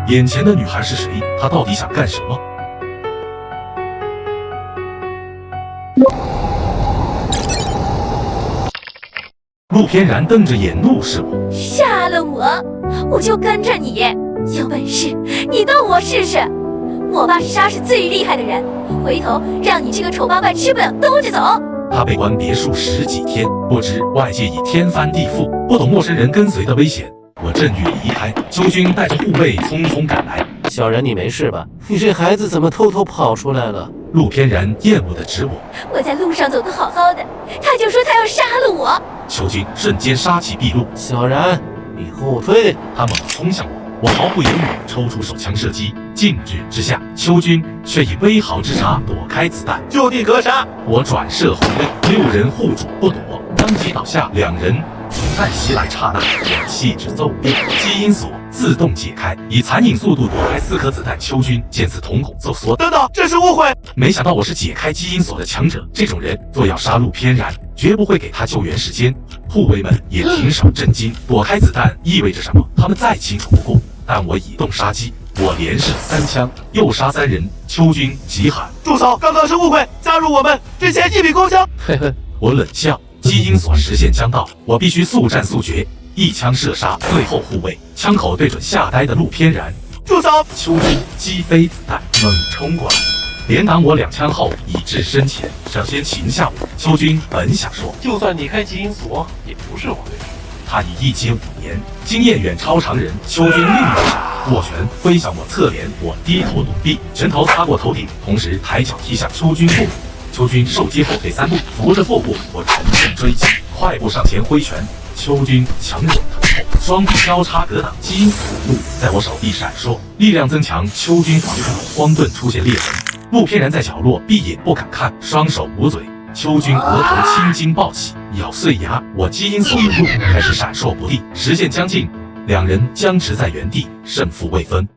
你。眼前的女孩是谁？她到底想干什么？陆翩然瞪着眼怒视我，杀了我就跟着你，有本事你动我试试。我爸是杀世最厉害的人，回头让你这个丑八怪吃不了兜着走。他被关别墅10几天，不知外界已天翻地覆，不懂陌生人跟随的危险。我正欲离开，邱军带着护卫匆匆赶来。小然，你没事吧？你这孩子怎么偷偷跑出来了？陆翩然厌恶地指我。我在路上走得好好的，他就说他要杀了我。邱军瞬间杀气毕露。小然，你后退！他猛冲向我，我毫不犹豫抽出手枪射击。静止之下，邱军却以微毫之差躲开子弹，就地格杀。我转射回刃，6人护主不躲，当即倒下。2人子弹袭来刹那，我气质骤变，基因锁自动解开，以残影速度躲开4颗子弹。邱军见此瞳孔骤缩，等等，这是误会。没想到我是解开基因锁的强者，这种人若要杀陆翩然，绝不会给他救援时间。护卫们也停手震惊，躲开子弹意味着什么？他们再清楚不过。但我已动杀机，我连射3枪，又杀3人。邱军急喊：住手！刚刚是误会，加入我们，之前一笔勾销。嘿嘿，我冷笑。基因锁时限将到，我必须速战速决，一枪射杀最后护卫，枪口对准吓呆的陆翩然。住手！邱军击飞子弹，猛冲过来，连挡我2枪后已至身前，想先擒下我。邱军本想说，就算你开基因锁，也不是我对手。他已一阶5年，经验远超常人。邱军另一手握拳挥向我侧脸，我低头躲避，拳头擦过头顶，同时抬脚踢向邱军腹部。邱军受击后退3步，扶着腹部，我乘胜追击，快步上前挥拳。邱军强忍疼痛，双臂交叉格挡，基因锁路在我手臂闪烁，力量增强。邱军防住，荒盾出现裂痕，陆翩然在角落闭眼不敢看，双手捂嘴。秋君额头青筋暴起，咬碎牙，我基因锁的路开始闪烁不定，时限将近，两人僵持在原地，胜负未分。